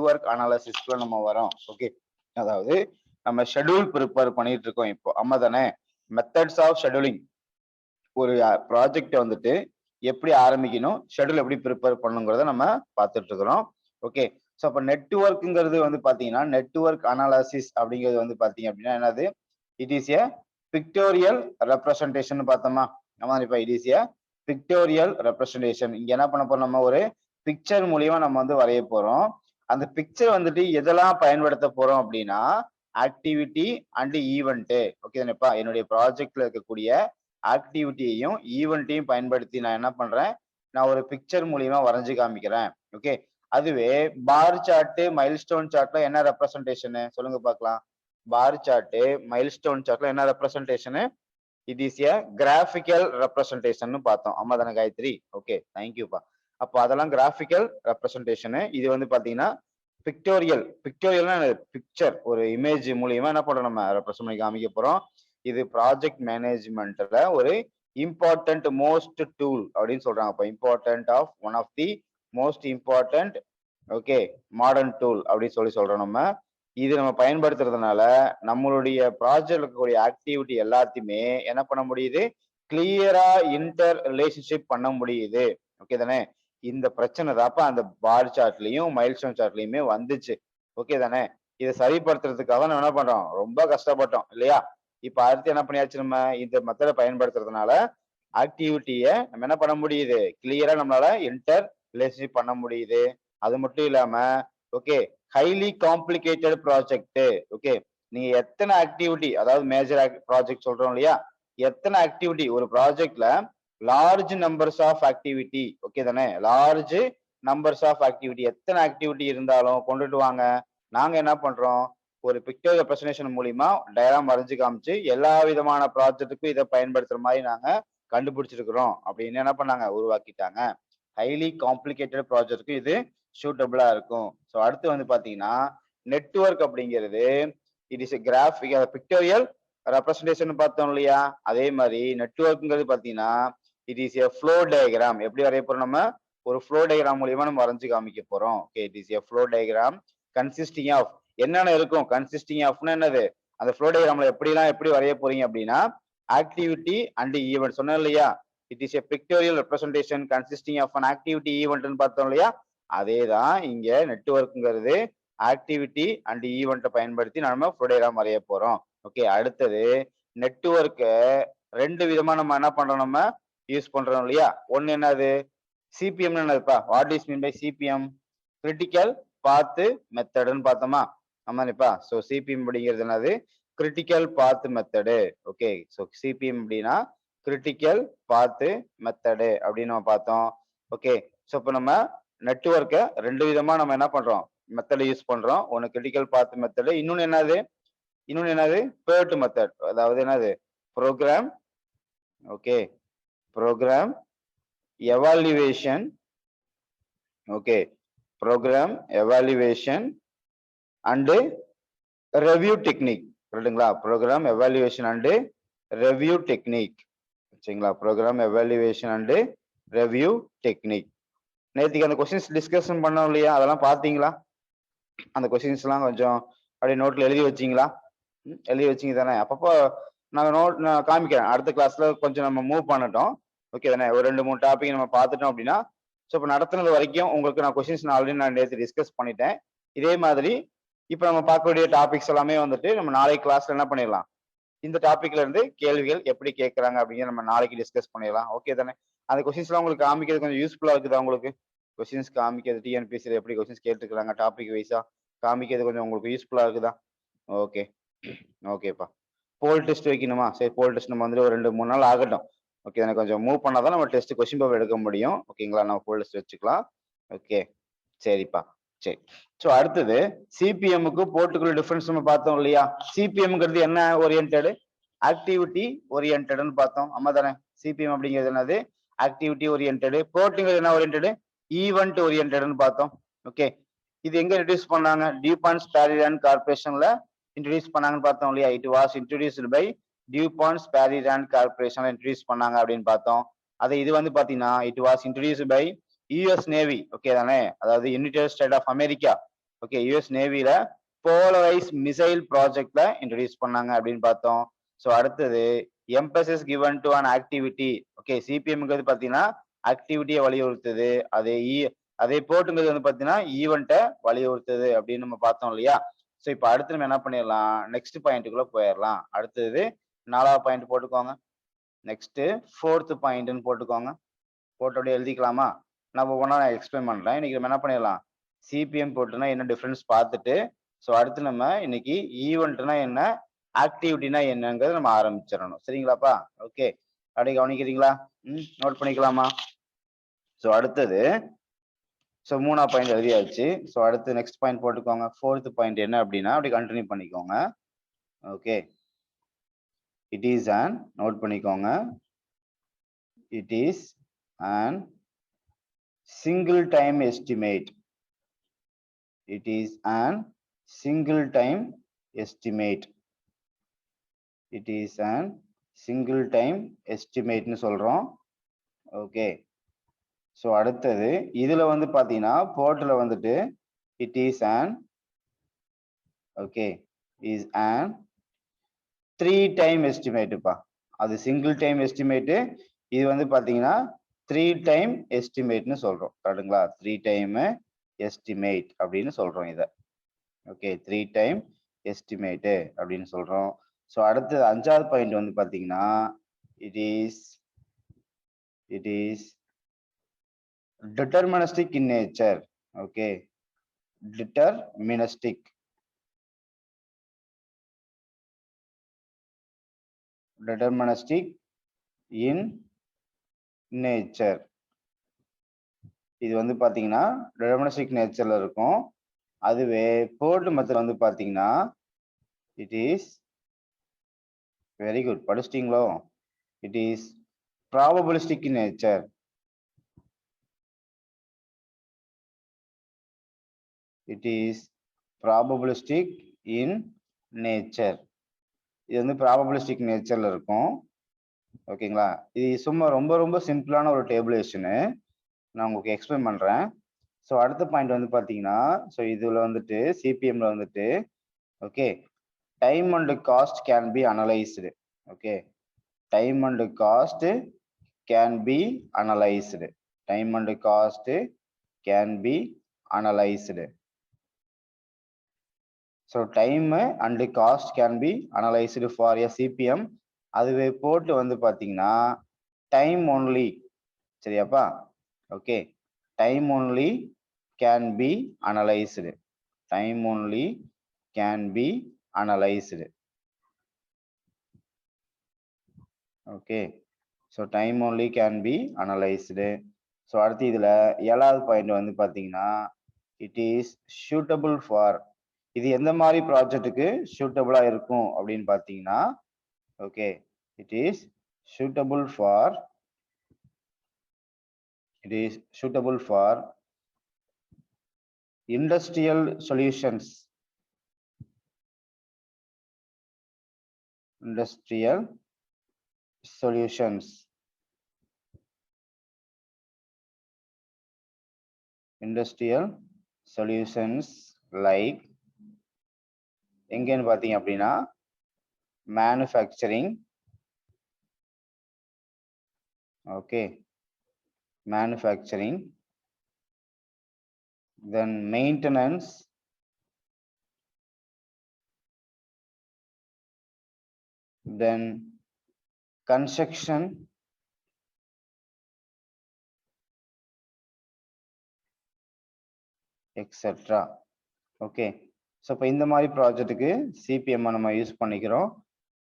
Network அனாலிசிஸ்க்குள்ள நம்ம வரோம். Okay, அதாவது நம்ம ஷெட்யூல் ப்ரிப்பேர் பண்ணிட்டு இருக்கோம் இப்போ. ஆமா தானே? Methods of scheduling. ஒரு ப்ராஜெக்ட் வந்துட்டு எப்படி ஆரம்பிக்கணும், ஷெட்யூல் எப்படி ப்ரிப்பேர் பண்ணணுங்கிறத நம்ம பார்த்துட்டு இருக்கிறோம். ஓகே, ஸோ அப்போ நெட்வொர்க்குங்கிறது வந்து பார்த்தீங்கன்னா நெட்வொர்க் அனாலிசிஸ் அப்படிங்கிறது வந்து பார்த்தீங்க அப்படின்னா என்னது? It is a pictorial representation பார்த்தோமா? ஆமா, இப்போ it is a pictorial representation. இங்க என்ன பண்ண போறோம்? நம்ம ஒரு பிக்சர் மூலியமா நம்ம வந்து வரைய போறோம். அந்த பிக்சர் வந்துட்டு எதெல்லாம் பயன்படுத்த போறோம் அப்படின்னா ஆக்டிவிட்டி அண்ட் ஈவெண்ட். ஓகே தானேப்பா? என்னுடைய ப்ராஜெக்ட்ல இருக்கக்கூடிய ஆக்டிவிட்டியையும் ஈவெண்ட்டையும் பயன்படுத்தி நான் என்ன பண்றேன்? நான் ஒரு பிக்சர் மூலியமா வரைஞ்சு காமிக்கிறேன். ஓகே, அதுவே பார் சார்ட், மைல்ஸ்டோன் சார்ட்ல என்ன ரெப்ரசன்டேஷன் சொல்லுங்க பார்க்கலாம். பார் சார்ட், மைல்ஸ்டோன் சார்ட்ல என்ன representation? It is A graphical representation பார்த்தோம். ஆமா தானே காயத்ரி? ஓகே, தேங்க்யூப்பா. அப்போ அதெல்லாம் கிராபிக்கல் ரெப்ரசன்டேஷன். இது வந்து பாத்தீங்கன்னா பிக்டோரியல். பிக்டோரியல்னா பிக்சர், ஒரு இமேஜ் மூலியமா என்ன பண்றோம்? நம்ம ரெப்ரசன்ட் பண்ணி காமிக்க போறோம். இது ப்ராஜெக்ட் மேனேஜ்மெண்ட்ல ஒரு இம்பார்ட்டன்ட் மோஸ்ட் டூல் அப்படின்னு சொல்றாங்க. இப்போ important of one of the most important okay modern tool அப்படின்னு சொல்றோம் நம்ம. இது நம்ம பயன்படுத்துறதுனால நம்மளுடைய ப்ராஜெக்ட்ல இருக்கக்கூடிய ஆக்டிவிட்டி எல்லாத்தையுமே என்ன பண்ண முடியுது? கிளியரா இன்டர் ரிலேஷன்ஷிப் பண்ண முடியுது. ஓகே தானே? இந்த பிரச்சனை தான்ப்ப அந்த பார் சார்ட்லயும் மைல்ஸ்டோன் சார்ட்லயுமே வந்துச்சு. ஓகே தானே? இதை சரிப்படுத்துறதுக்காக நம்ம என்ன பண்றோம்? ரொம்ப கஷ்டப்பட்டோம் இல்லையா? இப்ப அடுத்து என்ன பண்ணியாச்சு? நம்ம இந்த மெத்தடை பயன்படுத்துறதுனால ஆக்டிவிட்டியை நம்ம என்ன பண்ண முடியுது? கிளியரா நம்மளால இன்டர் ரிலேஷன்ஷிப் பண்ண முடியுது. அது மட்டும் இல்லாம okay, highly complicated project. Okay, நீங்க எத்தனை ஆக்டிவிட்டி, அதாவது மேஜர் ப்ராஜெக்ட் சொல்றோம் இல்லையா? எத்தனை ஆக்டிவிட்டி ஒரு ப்ராஜெக்ட்ல large numbers of activity. Okay தானே? லார்ஜ் நம்பர்ஸ் ஆஃப் ஆக்டிவிட்டி, எத்தனை ஆக்டிவிட்டி இருந்தாலும் கொண்டுட்டு வாங்க. நாங்க என்ன பண்றோம்? ஒரு பிக்டோரியல் ரெப்ரசன்டேஷன் மூலியமா டயராம் வரைஞ்சு காமிச்சு எல்லா விதமான ப்ராஜெக்ட்டுக்கும் இதை பயன்படுத்துற மாதிரி நாங்க கண்டுபிடிச்சிருக்கிறோம் அப்படின்னு என்ன பண்ணாங்க? உருவாக்கிட்டாங்க. ஹைலி காம்ப்ளிகேட்டட் ப்ராஜெக்ட்க்கு இது சூட்டபிளா இருக்கும். ஸோ அடுத்து வந்து பாத்தீங்கன்னா நெட்வொர்க் அப்படிங்கிறது it is graphic pictorial representation பார்த்தோம் இல்லையா? அதே மாதிரி நெட்வொர்க்ங்கிறது பாத்தீங்கன்னா it is a flow diagram. எப்படி வரைய போறோம்? நம்ம ஒரு ஃப்ளோ டயக்ராம் மூலியமா நம்ம வரைஞ்சு காமிக்க போறோம். Okay, it is a flow diagram consisting of என்னென்ன இருக்கும்? கன்சிஸ்டிங் ஆஃப்னா என்னது? அந்த ஃப்ளோ டயக்ராம்ல எப்படி வரைய போறீங்க அப்படின்னா ஆக்டிவிட்டி அண்ட் ஈவெண்ட் சொன்னேன் இல்லையா? It is a pictorial representation consisting of an activity ஈவெண்ட்னு பார்த்தோம் இல்லையா? அதேதான் இங்க நெட்வொர்க்ங்கிறது ஆக்டிவிட்டி அண்ட் ஈவெண்ட்டை பயன்படுத்தி நம்ம ஃப்ளோ டயக்ராம் வரைய போறோம். ஓகே, அடுத்தது நெட்வொர்க்கை ரெண்டு விதமா நம்ம என்ன பண்றோம்? நம்ம யூஸ் பண்றோம் இல்லையா? ஒன்னு என்னது? சிபிஎம் என்னதுப்பா? What is mean by CPM? Critical path மெத்தட்னு பார்த்தோமா? ஆமாப்பா. ஸோ சிபிஎம் அப்படிங்கிறது என்னது? Critical path method. Okay, so CPM அப்படின்னா கிரிட்டிக்கல் பாத் மெத்தடு அப்படின்னு நம்ம பார்த்தோம். ஓகே, ஸோ இப்போ நம்ம நெட்வொர்க்கை ரெண்டு விதமா நம்ம என்ன பண்றோம்? மெத்தட் யூஸ் பண்றோம். ஒன்னு கிரிட்டிக்கல் பாத் மெத்தடு, இன்னொன்னு என்னது? PERT method. அதாவது என்னது? Programme okay, programme evaluation. Okay, programme evaluation and review technique. ரைட்டுங்களா? Programme evaluation and review technique. சரிங்களா? Programme evaluation and review technique. நேற்றுக்கு அந்த கொஸ்டின்ஸ் டிஸ்கஷன் பண்ணோம் இல்லையா? அதெல்லாம் பார்த்தீங்களா? அந்த கொஸ்டின்ஸ் எல்லாம் கொஞ்சம் அப்படியே நோட்ல எழுதி வச்சீங்களா? எழுதி வச்சீங்க தானே? அப்பப்போ நான் காமிக்கிறேன். அடுத்த கிளாஸ்ல கொஞ்சம் நம்ம மூவ் பண்ணட்டும். ஓகே தானே? ஒரு 2-3 டாபிக் நம்ம பார்த்துட்டோம் அப்படின்னா ஸோ இப்போ நடத்துனது வரைக்கும் உங்களுக்கு நான் கொஸ்டின்ஸ் ஆல்ரெடி நான் நேற்று டிஸ்கஸ் பண்ணிட்டேன். இதே மாதிரி இப்போ நம்ம பார்க்கக்கூடிய டாபிக்ஸ் எல்லாமே வந்துட்டு நம்ம நாளைக்கு கிளாஸ்ல என்ன பண்ணிடலாம்? இந்த டாபிக்ல இருந்து கேள்விகள் எப்படி கேட்கறாங்க அப்படிங்கிற நம்ம நாளைக்கு டிஸ்கஸ் பண்ணிடலாம். ஓகே தானே? அந்த கொஸ்டின்ஸ் எல்லாம் உங்களுக்கு காமிக்கிறது கொஞ்சம் யூஸ்ஃபுல்லா இருக்குதா உங்களுக்கு? கொஸ்டின்ஸ் காமிக்கிறது டிஎன்பிசியில் எப்படி கொஸ்டின்ஸ் கேட்டுருக்காங்க டாபிக் வைஸா காமிக்கிறது கொஞ்சம் உங்களுக்கு யூஸ்ஃபுல்லா இருக்குதா? ஓகே, ஓகேப்பா. போல் டெஸ்ட் வைக்கணுமா? சரி, போல் டெஸ்ட் நம்ம வந்து ஒரு 2-3 நாள் ஆகட்டும். ஓகே, எனக்கு கொஞ்சம் மூவ் பண்ணாதான் நம்ம டெஸ்ட் கொஸ்டின் பேப்பர் எடுக்க முடியும். ஓகேங்களா? நம்ம போல் டெஸ்ட் வச்சுக்கலாம். ஓகே, சரிப்பா. சரி, ஸோ அடுத்தது சிபிஎம்முக்கு போர்ட்டுக்குள்ள டிஃபரன்ஸ் நம்ம பார்த்தோம் இல்லையா? சிபிஎம்ங்கிறது என்ன ஓரியன்டட்? ஆக்டிவிட்டி ஓரியன்டட்னு பார்த்தோம். ஆமா தானே? சிபிஎம் அப்படிங்கிறது என்னது? Activity oriented. போர்ட்டுங்கிறது என்ன ஓரியன்டட்? ஈவெண்ட் ஓரியன்டட்னு பார்த்தோம். ஓகே, இது எங்க இன்ட்ரடியூஸ் பண்ணாங்க? டியூபான்ட் ஸ்பாரிராண்ட் கார்பரேஷன்ல இன்ட்ரடியூஸ் பண்ணாங்கன்னு பார்த்தோம் இல்லையா? It was introduced by DuPont Sperry Rand கார்பரேஷன்ல இன்ட்ரடியூஸ் பண்ணாங்க அப்படின்னு பார்த்தோம். அது இது வந்து பாத்தீங்கன்னா it was introduced by US Navy. Okay தானே? அதாவது United State of America okay, US நேவில போலரைஸ் மிசைல் ப்ராஜெக்ட்ல இன்ட்ரடியூஸ் பண்ணாங்க அப்படின்னு பார்த்தோம். ஸோ அடுத்தது emphasis given to an activity. Okay, சிபிஎம்ங்கிறது பார்த்தீங்கன்னா ஆக்டிவிட்டியை வலியுறுத்துது. அதே போட்டுங்கிறது வந்து பார்த்தீங்கன்னா ஈவெண்ட்டை வலியுறுத்துது அப்படின்னு நம்ம பார்த்தோம் இல்லையா? ஸோ இப்போ அடுத்து நம்ம என்ன பண்ணிடலாம், நெக்ஸ்ட் பாயிண்ட்டுக்குள்ள போயிடலாம். அடுத்தது 4வது பாயிண்ட் போட்டுக்கோங்க. நெக்ஸ்ட் 4th பாயிண்ட்னு போட்டுக்கோங்க. போட்டோட எழுதிக்கலாமா? நான் ஒவ்வொன்றா நான் எக்ஸ்பிளைன் பண்றேன். இன்னைக்கு நம்ம என்ன பண்ணிடலாம், சிபிஎம் போட்டுனா என்ன டிஃபரன்ஸ் பார்த்துட்டு, ஸோ அடுத்து நம்ம இன்னைக்கு ஈவெண்ட்னா என்ன, ஆக்டிவிட்டினா என்னங்கிறத நம்ம ஆரம்பிச்சிடணும். சரிங்களாப்பா? ஓகே, அப்படியே கவனிக்கிறீங்களா? நோட் பண்ணிக்கலாமா? ஸோ அடுத்தது, ஸோ 3வது பாயிண்ட் எழுதியாச்சு. ஸோ அடுத்து நெக்ஸ்ட் பாயிண்ட் போட்டுக்கோங்க. 4th பாயிண்ட் என்ன அப்படின்னா அப்படி கண்டினியூ பண்ணிக்கோங்க. Okay, it is an, note பண்ணிக்கோங்க, it is an single time estimate. It is an single time estimate. It is an single time estimate னு சொல்றோம். ஓகே, ஸோ அடுத்தது இதுல வந்து பாத்தீங்கன்னா போர்ட்ல வந்துட்டு it is an, okay, is an 3 time எஸ்டிமேட்டுப்பா. அது சிங்கிள் டைம் எஸ்டிமேட்டு, இது வந்து பாத்தீங்கன்னா 3 time எஸ்டிமேட்னு சொல்றோம். கரெக்டுங்களா? 3 time எஸ்டிமேட் அப்படின்னு சொல்றோம் இத. ஓகே, 3 time எஸ்டிமேட் அப்படின்னு சொல்றோம். ஸோ அடுத்து 5வது பாயிண்ட் வந்து பாத்தீங்கன்னா it is deterministic in nature. Okay, deterministic in nature. இது வந்து பாத்தீங்கன்னா deterministic நேச்சர்ல இருக்கும். அதுவே போர்ட் மெத்தட் வந்து பாத்தீங்கன்னா இட் இஸ், வெரி குட், படிச்சிட்டீங்களோ? It is probabilistic in nature. It is probabilistic in nature. இது வந்து probabilistic நேச்சர்ல இருக்கும். ஓகேங்களா? இது சும்மா ரொம்ப ரொம்ப சிம்பிளான ஒரு டேபிளேஷனு, நான் உங்களுக்கு எக்ஸ்பிளைன் பண்றேன். ஸோ அடுத்த பாயிண்ட் வந்து பாத்தீங்கன்னா, ஸோ இதுல வந்துட்டு சிபிஎம்ல வந்துட்டு okay, time and cost can be analysed. Okay, time and cost can be analysed. Time and cost can be analysed. So time and cost can be analysed for a CPM. அதுவே PERT வந்து பாத்தீங்கன்னா time only. சரியாப்பா? Okay, time only can be analysed. Time only can be analysed. Okay, so time only can be analysed. So அடுத்து இதுல 7வது point வந்து பாத்தீங்கன்னா it is suitable for. இது எந்த மாதிரி ப்ராஜெக்ட்டுக்கு சூட்டபிளா இருக்கும் அப்படின்னு பாத்தீங்கன்னா okay, it is suitable for, it is suitable for industrial solutions. Industrial solutions. Industrial solutions like எங்கன்னு பாத்தீங்க அப்படின்னா manufacturing. Okay, manufacturing, then maintenance, then construction, etc. Okay, so இப்போ இந்த மாதிரி ப்ராஜெக்ட்டுக்கு சிபிஎம் நம்ம யூஸ் பண்ணிக்கிறோம்.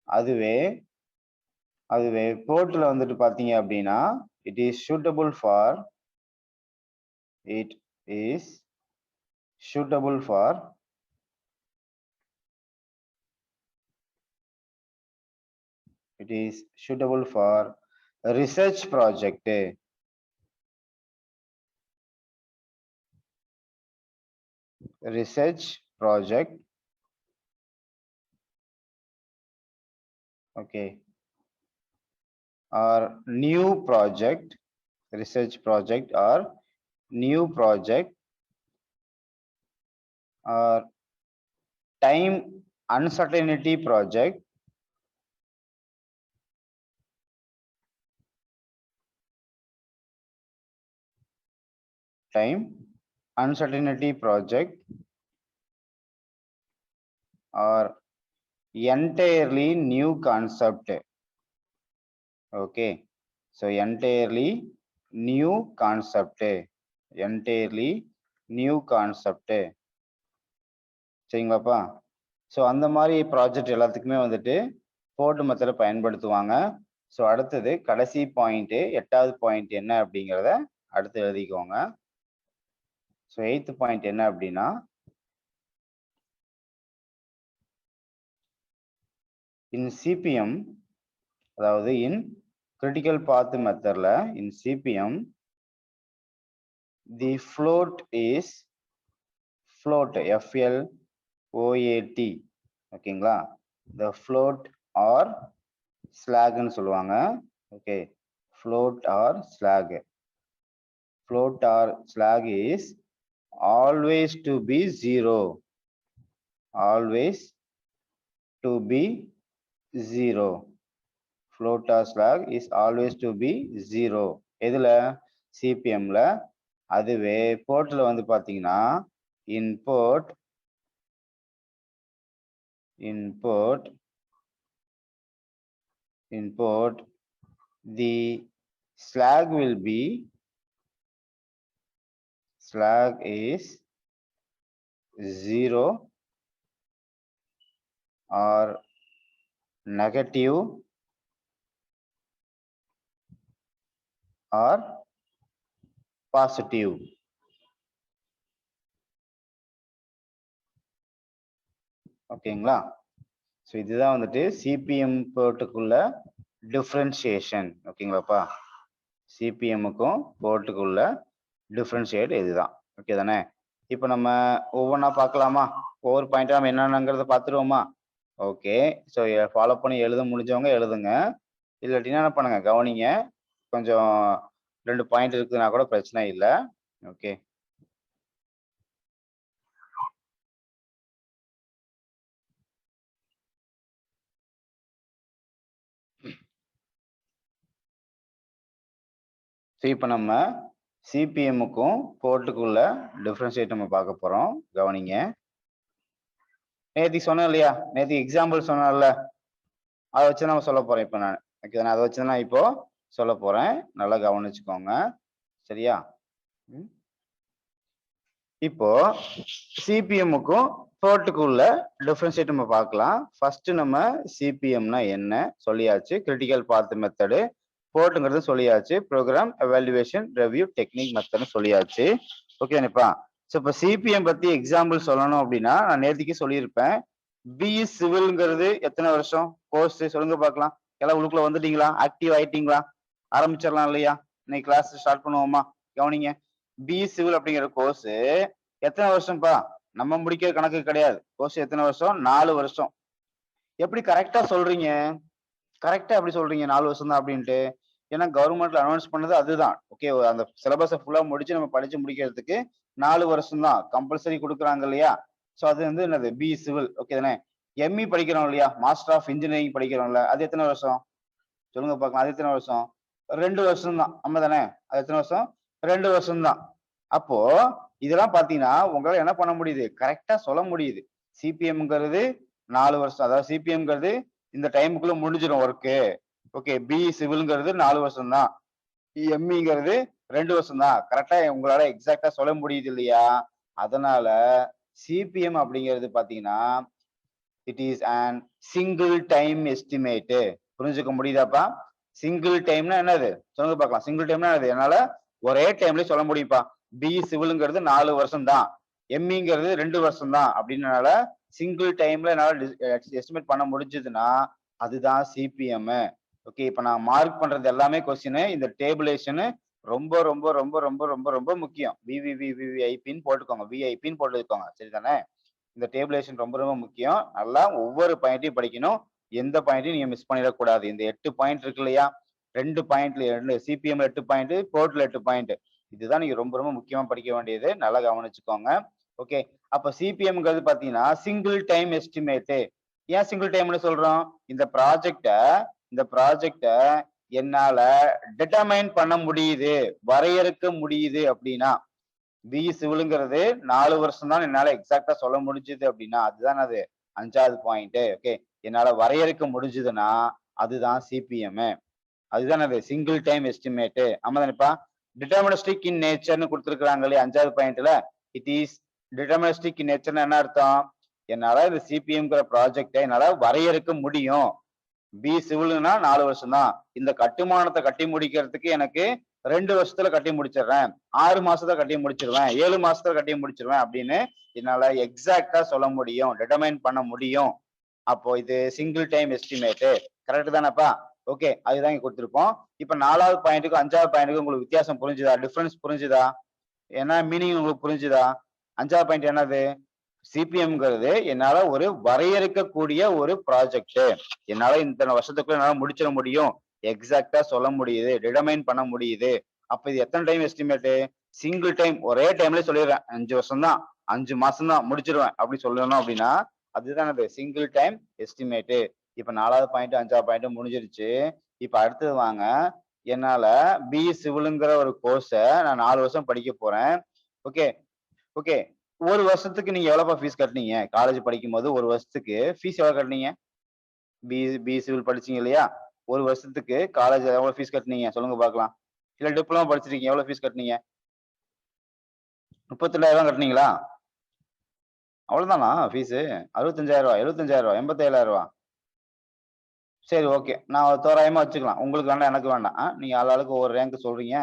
அதுவே போர்ட்ல வந்துட்டு பாத்தீங்க அப்படின்னா it is suitable for, it is suitable for it is suitable for research project. Research project. Okay, or new project. Research project or new project or time uncertainty project, time uncertainty project, or entirely new concept. Okay, so entirely new concept, entirely new concept. சரிங்களாப்பா? So அந்த மாதிரி project எல்லாத்துக்குமே வந்துட்டு board மெத்தடை பயன்படுத்துவாங்க. So அடுத்தது கடைசி point 8வது பாயிண்ட் என்ன அப்படிங்கிறத அடுத்து எழுதிக்கோங்க. ஸோ 8th பாயிண்ட் என்ன அப்படின்னா, இன் சிபிஎம், அதாவது இன் கிரிட்டிக்கல் பாத் மெத்தட்ல in CPM the float is float FLOAT, ஓகேங்களா? த ஃப்ளோட் ஆர் ஸ்லாக்னு சொல்லுவாங்க. Okay, float or slag. Float or slag is always to be zero. Always to be zero. Float or slag is always to be zero. எதுல? சிபிஎம்ல. அதுவே போர்ட்ல வந்து பாத்தீங்கன்னா input the slag will be, slag is 0 or negative or positive. ஓகேங்களா? So இதுதான் வந்துட்டு CPM போர்ட்டுக்குள்ள differentiation. ஓகேங்களாப்பா? சிபிஎம்முக்கும் போர்ட்டுக்குள்ள differentiate இதுதான். Okay தானே? இப்போ நம்ம ஒவ்வொன்றா பார்க்கலாமா? ஒவ்வொரு பாயிண்டா நம்ம என்னென்னங்கிறத பார்த்துருவோமா? ஓகே, ஸோ ஃபாலோ பண்ணி எழுத முடிஞ்சவங்க எழுதுங்க. இல்லாட்டினா என்ன பண்ணுங்க, கவனிங்க. கொஞ்சம் 2 பாயிண்ட் இருக்குதுன்னா கூட பிரச்சனை இல்லை. ஓகே, ஸோ இப்போ நம்ம சிபிஎம்முக்கும் போர்ட்டுக்குள்ள டிஃப்ரென்ஷியேட் நம்ம பார்க்க போறோம். கவனிங்க. நேற்றுக்கு சொன்னேன் இல்லையா? நேற்றுக்கு எக்ஸாம்பிள் சொன்னேன்ல, அதை வச்சு நம்ம சொல்ல போறேன் இப்போ நான். ஓகே, அதை வச்சு நான் இப்போ சொல்ல போறேன். நல்லா கவனிச்சுக்கோங்க. சரியா? இப்போ சிபிஎம்முக்கும் போர்ட்டுக்குள்ள டிஃபரன்ஷியேட் நம்ம பார்க்கலாம். ஃபர்ஸ்ட் நம்ம சிபிஎம்னா என்ன சொல்லியாச்சு, கிரிட்டிக்கல் பாத் மெத்தடு. போர்ட்டுங்கிறது சொல்லியாச்சு, ப்ரோக்ராம் எவாலுவேஷன் ரிவ்யூ டெக்னிக் மெத்தட்னு சொல்லியாச்சு. ஓகே நிப்பா? ஸோ இப்போ சிபிஎம் பத்தி எக்ஸாம்பிள் சொல்லணும் அப்படின்னா, நான் நேற்றுக்கு சொல்லியிருப்பேன். பிஇ சிவில்ங்கிறது எத்தனை வருஷம் கோர்ஸ் சொல்லுங்க பார்க்கலாம். எல்லாம் உள்ளுக்குள்ள வந்துட்டீங்களா? ஆக்டிவ் ஆயிட்டீங்களா? ஆரம்பிச்சிடலாம் இல்லையா? இன்னைக்கு கிளாஸ் ஸ்டார்ட் பண்ணுவோமா? கவனிங்க. பிஇ சிவில் அப்படிங்கிற கோர்ஸ் எத்தனை வருஷம்ப்பா? நம்ம முடிக்கிற கணக்கு கிடையாது. கோர்ஸ் எத்தனை வருஷம்? 4 வருஷம். எப்படி கரெக்டா சொல்றீங்க? கரெக்டா எப்படி சொல்றீங்க 4 வருஷம் தான் அப்படின்ட்டு? ஏன்னா கவர்மெண்ட்ல அனௌன்ஸ் பண்ணது அதுதான். ஓகே, அந்த சிலபஸை ஃபுல்லா முடிச்சு நம்ம படிச்சு முடிக்கிறதுக்கு 4 வருஷம் தான் கம்பல்சரி கொடுக்குறாங்க இல்லையா? ஸோ அது வந்து என்னது? BE civil. ஓகே தானே? எம்இ படிக்கிறோம் இல்லையா? மாஸ்டர் ஆஃப் இன்ஜினியரிங் படிக்கிறோம்ல, அது எத்தனை வருஷம் சொல்லுங்க பார்க்கலாம்? அது எத்தனை வருஷம்? 2 வருஷம் தான். ஆமா தானே? அது எத்தனை வருஷம்? 2 வருஷம் தான். அப்போ இதெல்லாம் பாத்தீங்கன்னா உங்களால என்ன பண்ண முடியுது? கரெக்டா சொல்ல முடியுது. சிபிஎம்ங்கிறது 4 வருஷம், அதாவது சிபிஎம்ங்கிறது இந்த டைமுக்குள்ள முடிஞ்சிடும் ஒர்க்கு. ஓகே, பிஇ சிவில்ங்கிறது 4 வருஷம் தான், எம்இங்கிறது 2 வருஷம் தான். கரெக்டா உங்களால எக்ஸாக்டா சொல்ல முடியுது இல்லையா? அதனால சிபிஎம் அப்படிங்கிறது பாத்தீங்கன்னா it is and single time estimate. புரிஞ்சுக்க முடியுதாப்பா? சிங்கிள் டைம்னா என்னது சொல்லுங்க பார்க்கலாம்? சிங்கிள் டைம்னா என்னது? என்னால ஒரே டைம்ல சொல்ல முடியும்ப்பா. பிஇ சிவில்ங்கிறது 4 வருஷம் தான், எம்இங்கிறது 2 வருஷம் தான் அப்படின்னால சிங்கிள் டைம்ல என்னால எஸ்டிமேட் பண்ண முடிஞ்சதுன்னா அதுதான் சிபிஎம். ஓகே, இப்ப நான் மார்க் பண்றது எல்லாமே கொஸ்டின் இந்த டேபிளேஷன் ரொம்ப ரொம்ப ரொம்ப ரொம்ப ரொம்ப ரொம்ப முக்கியம். விவிவிவிஐபின்னு போட்டுக்கோங்க, விஐபின்னு போட்டுக்கோங்க. சரிதானே? இந்த டேபிளேஷன் ரொம்ப ரொம்ப முக்கியம். நல்லா ஒவ்வொரு பாயிண்ட்டையும் படிக்கணும். எந்த பாயிண்ட்டையும் நீங்க மிஸ் பண்ணிடக்கூடாது. இந்த 8 பாயிண்ட் இருக்கு இல்லையா? 2 பாயிண்ட்ல சிபிஎம் 8 பாயிண்ட், போர்ட்ல 8 பாயிண்ட். இதுதான் நீங்க ரொம்ப ரொம்ப முக்கியமா படிக்க வேண்டியது. நல்லா கவனிச்சுக்கோங்க. ஓகே. அப்ப சிபிஎம்ங்கிறது பாத்தீங்கன்னா சிங்கிள் டைம் எஸ்டிமேட். ஏன் சிங்கிள் டைம்னு சொல்றோம்? இந்த ப்ராஜெக்ட என்னால டிட்டர்மைன் பண்ண முடியுது, வரையறுக்க முடியுது அப்படின்னா, பிஇ சிவிலுங்கிறது 4 வருஷம் தான் என்னால எக்ஸாக்ட்டா சொல்ல முடிஞ்சது அப்படின்னா, அதுதான் அது 5வது பாயிண்ட். ஓகே. என்னால வரையறுக்க முடிஞ்சதுன்னா, அதுதான் சிபிஎம். அதுதான் அது சிங்கிள் டைம் எஸ்டிமேட். ஆமா தானேப்பா? டிட்டர்மினிஸ்டிக் இன் நேச்சர்னு கொடுத்துருக்காங்க இல்லையா 5வது பாயிண்ட்ல. இட் இஸ் டிட்டர்மினிஸ்டிக் இன் நேச்சர்னு என்ன அர்த்தம்? என்னால இந்த சிபிஎம்ங்கிற ப்ராஜெக்டை என்னால வரையறுக்க முடியும். பி சிவில்னா 4 வருஷம் தான். இந்த கட்டுமானத்தை கட்டி முடிக்கிறதுக்கு எனக்கு 2 வருஷத்துல கட்டி முடிச்சிடுறேன், 6 மாசத்துல கட்டி முடிச்சிருவேன், 7 மாசத்துல கட்டி முடிச்சிருவேன் அப்படின்னு என்னால எக்ஸாக்டா சொல்ல முடியும், டிட்டர்மைன் பண்ண முடியும். அப்போ இது சிங்கிள் டைம் எஸ்டிமேட். கரெக்ட் தானேப்பா? ஓகே. அதுதான் இங்க கொடுத்துருப்போம். இப்ப 4வது பாயிண்ட்டுக்கும் 5வது பாயிண்ட்டுக்கும் உங்களுக்கு வித்தியாசம் புரிஞ்சுதா? டிஃபரன்ஸ் புரிஞ்சுதா? என்ன மீனிங் உங்களுக்கு புரிஞ்சுதா? 5வது பாயிண்ட் என்னது? சிபிஎம்ங்கிறது என்னால ஒரு வரையறுக்கக்கூடிய ஒரு ப்ராஜெக்ட். என்னால இத்தனை வருஷத்துக்குள்ள என்னால முடிச்சிட முடியும், எக்ஸாக்டா சொல்ல முடியுது, டிட்டர்மைன் பண்ண முடியுது. அப்ப இது எத்தனை டைம் எஸ்டிமேட்? சிங்கிள் டைம், ஒரே டைம்ல சொல்லிடுறேன், 5 வருஷம் தான், 5 மாசம் தான் முடிச்சிருவேன் அப்படி சொல்லணும் அப்படின்னா அதுதான் அது சிங்கிள் டைம் எஸ்டிமேட். இப்ப 4வது பாயிண்ட் 5வது பாயிண்ட் முடிஞ்சிருச்சு. இப்ப அடுத்தது வாங்க. என்னால பி சிவிலுங்கிற ஒரு கோர்ஸை நான் 4 வருஷம் படிக்க போறேன். ஓகே. ஓகே. ஒரு வருஷத்துக்கு நீங்க எவ்வளவுப்பா ஃபீஸ் கட்டுனீங்க? காலேஜ் படிக்கும்போது ஒரு வருஷத்துக்கு ஃபீஸ் எவ்வளவு கட்டுனீங்க? பி சிவில் படிச்சீங்க இல்லையா? ஒரு வருஷத்துக்கு காலேஜ்ல எவ்வளவு ஃபீஸ் கட்டுனீங்க? சொல்லுங்க பார்க்கலாம். இல்ல டிப்ளமோ படிச்சிருக்கீங்க, எவ்வளவு ஃபீஸ் கட்டுனீங்க? 32,000 கட்டுனீங்களா? அவ்வளவுதானா ஃபீஸ்? 65,000, 75,000, 87,000? சரி, ஓகே. நான் ஒரு தோராயமா வச்சுக்கலாம். உங்களுக்கு வேண்டாம், எனக்கு வேண்டாம். நீங்க ஆளாளுக்கு ஒரு ரேங்க் சொல்றீங்க.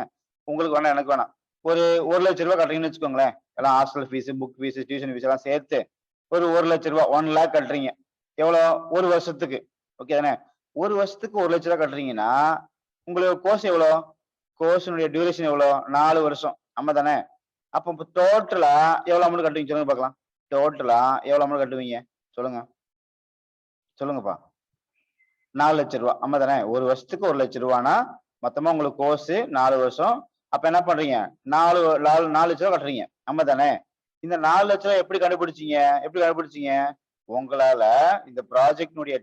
உங்களுக்கு வேண்டாம், எனக்கு வேணாம். ஒரு ரூ. 1,00,000 கட்டுறீங்கன்னு வச்சுக்கோங்களேன். எல்லாம் hostel fees, book fees, tuition fees எல்லாம் சேர்த்து ஒரு ரூ. 1,00,000, 1,00,000 கட்டுறீங்க. எவ்வளோ? ஒரு வருஷத்துக்கு. ஓகே தானே? ஒரு வருஷத்துக்கு ரூ. 1,00,000 கட்டுறீங்கன்னா, உங்களுக்கு கோர்ஸ் எவ்வளோ? கோர்ஸினுடைய டியூரேஷன் எவ்வளோ? 4 வருஷம். ஆமா தானே? அப்ப டோட்டலா எவ்வளோ அமௌண்ட் கட்டுவீங்க? சொல்லுங்க பார்க்கலாம். டோட்டலா எவ்வளோ அமௌண்ட் கட்டுவீங்க? சொல்லுங்க. சொல்லுங்கப்பா. ரூ. 4,00,000. ஆமா தானே? ஒரு வருஷத்துக்கு ரூ. 1,00,000னா மொத்தமா உங்களுக்கு கோர்ஸ் 4 வருஷம். அப்ப என்ன பண்றீங்க? 4,00,000 கட்டுறீங்க. ஆமா தானே? இந்த 4,00,000 எப்படி கண்டுபிடிச்சீங்க? எப்படி கண்டுபிடிச்சீங்க? உங்களால இந்த ப்ராஜெக்ட்னுடைய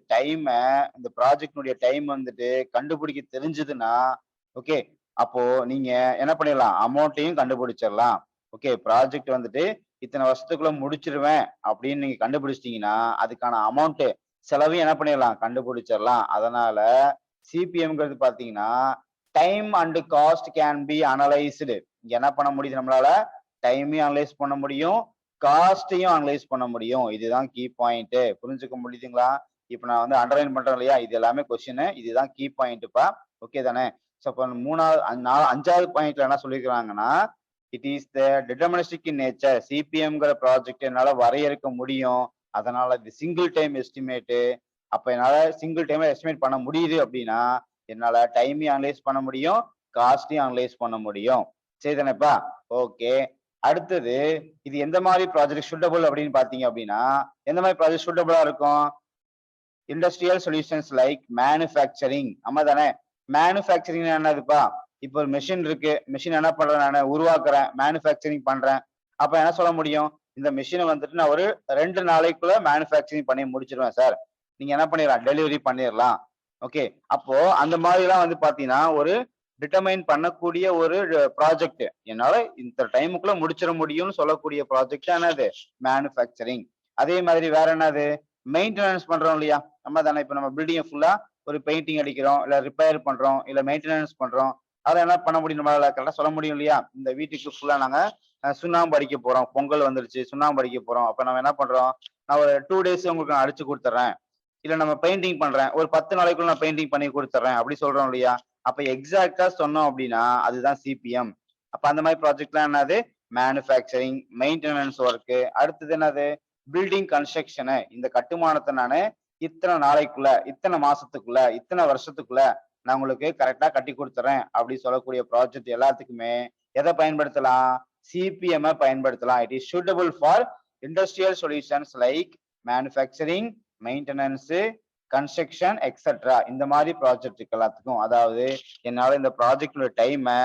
டைம் வந்துட்டு கண்டுபிடிக்க தெரிஞ்சதுன்னா, ஓகே. அப்போ நீங்க என்ன பண்ணிடலாம்? அமௌண்ட்டையும் கண்டுபிடிச்சிடலாம். ஓகே. ப்ராஜெக்ட் வந்துட்டு இத்தனை வருஷத்துக்குள்ள முடிச்சிருவேன் அப்படின்னு நீங்க கண்டுபிடிச்சிட்டீங்கன்னா, அதுக்கான அமௌண்ட் செலவையும் என்ன பண்ணிடலாம்? கண்டுபிடிச்சிடலாம். அதனால சிபிஎம்ங்கிறது பாத்தீங்கன்னா time and cost can be analysed. இங்க என்ன பண்ண முடியுது நம்மளால? டைமையும் அனலைஸ் பண்ண முடியும், காஸ்டையும் அனலைஸ் பண்ண முடியும். இதுதான் கீ பாயிண்ட். புரிஞ்சுக்க முடியுதுங்களா? இப்ப நான் வந்து அண்டர்லைன் பண்றேன் இல்லையா? இது எல்லாமே கொஸ்டின். இதுதான் கீ பாயிண்ட்ப்பா. ஓகே தானே? சோ அப்ப 5வது பாயிண்ட்ல என்ன சொல்லியிருக்கிறாங்கன்னா, it is the deterministic in nature. சிபிஎம்ங்கிற ப்ராஜெக்ட் என்னால வரையறுக்க முடியும். அதனால இது சிங்கிள் டைம் எஸ்டிமேட். அப்ப என்னால சிங்கிள் டைம்ல எஸ்டிமேட் பண்ண முடியுது அப்படின்னா, என்னால டைமையும் அனலைஸ் பண்ண முடியும், காஸ்டையும் அனலைஸ் பண்ண முடியும். சரிதானேப்பா? ஓகே. அடுத்தது இது எந்த மாதிரி ப்ராஜெக்ட் சூட்டபிள் அப்படின்னு பாத்தீங்க அப்படின்னா, எந்த மாதிரி ப்ராஜெக்ட் சூட்டபிளா இருக்கும்? Industrial solutions like manufacturing. ஆமா தானே? மேனுஃபேக்சரிங் என்னதுப்பா? இப்போ ஒரு மெஷின் இருக்கு. மெஷின் என்ன பண்றேன் நானு? உருவாக்குறேன், மேனுஃபேக்சரிங் பண்றேன். அப்ப என்ன சொல்ல முடியும்? இந்த மெஷினை வந்துட்டு நான் ஒரு 2 நாளைக்குள்ள மேனுஃபேக்சரிங் பண்ணி முடிச்சிருவேன் சார். நீங்க என்ன பண்ணிடலாம்? டெலிவரி பண்ணிடலாம். ஓகே. அப்போ அந்த மாதிரிலாம் வந்து பாத்தீங்கன்னா ஒரு டிட்டர்மைன் பண்ணக்கூடிய ஒரு ப்ராஜெக்ட். என்னால இந்த டைமுக்குள்ள முடிச்சிட முடியும்னு சொல்லக்கூடிய ப்ராஜெக்ட் என்னது? மேனுஃபேக்சரிங். அதே மாதிரி வேற என்னது? மெயின்டெனன்ஸ் பண்றோம் இல்லையா? நம்ம தானே இப்ப நம்ம பில்டிங் ஃபுல்லா ஒரு பெயிண்டிங் அடிக்கிறோம், இல்ல ரிப்பேர் பண்றோம், இல்ல மெயின்டெனன்ஸ் பண்றோம். அதெல்லாம் என்ன பண்ண முடியும்? நம்மளால கரெக்டா சொல்ல முடியும் இல்லையா? இந்த வீட்டுக்கு ஃபுல்லா நாங்க சுண்ணாம்பு அடிக்க போறோம். பொங்கல் வந்துருச்சு, சுண்ணாம்பு அடிக்க போறோம். அப்ப நம்ம என்ன பண்றோம்? நான் ஒரு 2 டேஸ் உங்களுக்கு நான் அடிச்சு கொடுத்துறேன். இல்ல நம்ம பெயிண்டிங் பண்றேன், ஒரு 10 நாளைக்குள்ள நான் பெயிண்டிங் பண்ணி கொடுத்துறேன் அப்படி சொல்றோம் இல்லையா? அப்ப எக்ஸாக்டா சொன்னோம் அப்படின்னா அதுதான் சிபிஎம். அப்ப அந்த மாதிரி ப்ராஜெக்ட்லாம் என்னது? Manufacturing, maintenance work. அடுத்தது என்னது? Building construction. இந்த கட்டுமானத்தை நானு இத்தனை நாளைக்குள்ள, இத்தனை மாசத்துக்குள்ள, இத்தனை வருஷத்துக்குள்ள நான் உங்களுக்கு கரெக்டா கட்டி கொடுத்துறேன் அப்படி சொல்லக்கூடிய ப்ராஜெக்ட் எல்லாத்துக்குமே எதை பயன்படுத்தலாம்? சிபிஎம் பயன்படுத்தலாம். It is suitable for industrial solutions like manufacturing, maintenance, construction etcetera. இந்த மாதிரி ப்ராஜெக்ட் எல்லாத்துக்கும், அதாவது என்னால இந்த ப்ராஜெக்டோட டைமை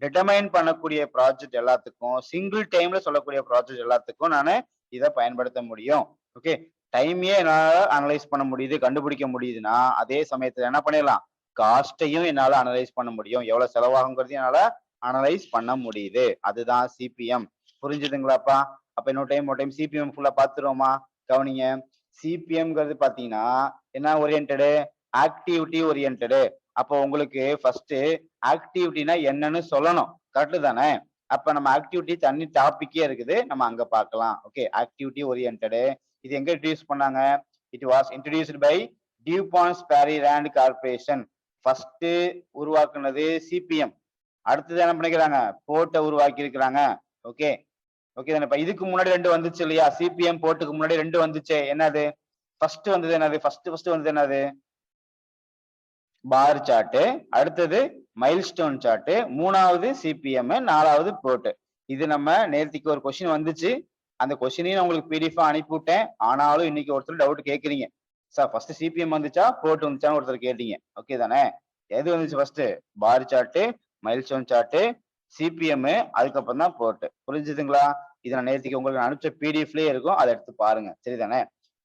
டிட்டர்மைன் பண்ணக்கூடிய ப்ராஜெக்ட் எல்லாத்துக்கும் சிங்கிள் டைம்ல சொல்லக்கூடிய ப்ராஜெக்ட் எல்லாத்துக்கும் நான் இதை பயன்படுத்த முடியும். ஓகே, டைமையே என்னால அனலைஸ் பண்ண முடியுது, கண்டுபிடிக்க முடியுதுன்னா அதே சமயத்துல என்ன பண்ணிடலாம், காஸ்ட்டையும் என்னால அனலைஸ் பண்ண முடியும், எவ்வளவு செலவாகுங்கிறதையும் என்னால அனலைஸ் பண்ண முடியுது. அதுதான் சிபிஎம். புரிஞ்சுதுங்களாப்பா? அப்ப இன்னொரு டைம் சிபிஎம் ஃபுல்லா பாத்துருவோமா? கவனிங்க. சிபிஎம்ங்கிறது பாத்தீங்கன்னா என்ன ஓரியன்டடு? ஆக்டிவிட்டி ஓரியன்டடு. அப்போ உங்களுக்கு ஃபர்ஸ்ட் ஆக்டிவிட்டினா என்னன்னு சொல்லணும். கரெக்ட் தானே? அப்ப நம்ம ஆக்டிவிட்டி தனி டாபிக்கே இருக்குது, நம்ம அங்க பார்க்கலாம். Okay, activity oriented. இது எங்க இன்ட்ரோடியூஸ் பண்ணாங்க? It was introduced by DuPont Sperry Rand corporation. First உருவாக்குனது சிபிஎம். அடுத்தது என்ன பண்ணிக்கிறாங்க? போர்ட்டை உருவாக்கி இருக்கிறாங்க. ஓகே, ஓகே தானே? இதுக்கு முன்னாடி ரெண்டு வந்துச்சு இல்லையா? சிபிஎம் போர்ட்டுக்கு முன்னாடி ரெண்டு வந்துச்சு. என்னது ஃபர்ஸ்ட் வந்தது? என்னது ஃபர்ஸ்ட் வந்தது? என்னது? Bar chart. அடுத்தது மைல்ஸ்டோன் சார்ட். மூணாவது சிபிஎம். நாலாவது போர்ட். இது நம்ம நேர்த்திக்கு ஒரு கொஸ்டின் வந்துச்சு. அந்த கொஸ்டினையும் உங்களுக்கு பிடிஎஃப் அனுப்பி விட்டேன். ஆனாலும் இன்னைக்கு ஒருத்தர் டவுட் கேட்குறீங்க, சார் ஃபர்ஸ்ட் சிபிஎம் வந்துச்சா போர்ட் வந்துச்சான்னு ஒருத்தர் கேட்டீங்க. ஓகே தானே? எது வந்துச்சு first? Bar chart, milestone chart, CPM, அதுக்கப்புறம் தான் போர்ட். புரிஞ்சுதுங்களா? இதை நான் நேர்த்திக்கு உங்களுக்கு அனுப்பிச்ச பிடிஎஃப்லயே இருக்கும், அதை எடுத்து பாருங்க. சரிதானே?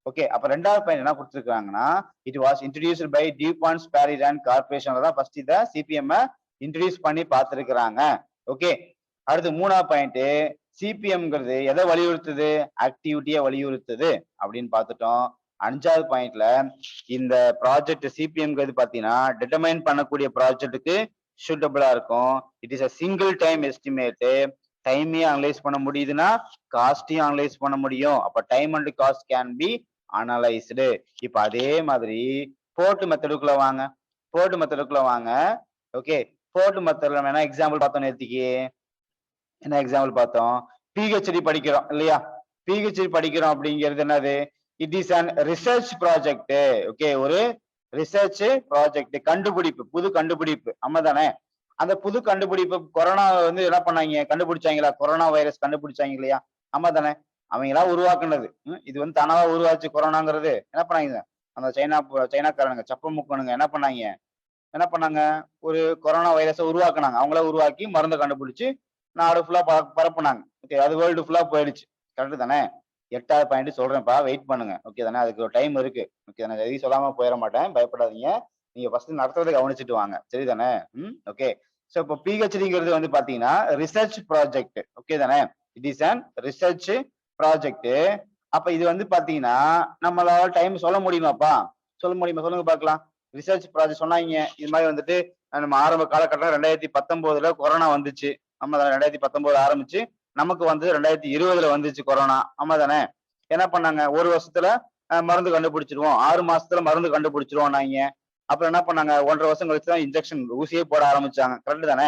ஓகே, அப்ப ரெண்டாவது பாயிண்ட் என்ன கொடுத்துருக்காங்கன்னா, it was introduced by DuPont Sperry Rand கார்பரேஷன்ல தான் ஃபர்ஸ்ட் இதை சிபிஎம் இன்ட்ரோடியூஸ் பண்ணி பார்த்திருக்கிறாங்க. ஓகே, அடுத்து மூணாவது பாயிண்ட், சிபிஎம்ங்கிறது எதை வலியுறுத்துது? ஆக்டிவிட்டியை வலியுறுத்துது அப்படின்னு பார்த்துட்டோம். அஞ்சாவது பாயிண்ட்ல இந்த ப்ராஜெக்ட் சிபிஎம்ங்கிறது பாத்தீங்கன்னா டிட்டர்மைன் பண்ணக்கூடிய ப்ராஜெக்ட்டுக்கு சூட்டபிளா இருக்கும். It is a single time estimate. டைமையும் அனலைஸ் பண்ண முடியுதுன்னா காஸ்டையும் அனலைஸ் பண்ண முடியும். அப்ப time and cost can be analysed. இப்ப அதே மாதிரி போர்ட் மெத்தடுக்குள்ள வாங்க. ஓகே, போர்ட் மெத்தட்ல நம்ம என்ன எக்ஸாம்பிள் பார்த்தோம் நேத்திக்கு? என்ன எக்ஸாம்பிள் பார்த்தோம்? பிஹெச்டி படிக்கிறோம் இல்லையா? பிஹெச்டி படிக்கிறோம் அப்படிங்கிறது என்னது? It is an research project. Okay, ஒரு ரிசர்ச் ப்ராஜெக்ட், கண்டுபிடிப்பு, புது கண்டுபிடிப்பு. ஆமா தானே? அந்த புது கண்டுபிடிப்பு கொரோனா வந்து என்ன பண்ணாங்க? கண்டுபிடிச்சாங்களா? கொரோனா வைரஸ் கண்டுபிடிச்சாங்க இல்லையா? ஆமா தானே? அவங்களா உருவாக்குனது. இது வந்து தானாவா உருவாச்சு கொரோனாங்கிறது. என்ன பண்ணாங்க? அந்த சைனாக்காரனுங்க சப்ப முக்கனுங்க என்ன பண்ணாங்க? ஒரு கொரோனா வைரஸை உருவாக்குனாங்க. அவங்கள உருவாக்கி மருந்தை கண்டுபிடிச்சு நாடு ஃபுல்லா பரப்புனாங்க. ஓகே, அது வேர்ல்டு ஃபுல்லா போயிடுச்சு. கரெக்ட் தானே? எட்டாவது பாயிண்ட் சொல்றேன்ப்பா, வெயிட் பண்ணுங்க. ஓகே தானே? அதுக்கு ஒரு டைம் இருக்கு. ஓகே தானே? எதையும் சொல்லாம போயிட மாட்டேன், பயப்படாதீங்க. நீங்க ஃபர்ஸ்ட் நடத்துறதை கவனிச்சுட்டு வாங்க. சரிதானே? ஓகே. ஸோ இப்போ பிஹெச்டிங்கிறது வந்து பாத்தீங்கன்னா ரிசர்ச் ப்ராஜெக்ட். ஓகே தானே? It is an research project. அப்ப இது வந்து பாத்தீங்கன்னா நம்மளால டைம் சொல்ல முடியுமாப்பா? சொல்ல முடியுமா? சொல்லுங்க பார்க்கலாம். ரிசர்ச் ப்ராஜெக்ட் சொன்னாங்க. இது மாதிரி வந்துட்டு நம்ம ஆரம்ப காலகட்டம் 2019 கொரோனா வந்துச்சு. நம்ம 2019 ஆரம்பிச்சு நமக்கு வந்து 2020 வந்துச்சு கொரோனா. ஆமா தானே? என்ன பண்ணாங்க? ஒரு வருஷத்துல மருந்து கண்டுபிடிச்சிருவோம், 6 மாசத்துல மருந்து கண்டுபிடிச்சிருவோம் நாங்க. அப்புறம் என்ன பண்ணாங்க? 1.5 வருஷம் கழிச்சு தான் இன்ஜெக்ஷன் ஊசியே போட ஆரம்பிச்சாங்க. கரெக்ட் தானே?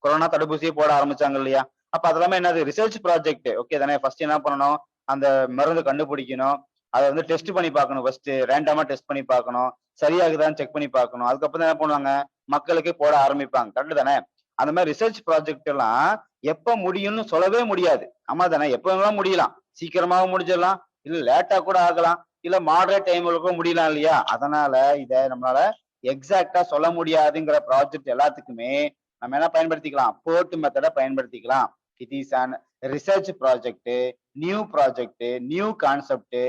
கொரோனா தடுப்பூசியே போட ஆரம்பிச்சாங்க இல்லையா? அப்ப அதெல்லாமே என்னது? Research project. ஓகே தானே? ஃபர்ஸ்ட் என்ன பண்ணணும்? அந்த மருந்து கண்டுபிடிக்கணும், அதை வந்து டெஸ்ட் பண்ணி பார்க்கணும். ஃபர்ஸ்ட் ரேண்டமா டெஸ்ட் பண்ணி பார்க்கணும், சரியாகுதான்னு செக் பண்ணி பார்க்கணும். அதுக்கப்புறம் என்ன பண்ணுவாங்க? மக்களுக்கு போட ஆரம்பிப்பாங்க. கரெக்ட் தானே? அந்த மாதிரி ரிசர்ச் ப்ராஜெக்ட் எல்லாம் எப்ப முடியும்னு சொல்லவே முடியாது. ஆமா தானே? எப்ப முடியலாம். சீக்கிரமாவும் முடிஞ்சிடலாம், இல்ல லேட்டா கூட ஆகலாம், இல்ல மாடரேட் டைம்ல கூட முடியலாம் இல்லையா? அதனால இத நம்மளால எக்ஸாக்டா சொல்ல முடியாதுங்கிற ப்ராஜெக்ட் எல்லாத்துக்குமே நம்ம என்ன பயன்படுத்திக்கலாம்? போர்ட் மெத்தட பயன்படுத்திக்கலாம். It is an research project, new concept.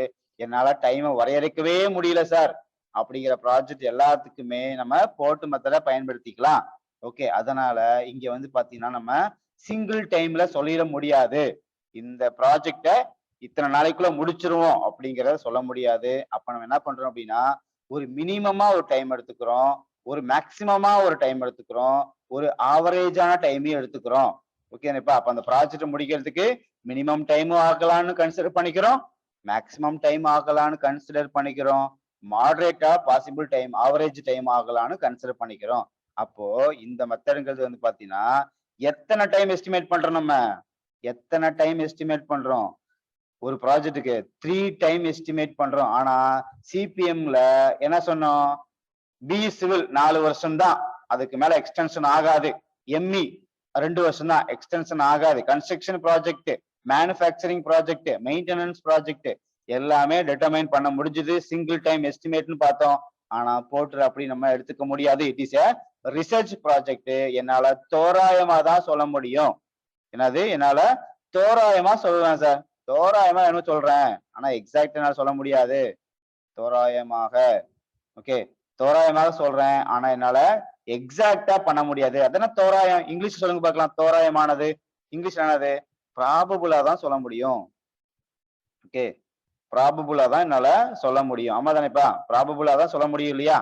என்னால டைமை வரையறுக்கவே முடியல சார் அப்படிங்கிற ப்ராஜெக்ட் எல்லாத்துக்குமே நம்ம போர்ட் மெத்தட பயன்படுத்திக்கலாம். ஓகே, அதனால இங்க வந்து பாத்தீங்கன்னா நம்ம சிங்கிள் டைம்ல சொல்லிட முடியாது. இந்த ப்ராஜெக்ட இத்தனை நாளைக்குள்ள முடிச்சிருவோம் அப்படிங்கறத சொல்ல முடியாது. அப்ப நம்ம என்ன பண்றோம் அப்படின்னா, ஒரு மினிமமா ஒரு டைம் எடுத்துக்கிறோம், ஒரு மேக்சிமமா ஒரு டைம் எடுத்துக்கிறோம், ஒரு ஆவரேஜான டைமையும் எடுத்துக்கிறோம். ஓகேப்பா? அப்ப அந்த ப்ராஜெக்ட் முடிக்கிறதுக்கு மினிமம் டைமும் ஆகலான்னு கன்சிடர் பண்ணிக்கிறோம், மேக்சிமம் டைம் ஆகலான்னு கன்சிடர் பண்ணிக்கிறோம், மாடரேட்டா பாசிபிள் டைம், ஆவரேஜ் டைம் ஆகலான்னு கன்சிடர் பண்ணிக்கிறோம். அப்போ இந்த மெத்தடுங்கிறது வந்து பாத்தீங்கன்னா எத்தனை டைம் எஸ்டிமேட் பண்றோம்? நம்ம எத்தனை டைம் எஸ்டிமேட் பண்றோம்? ஒரு ப்ராஜெக்ட்டுக்கு 3 டைம் எஸ்டிமேட் பண்றோம். ஆனா சிபிஎம்ல என்ன சொன்னோம்? பி சிவில் 4 வருஷம் தான், அதுக்கு மேல எக்ஸ்டென்ஷன் ஆகாது. எம்இ 2 வருஷம் தான், எக்ஸ்டென்ஷன் ஆகாது. Construction project, manufacturing project, maintenance project எல்லாமே டிட்டர்மைன் பண்ண முடிஞ்சது. சிங்கிள் டைம் எஸ்டிமேட்னு பார்த்தோம். ஆனா போர்ட்டர் அப்படி நம்ம எடுத்துக்க முடியாது. இட் இஸ் ரிசர்ச் ப்ராஜெக்ட் என்னால தோராயமா தான் சொல்ல முடியும். என்னது என்னால தோராயமா சொல்லுவேன் சார். தோராயமா என்ன சொல்றேன், ஆனா எக்ஸாக்ட் என்னால சொல்ல முடியாது. தோராயமாக ஓகே தோராயமாக சொல்றேன், ஆனா என்னால எக்ஸாக்டா பண்ண முடியாது. அதான தோராயம். இங்கிலீஷ் சொல்லுங்க பார்க்கலாம். தோராயமானது இங்கிலீஷ் என்னது, ப்ராபபிளா தான் சொல்ல முடியும். ஓகே ப்ராபபிளா தான் என்னால சொல்ல முடியும். ஆமா தானேப்பா, ப்ராபபிளா தான் சொல்ல முடியும் இல்லையா?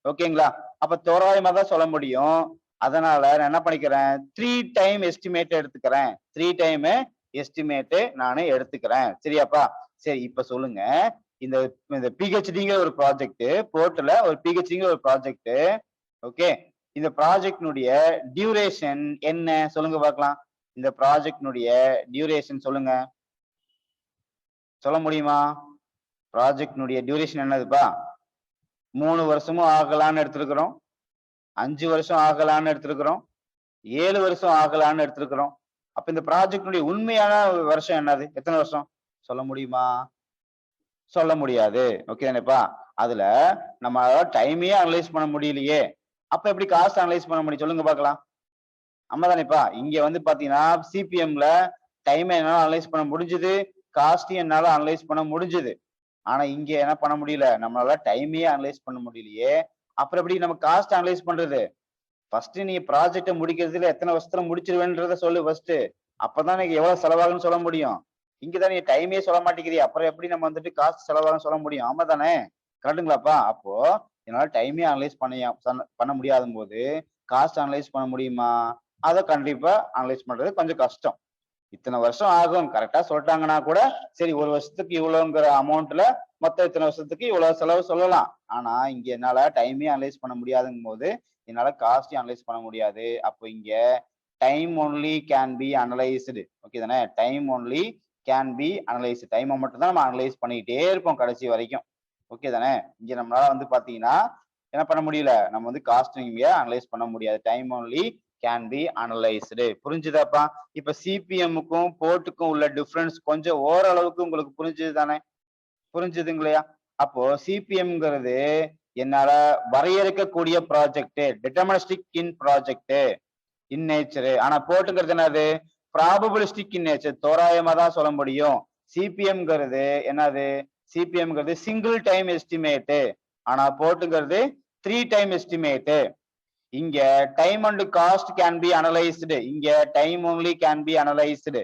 ஓகேங்களா? அப்ப தோராயமா தான் சொல்ல முடியும். அதனால நான் என்ன பண்ணிக்கிறேன், 3 டைம் எஸ்டிமேட் எடுத்துக்கிறேன். 3 டைம் எஸ்டிமேட் நானு எடுத்துக்கிறேன். சரியாப்பா? சரி இப்ப சொல்லுங்க. இந்த இந்த பிஹெச்டிங்கிற ஒரு ப்ராஜெக்ட், போர்ட்ல ஒரு பிஹெச்டிங்கிற ஒரு ப்ராஜெக்ட். ஓகே. இந்த ப்ராஜெக்ட்னுடைய டியூரேஷன் என்ன சொல்லுங்க பார்க்கலாம். இந்த ப்ராஜெக்ட்னுடைய டியூரேஷன் சொல்லுங்க. சொல்ல முடியுமா? ப்ராஜெக்ட்னுடைய டியூரேஷன் என்னதுப்பா? 3 வருஷமும் ஆகலான்னு எடுத்திருக்கிறோம். 5 வருஷம் ஆகலான்னு எடுத்திருக்கிறோம். 7 வருஷம் ஆகலான்னு எடுத்திருக்கிறோம். அப்ப இந்த ப்ராஜெக்ட்னுடைய உண்மையான வருஷம் என்னது? எத்தனை வருஷம்? சொல்ல முடியுமா? சொல்ல முடியாது. ஓகே தானேப்பா? அதுல நம்ம டைமையே அனலைஸ் பண்ண முடியலையே. அப்ப எப்படி காஸ்ட் அனலைஸ் பண்ண முடியும்? சொல்லுங்க பார்க்கலாம். ஆமா தானேப்பா? இங்க வந்து பாத்தீங்கன்னா, சிபிஎம்ல டைமை என்னால அனலைஸ் பண்ண முடிஞ்சது. காஸ்ட்டையும் என்னால அனலைஸ் பண்ண முடிஞ்சது. ஆனா இங்க என்ன பண்ண முடியல, நம்மளால டைமையே அனலைஸ் பண்ண முடியலையே. அப்புறம் எப்படி நம்ம காஸ்ட் அனலைஸ் பண்றது? ஃபர்ஸ்ட் நீ ப்ராஜெக்ட முடிக்கிறதுல எத்தனை வருஷத்துல முடிச்சிருவேன்றத சொல்லு ஃபர்ஸ்ட். அப்பதான் எனக்கு எவ்வளவு செலவாகும்னு சொல்ல முடியும். இங்கதான் நீ டைமே சொல்ல மாட்டேங்கிறிய, அப்புறம் எப்படி நம்ம வந்துட்டு காஸ்ட் செலவாகும் சொல்ல முடியும்? ஆமா தானே? கரெக்டுங்களாப்பா? அப்போ என்னால டைமே அனலைஸ் பண்ண முடியாத போது காஸ்ட் அனலைஸ் பண்ண முடியுமா? அதை கண்டிப்பா அனலைஸ் பண்றது கொஞ்சம் கஷ்டம். இத்தனை வருஷம் ஆகும் கரெக்டா சொல்லிட்டாங்கன்னா கூட சரி, ஒரு வருஷத்துக்கு இவ்வளவுங்கிற அமௌண்ட்ல மொத்தம் இத்தனை வருஷத்துக்கு இவ்வளவு செலவு சொல்லலாம். ஆனா இங்க என்னால டைமே அனலைஸ் பண்ண முடியாதுங்கும் போது என்னால காஸ்டையும் அனலைஸ் பண்ண முடியாது. அப்போ இங்க time only can be analysed. Okay தானே? Time only can be analysed. டைமை மட்டும் தான் நம்ம அனலைஸ் பண்ணிக்கிட்டே இருப்போம் கடைசி வரைக்கும். ஓகே தானே? இங்க நம்மளால வந்து பாத்தீங்கன்னா என்ன பண்ண முடியல, நம்ம வந்து காஸ்ட் இங்க அனலைஸ் பண்ண முடியாது. Time only can be analysed. புரிஞ்சுதாப்பா? இப்ப சிபிஎம்முக்கும் போர்ட்டுக்கும் உள்ள டிஃபரன்ஸ் கொஞ்சம் ஓரளவுக்கு உங்களுக்கு புரிஞ்சுது தானே? புரிஞ்சுதுங்களையா? அப்போ சிபிஎம்ங்கிறது என்னால வரையறுக்கக்கூடிய project, deterministic in project in nature. ஆனா போர்ட்டுங்கிறது என்னது, ப்ராபபிலிஸ்டிக் இன் நேச்சர். தோராயமா தான் சொல்ல முடியும். சிபிஎம்ங்கிறது என்னது, சிபிஎம்ங்கிறது சிங்கிள் டைம் எஸ்டிமேட். ஆனா போர்ட்டுங்கிறது 3 டைம் எஸ்டிமேட். இங்க time and cost can be analysed. இங்க time only can be analysed.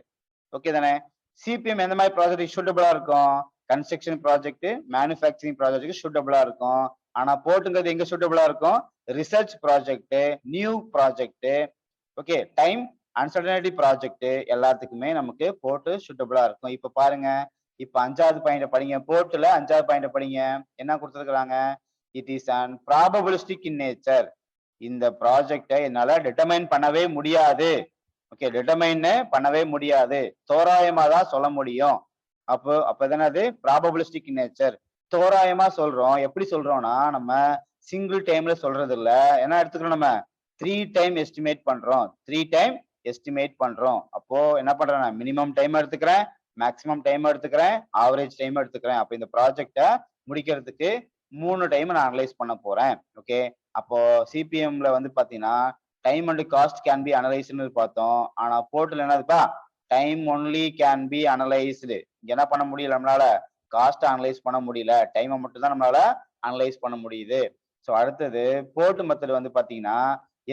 Okay தானே? சிபிஎம் எந்த மாதிரி ப்ராஜெக்ட் சூட்டபிளா இருக்கும்? கன்ஸ்ட்ரக்ஷன் ப்ராஜெக்ட், மேனுஃபேக்சரிங் ப்ராஜெக்ட் சூட்டபிளா இருக்கும். ஆனா போர்ட்டுங்கிறது எங்க சூட்டபிளா இருக்கும்? Research project, new project, okay time uncertainty project எல்லாத்துக்குமே நமக்கு போர்ட் சூட்டபிளா இருக்கும். இப்ப பாருங்க, இப்ப 5வது பாயிண்ட் படிங்க. போர்ட்ல 5வது பாயிண்ட் படிங்க. என்ன கொடுத்திருக்காங்க? It is an probabilistic in nature. இந்த ப்ராஜெக்டை என்னால டிட்டர்மைன் பண்ணவே முடியாது. ஓகே டிட்டர்மைன் பண்ணவே முடியாது. தோராயமா தான் சொல்ல முடியும். அப்ப என்னது, ப்ராபபிலிஸ்டிக் இன் நேச்சர். தோராயமா சொல்றோம். எப்படி சொல்றோம்னா, நம்ம சிங்கிள் டைம்ல சொல்றது இல்ல. என்ன எடுத்துக்கிறோம் நம்ம? 3 டைம் எஸ்டிமேட் பண்றோம். 3 டைம் எஸ்டிமேட் பண்றோம். அப்போ என்ன பண்றேன், நான் மினிமம் டைம் எடுத்துக்கிறேன், மேக்ஸிமம் டைம் எடுத்துக்கிறேன், ஆவரேஜ் டைம் எடுத்துக்கிறேன். அப்ப இந்த ப்ராஜெக்டை முடிக்கிறதுக்கு 3 டைம் நான் அனலைஸ் பண்ண போறேன். ஓகே அப்போ சிபிஎம்ல வந்து பாத்தீங்கன்னா time and cost can be analysed பார்த்தோம். ஆனா போர்ட்ல என்னதுப்பா, time only can be analysed. இங்க என்ன பண்ண முடியல நம்மளால, காஸ்ட் அனலைஸ் பண்ண முடியல, டைமை மட்டும் தான் நம்மளால அனலைஸ் பண்ண முடியுது. ஸோ அடுத்தது போர்ட் மெத்தட் வந்து பாத்தீங்கன்னா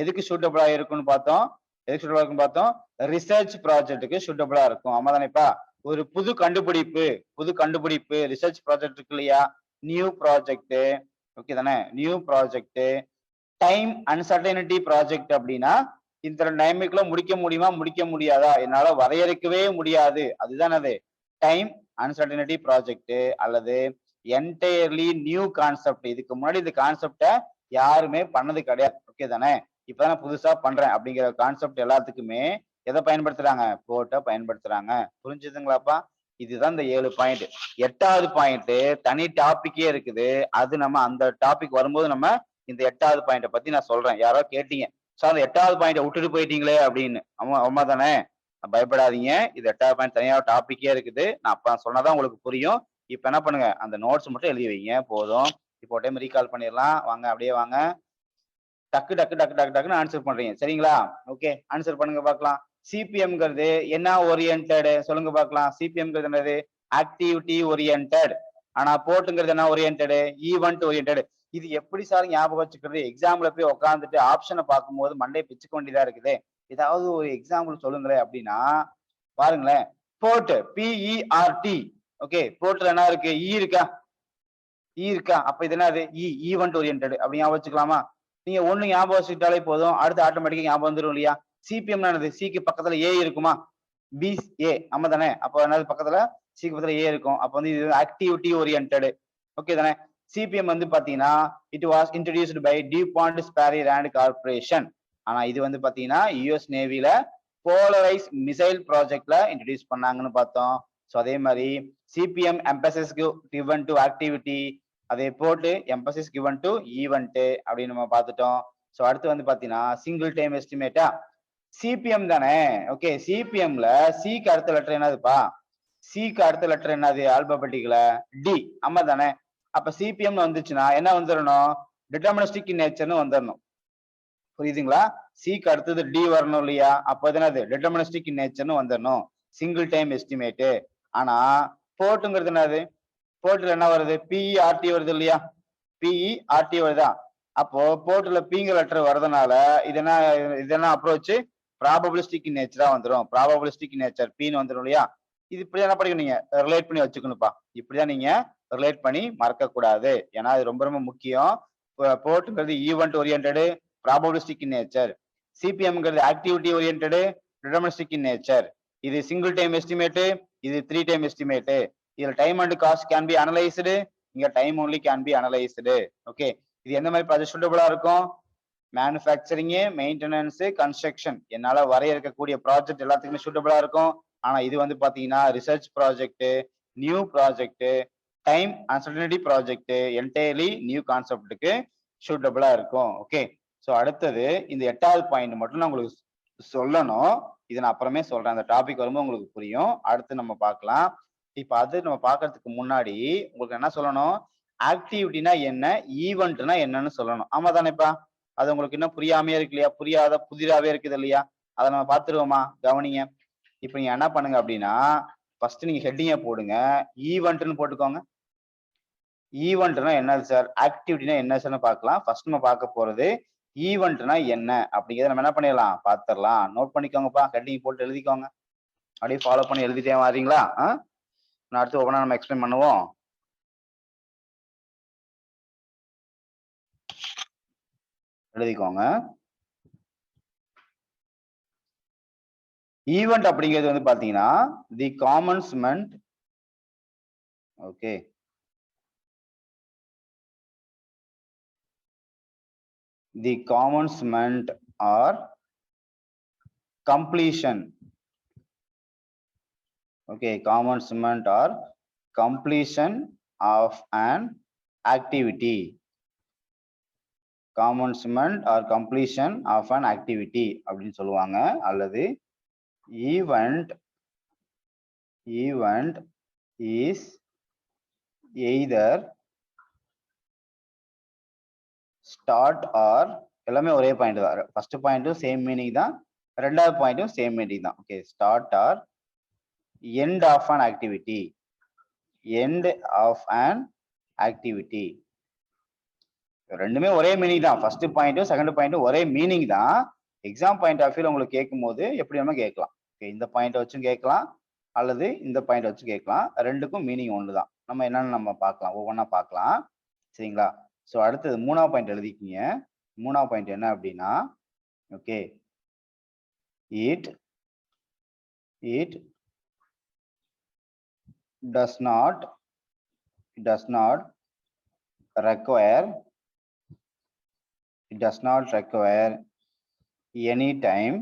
எதுக்கு சூட்டபிளா இருக்கும்னு பார்த்தோம், எதுக்கு சூட்டபிளா இருக்குன்னு பார்த்தோம், ரிசர்ச் ப்ராஜெக்ட்டுக்கு சூட்டபிளா இருக்கும். ஆமா தானேப்பா? ஒரு புது கண்டுபிடிப்பு ரிசர்ச் ப்ராஜெக்ட் இருக்கு இல்லையா, நியூ ப்ராஜெக்ட். ஓகே தானே? New project, time uncertainty project அப்படின்னா இந்த டைமுக்குள்ள முடிக்க முடியுமா முடிக்க முடியாதா என்னால வரையறுக்கவே முடியாது, அதுதான் அது டைம் அன்சர்டனிட்டி ப்ராஜெக்ட். அல்லது என்டையர்லி நியூ கான்செப்ட், இதுக்கு முன்னாடி இந்த கான்செப்டை யாருமே பண்ணது கிடையாது. ஓகே தானே? இப்பதான் புதுசா பண்றேன் அப்படிங்கிற கான்செப்ட் எல்லாத்துக்குமே எதை பயன்படுத்துறாங்க? போர்ட்டை பயன்படுத்துறாங்க. புரிஞ்சுதுங்களாப்பா? இதுதான் இந்த 7 பாயிண்ட். 8வது பாயிண்ட் தனி டாபிக்கே இருக்குது. அது நம்ம அந்த டாபிக் வரும்போது நம்ம இந்த 8வது பாயிண்ட பத்தி நான் சொல்றேன். யாரோ கேட்டீங்க, சார் அந்த 8வது பாயிண்ட விட்டுட்டு போயிட்டீங்களே அப்படின்னு. ஆமா தானே? பயப்படாதீங்க, இது 8வது பாயிண்ட் தனியா டாபிக்கே இருக்குது. நான் அப்ப சொன்னாதான் உங்களுக்கு புரியும். இப்ப என்ன பண்ணுங்க, அந்த நோட்ஸ் மட்டும் எழுதி வைங்க போதும். இப்போ டைம் ரீகால் பண்ணிடலாம். வாங்க அப்படியே வாங்க. டக்கு டக்கு டக்கு டக்கு டக்குன்னு ஆன்சர் பண்றீங்க. சரிங்களா? ஓகே, ஆன்சர் பண்ணுங்க பார்க்கலாம். சிபிஎம்ங்கிறது என்ன ஓரியன்டட் சொல்லுங்க பார்க்கலாம். சிபிஎம்ங்கிறது என்னது? Activity oriented. ஆனா போர்ட்ங்கிறது என்ன ஓரியன்டட்? Event oriented. இது எப்படி சார் ஞாபகம் வச்சுக்கிறது? எக்ஸாம்ல போய் உட்காந்துட்டு ஆப்ஷனை பார்க்கும்போது மண்டே பிச்சுக்க வேண்டியதா இருக்குது. ஏதாவது ஒரு எக்ஸாம்பிள் சொல்லுங்களேன் அப்படின்னா பாருங்களேன். Board PERT. ஓகே, போர்ட்ல என்ன இருக்கு? இருக்கா? இருக்கா? அப்ப இது என்னது? ஈவென்ட் ஓரியன்டட் அப்படி ஞாபகம் வச்சுக்கலாமா? நீங்க ஒண்ணு ஞாபகம் வச்சுக்கிட்டாலே போதும், அடுத்து ஆட்டோமேட்டிக்கா ஞாபகம் வந்துடும் இல்லையா? சிபிஎம் என்னது? சிக்கு பக்கத்துல ஏ இருக்குமா? பி ஏ ஆமா தானே? அப்ப என்னது பக்கத்துல சிக்கு பக்கத்துல ஏ இருக்கும். அப்ப வந்து இது ஆக்டிவிட்டி ஓரியன்டட். ஓகே தானே? சிபிஎம் வந்து பாத்தீங்கன்னா it was introduced by DuPont Sperry Rand corporation. ஆனா இது வந்து பாத்தீங்கன்னா யுஎஸ் நேவில போலரைஸ் மிசைல் ப்ராஜெக்ட்ல இன்ட்ரோடியூஸ் பண்ணாங்கன்னு பார்த்தோம். ஸோ அதே மாதிரி CPM emphasis given to activity, அதே PERT emphasis given to event அப்படின்னு நம்ம பார்த்துட்டோம். ஸோ அடுத்து வந்து பாத்தீங்கன்னா சிங்கிள் டைம் எஸ்டிமேட்டா சிபிஎம் தானே? ஓகே, சிபிஎம்ல சிக்கு அடுத்த லெட்டர் என்னதுப்பா? சிக்கு அடுத்த லெட்டர் என்னது ஆல்பபெட்டிக்ல? டி ஆமா தானே? அப்ப சிபிஎம் வந்துச்சுன்னா என்ன வந்துடணும்? டிட்டர்மினிஸ்டிக் நேச்சர்னு வந்துடணும். புரியுதுங்களா? சிக்கு அடுத்தது டி வரணும் இல்லையா? அப்ப என்னது? டிட்டர்மினிஸ்டிக் நேச்சர்னு வந்துடணும். Single time estimate. ஆனா போர்ட்டுங்கிறது என்னது? போர்ட்ல என்ன வருது? PERT வருது இல்லையா? PERT வருதா? அப்போ போர்ட்ல பிங்கிற லெட்டர் வரதுனால இது என்ன அப்ரோச்? ப்ராபபிலிஸ்டிக் நேச்சரா வந்துடும். ப்ராபபிலிஸ்டிக் நேச்சர் பின்னு வந்துடும் இல்லையா? இது இப்படி என்ன படிக்கணும், நீங்க ரிலேட் பண்ணி வச்சுக்கணும்ப்பா. இப்படிதான் நீங்க ரிலேட் பண்ணி மறக்க கூடாது. ஏன்னா அது ரொம்ப ரொம்ப முக்கியம். போர்ட்ங்கிறது ஈவென்ட் ஓரியன்டட், ப்ராபபிலிஸ்டிக் நேச்சர். சிபிஎம்ங்கிறது ஆக்டிவிட்டி ஓரியன்டட், டிட்டர்மினிஸ்டிக் நேச்சர். இது சிங்கிள் டைம் எஸ்டிமேட், இது 3 டைம் எஸ்டிமேட். இதுல time and cost can be analysed, இங்க time only can be analysed. Okay, இது எந்த மாதிரி ப்ராஜெக்ட் சூட்டபிளா இருக்கும்? மேனுஃபேக்சரிங், மெயின்டெனன்ஸ், கன்ஸ்ட்ரக்ஷன் என்னால வரையறுக்கக்கூடிய ப்ராஜெக்ட் எல்லாத்துக்குமே சூட்டபிளா இருக்கும். ஆனா இது வந்து பாத்தீங்கன்னா research project, new project, time uncertainty project, entirely new கான்செப்டுக்கு சூட்டபிளா இருக்கும். ஓகே, ஸோ அடுத்தது இந்த 8வது பாயிண்ட் மட்டும் நான் உங்களுக்கு சொல்லணும். இதை நான் அப்புறமே சொல்றேன். அந்த டாபிக் வரும்போது உங்களுக்கு புரியும். அடுத்து நம்ம பார்க்கலாம். இப்ப அது நம்ம பாக்குறதுக்கு முன்னாடி உங்களுக்கு என்ன சொல்லணும்? ஆக்டிவிட்டினா என்ன, ஈவெண்ட்னா என்னன்னு சொல்லணும். ஆமா தானேப்பா? அது உங்களுக்கு இன்னும் புரியாமையே இருக்கு இல்லையா? புரியாத புதிராவே இருக்குது இல்லையா? அதை நம்ம பார்த்துருவோமா? கவனிங்க. இப்ப நீங்க என்ன பண்ணுங்க அப்படின்னா ஃபர்ஸ்ட் நீங்க ஹெட்டிங்க போடுங்க, ஈவெண்ட்னு போட்டுக்கோங்க. ஈவெண்ட்னா என்னது சார்? ஆக்டிவிட்டினா என்ன சார்னு பார்க்கலாம். ஃபர்ஸ்ட் நம்ம பார்க்க போறது ஈவெண்ட்னா என்ன அப்படிங்கிறத நம்ம என்ன பண்ணிடலாம், பார்த்துடலாம். நோட் பண்ணிக்கோங்கப்பா, ஹெட்டிங் போட்டு எழுதிக்கோங்க. அப்படியே ஃபாலோ பண்ணி எழுதிட்டே வரீங்களா? நான் அடுத்து ஒவ்வொன்றா நம்ம எக்ஸ்பிளைன் பண்ணுவோம். எழுதிக்கோங்க. ஈவெண்ட் அப்படிங்கிறது வந்து பாத்தீங்கன்னா தி காமன்ஸ்மெண்ட். Okay, the commencement R completion. Okay, commencement or completion of an activity. Commencement or completion of an activity அப்படின்னு சொல்லுவாங்க. அல்லது event is either start or, எல்லாமே ஒரே பாயிண்ட் தான். ஃபர்ஸ்ட் பாயிண்ட்டும் சேம் மீனிங் தான், ரெண்டாவது பாயிண்ட்டும் சேம் மீனிங் தான். Okay, start or end of an activity. End of an activity. ரெண்டுமே ஒரே மீனிங் தான். ஃபர்ஸ்ட் பாயிண்ட்டும் செகண்ட் பாயிண்ட்டும் ஒரே மீனிங் தான். எக்ஸாம் பாயிண்ட் ஆஃப் வியூல உங்களுக்கு கேட்கும் போது எப்படி வேணுமோ கேட்கலாம். இந்த பாயிண்ட் வச்சும் கேட்கலாம் அல்லது இந்த பாயிண்ட் வச்சு கேட்கலாம். ரெண்டுக்கும் மீனிங் ஒன்று தான். நம்ம என்னன்னு நம்ம பார்க்கலாம், ஒவ்வொன்றா பார்க்கலாம். சரிங்களா? ஸோ அடுத்தது 3வது பாயிண்ட் எழுதிக்கிங்க. 3வது பாயிண்ட் என்ன அப்படின்னா, okay, it does not require any time,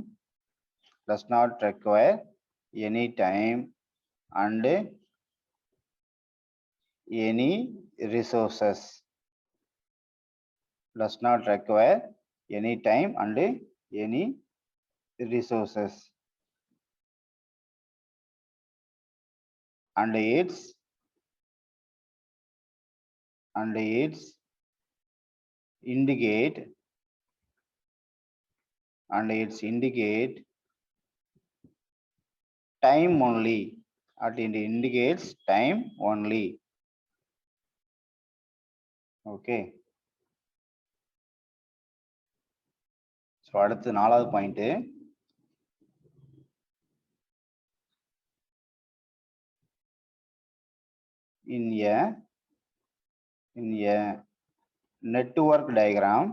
and any resources. Does not require any time and any resources. And its indicate and it's indicate time only. It indicates time only. Okay. So அடுத்து 4வது point, in a network diagram,